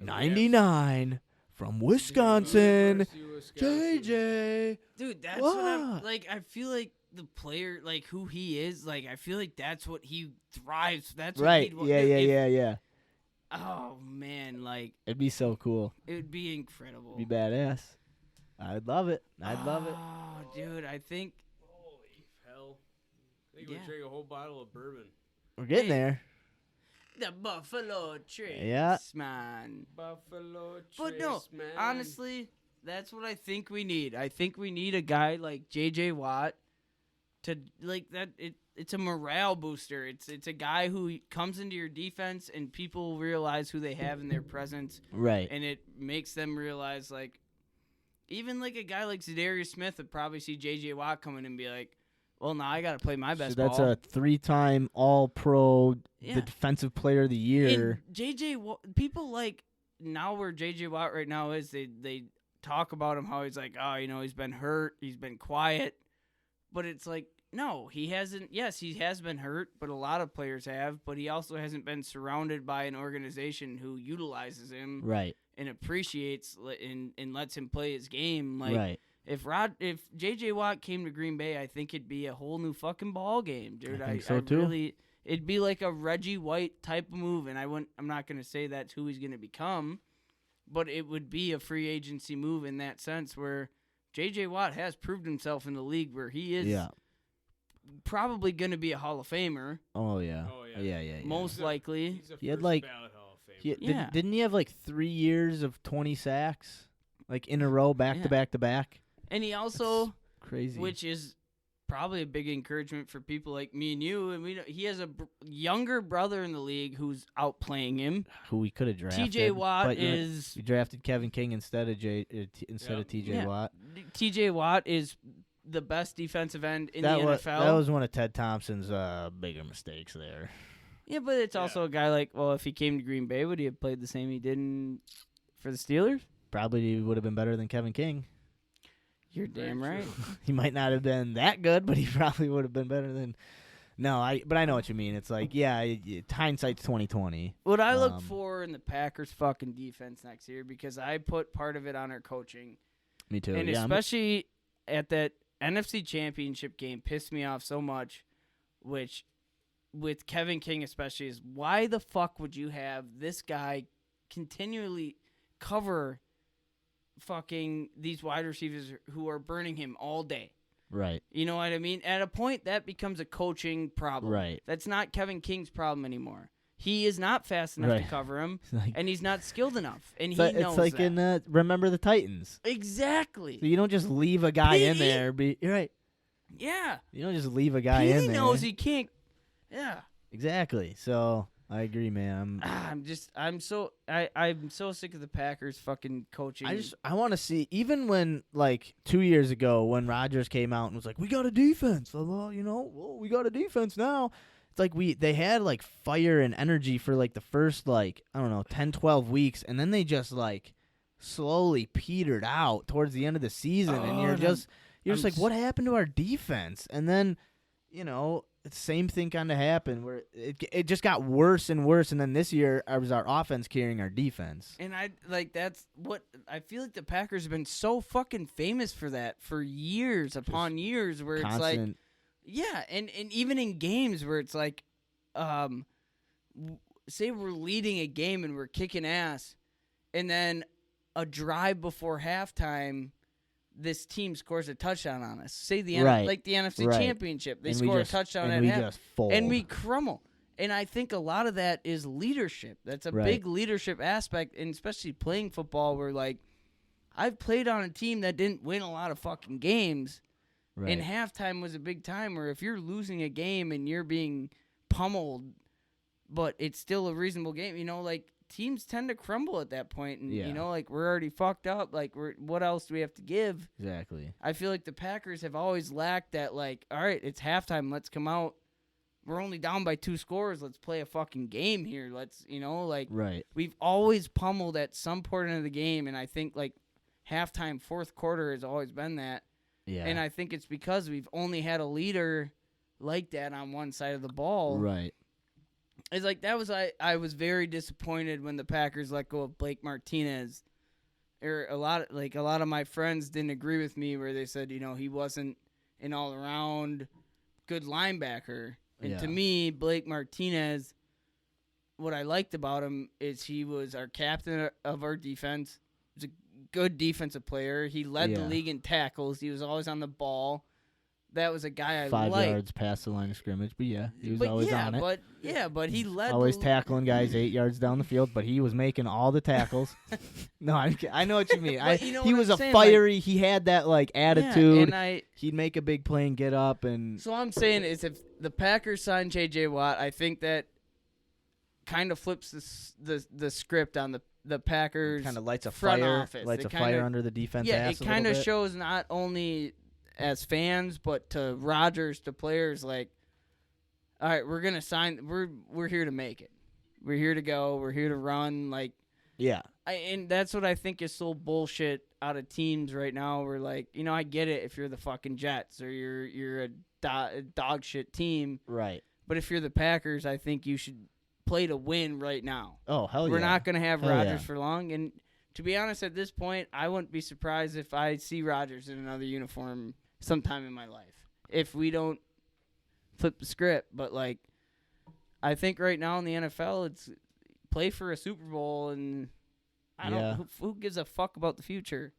99 from Wisconsin, University of Wisconsin. JJ. Dude, that's what I'm What? like. I feel like the player, like who he is, like I feel like that's what he thrives. That's what Right? he'd wa- Yeah, if- yeah. Oh man, like It'd be so cool. it would be incredible. It'd be badass. I'd love it. I'd love it. Oh, dude, I think Holy hell. I think Yeah. we'd drink a whole bottle of bourbon. We're getting Hey. there. the Buffalo Trace, Yeah. man. Buffalo But no, Trace, man. honestly, that's what I think we need. I think we need a guy like JJ Watt to like that. It's a morale booster. It's a guy who comes into your defense and people realize who they have in their presence, Right. and it makes them realize like even like a guy like Zadarius Smith would probably see JJ Watt coming and be like, well, now I got to play my best So that's ball. a 3-time All-Pro, Yeah. the Defensive Player of the Year. And people like now where JJ Watt right now is, they talk about him how he's like, oh, he's been hurt, he's been quiet, but it's like, no, he hasn't. Yes, he has been hurt, but a lot of players have, but he also hasn't been surrounded by an organization who utilizes him Right. and appreciates and lets him play his game. Like Right. if JJ Watt came to Green Bay, I think it'd be a whole new fucking ball game, dude. I think so, too. Really, it'd be like a Reggie White type of move, and I'm not gonna say that's who he's gonna become, but it would be a free agency move in that sense where JJ Watt has proved himself in the league where he is Yeah. probably gonna be a Hall of Famer, Oh, yeah. Oh, yeah. Yeah. most likely. He's a He had, first like- ballot Hall of Famer. Yeah. Didn't he have like 3 years of 20 sacks? Like in a row, back Yeah. to back to back? And he also, Crazy. which is probably a big encouragement for people like me and you. And he has a younger brother in the league who's outplaying him. Who we could have drafted. TJ Watt but is we drafted Kevin King instead of TJ Yeah. Watt. TJ Watt is the best defensive end in That the was NFL. that was one of Ted Thompson's bigger mistakes there. Yeah, but it's Yeah. also a guy like, well, if he came to Green Bay, would he have played the same he did for the Steelers? Probably would have been better than Kevin King. You're Very damn right. true. He might not have been that good, but he probably would have been better than. No, but I know what you mean. It's like, yeah, hindsight's 2020. What I look Um, for in the Packers' fucking defense next year, because I put part of it on our coaching, Me too. and yeah, especially at that NFC Championship game, pissed me off so much, which with Kevin King especially, is why the fuck would you have this guy continually cover fucking these wide receivers who are burning him all day? right. You know what I mean? At a point, that becomes a coaching problem. Right. That's not Kevin King's problem anymore. He is not fast enough to Right. cover him, It's like, and he's not skilled enough, and he but knows it's like that. in Remember the Titans. Exactly. So you don't just leave a guy in He- there. You're right. Yeah. You don't just leave a guy he in there. knows he can't. Yeah. Exactly. So I agree, man. I'm so sick of the Packers fucking coaching. I want to see, even when like 2 years ago when Rodgers came out and was like, we got a defense, well, we got a defense now. It's like they had like fire and energy for like the first like, I don't know, 10, 12 weeks, and then they just like slowly petered out towards the end of the season, and Oh, you're and just I'm like, what happened to our defense? And then, the same thing kind of happened where it just got worse and worse, and then this year it was our offense carrying our defense. And that's what I feel like the Packers have been so fucking famous for that for years upon years, where it's like, yeah, and even in games where it's like, say we're leading a game and we're kicking ass, and then a drive before halftime, this team scores a touchdown on us. Say the like the NFC Championship, they score a touchdown at half, and we crumble. And I think a lot of that is leadership. That's a big leadership aspect, and especially playing football, where like I've played on a team that didn't win a lot of fucking games, and halftime was a big time where if you're losing a game and you're being pummeled, but it's still a reasonable game, you know, like teams tend to crumble at that point, and you know, like we're already fucked up. Like, what else do we have to give? Exactly. I feel like the Packers have always lacked that. Like, all right, it's halftime. Let's come out. We're only down by 2 scores. Let's play a fucking game here. Let's, you know, like we've always pummeled at some portion of the game, and I think like halftime, fourth quarter has always been that. Yeah. And I think it's because we've only had a leader like that on one side of the ball. Right. It's like that was I was very disappointed when the Packers let go of Blake Martinez. A lot of my friends didn't agree with me, where they said, you know, he wasn't an all-around good linebacker. And to me, Blake Martinez, what I liked about him is he was our captain of our defense. He was a good defensive player. He led the league in tackles. He was always on the ball. That was a guy I liked. 5 yards past the line of scrimmage, but he was always on it. But he led. Always tackling guys 8 yards down the field, but he was making all the tackles. No, I know what you mean. He was a fiery. He had that like attitude. Yeah, and he'd make a big play and get up. And so I'm saying is, if the Packers sign J.J. Watt, I think that kind of flips the script on the Packers. Kind of lights a front fire. Office. Lights a fire under the defense. Yeah, it kind of shows not only as fans, but to Rodgers, to players, like, all right, we're gonna sign. We're here to make it. We're here to go. We're here to run. Like, and that's what I think is so bullshit out of teams right now. We're like, you know, I get it if you're the fucking Jets or you're a dog shit team, right? But if you're the Packers, I think you should play to win right now. Oh hell yeah! We're not gonna have Rodgers for long, and to be honest, at this point, I wouldn't be surprised if I see Rodgers in another uniform sometime in my life, if we don't flip the script. But like, I think right now in the NFL, it's play for a Super Bowl, and I don't. Who gives a fuck about the future?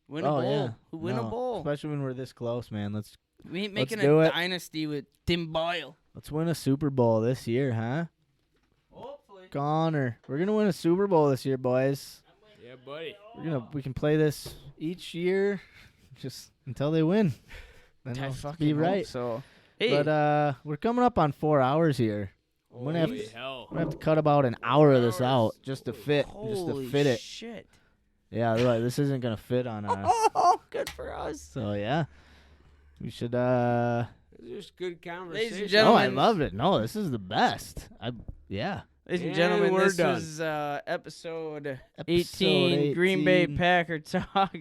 Win a bowl. Yeah. Win a bowl. Especially when we're this close, man. We ain't making a dynasty with Tim Boyle. Let's win a Super Bowl this year, huh? Hopefully. Connor, we're gonna win a Super Bowl this year, boys. Yeah, buddy. We can play this each year. Just until they win. Then I'll be right. So, but we're coming up on 4 hours here. I'm gonna have to cut about an hour of this out just to fit it. Shit. Yeah, otherwise this isn't gonna fit on. Oh, good for us. So yeah, we should. It's just good conversation. Ladies and gentlemen, I loved it. No, this is the best. Ladies and gentlemen, this was episode 18, Green Bay Packer Talk.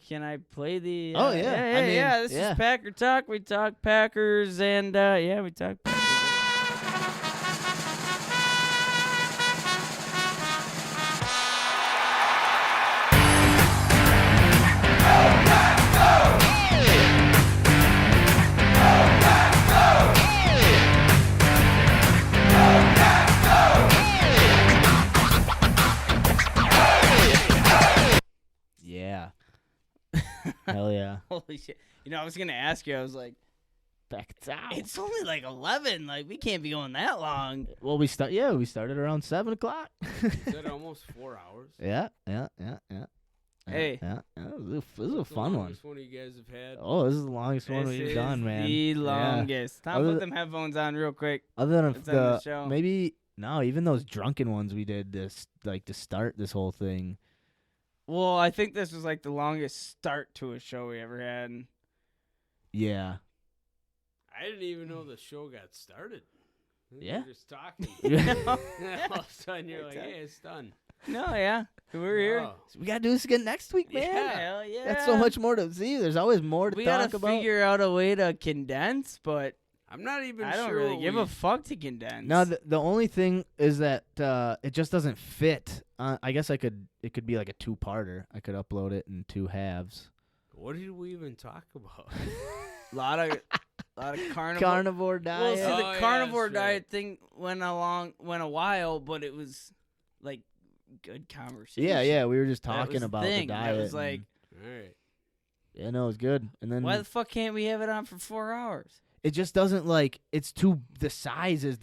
Can I play the... oh, yeah. This is Packer Talk. We talk Packers, and, we talk Packers. Yeah. Hell yeah. Holy shit. You know, I was going to ask you, I was like, it's only like 11. Like, we can't be going that long. Well, we started around 7 o'clock. Is that almost 4 hours? Yeah. Hey. Yeah. This is a fun one. The longest one you guys have had. Oh, this is the longest one we've done, man. The longest. Tom, put them headphones on real quick. Other than the show. Even those drunken ones we did to start this whole thing. Well, I think this was like the longest start to a show we ever had. Yeah. I didn't even know the show got started. Yeah. We're just talking. All of a sudden you're like, hey, it's done. No, yeah. We're here. So we got to do this again next week, man. Yeah, hell yeah. That's so much more to see. There's always more to talk about. We got to figure out a way to condense, but I'm not even I don't sure. really what give we- a fuck to condense. No, the only thing is that it just doesn't fit. I guess it could be like a 2-parter. I could upload it in 2 halves. What did we even talk about? a lot of carnivore. Carnivore Well, diet. see, Oh, the yeah, carnivore that's right. diet thing went a while, but it was like good conversation. yeah, we were just That was talking the about thing. the That diet. was like, All right. yeah, no, it was good. And then why the fuck can't we have it on for 4 hours? it just doesn't it's too, the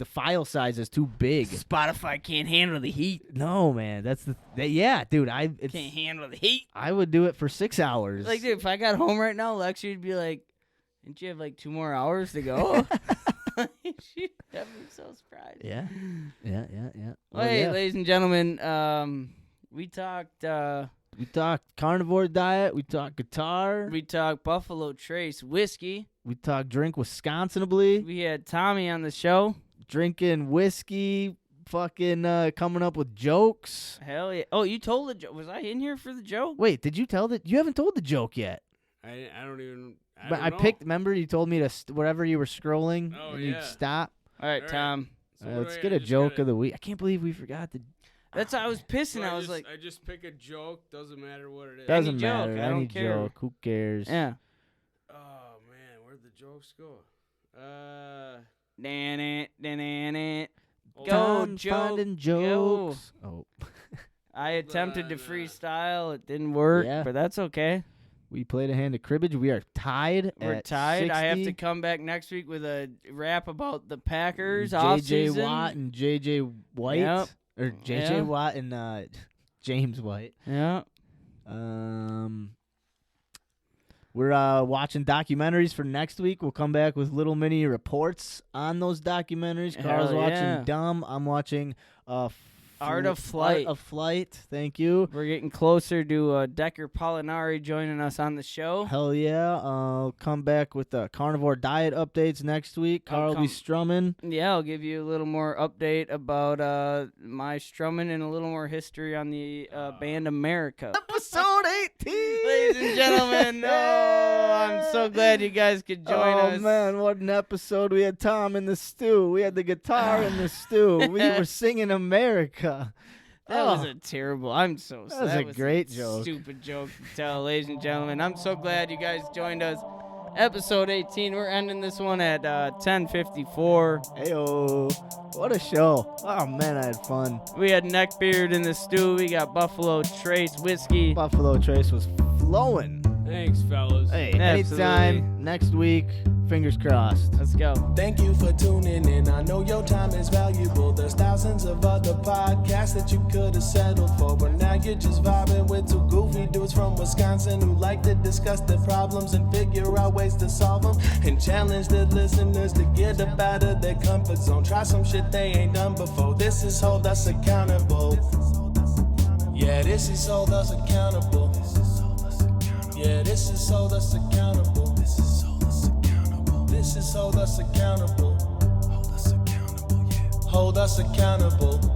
file size is too big. Spotify can't handle the heat. No, man, yeah, dude, Can't handle the heat. I would do it for 6 hours. Like, dude, if I got home right now, Lexi would be like, "Didn't you have like 2 more hours to go?" She'd have me so surprised. yeah. Well, Hey, yeah. ladies and gentlemen, we talked We talked carnivore diet. We talked guitar. we talked Buffalo Trace whiskey. We talked drink Wisconsinably. We had Tommy on the show. Drinking whiskey. Fucking coming up with jokes. Hell yeah! Oh, you told the joke. Was I in here for the joke? Wait, did you tell that? You haven't told the joke yet. I don't even. But I don't know. picked. Remember, you told me to whatever you were scrolling, Oh, and yeah. you'd stop. All right, All right. Tom. So what Let's do get I a just joke gotta- of the week. I can't believe we forgot the. That's why I was pissing. So I was like, I just pick a joke. Doesn't matter what it is. Doesn't joke, matter. I don't Any care. joke. Who cares? yeah. Oh man, where'd the jokes go? Dan it. hold Go, on. Time joke, finding jokes. Oh, I attempted to Nah. freestyle. It didn't work, Yeah. but that's okay. we played a hand of cribbage. We are tied. We're at tied. I have to 60. come back next week with a rap about the Packers J.J. offseason. Watt and J.J. White. Yep. Or J.J. Yeah. Watt and James White. Yeah. We're watching documentaries for next week. We'll come back with little mini reports on those documentaries. Carl's Hell watching yeah. Dumb. I'm watching Art of Flight. Art of Flight. Thank you. We're getting closer to Decker Pollinari joining us on the show. Hell yeah. I'll come back with carnivore diet updates next week. I'll Carl will be strumming. Yeah, I'll give you a little more update about my strumming and a little more history on the band America. Episode 18. Ladies and gentlemen, I'm so glad you guys could join us. Oh, man, what an episode. We had Tom in the stew. We had the guitar in the stew. We were singing America. That was a terrible. I'm so That was a great joke. Stupid joke to tell, ladies and gentlemen. I'm so glad you guys joined us. Episode 18. We're ending this one at 10:54. Heyo. What a show. Oh, man, I had fun. We had Neckbeard in the stew. We got Buffalo Trace whiskey. Buffalo Trace was flowing. Thanks, fellas. Hey, Absolutely. anytime, next week, fingers crossed. Let's go. Thank you for tuning in. I know your time is valuable. There's thousands of other podcasts that you could have settled for, but now you're just vibing with 2 goofy dudes from Wisconsin who like to discuss their problems and figure out ways to solve them, and challenge the listeners to get up out of their comfort zone. Try some shit they ain't done before. This is Hold Us Accountable. Yeah, this is Hold Us Accountable. Yeah, this is Hold Us Accountable. This is Hold Us Accountable. This is Hold Us Accountable. Hold Us Accountable, yeah. Hold Us Accountable.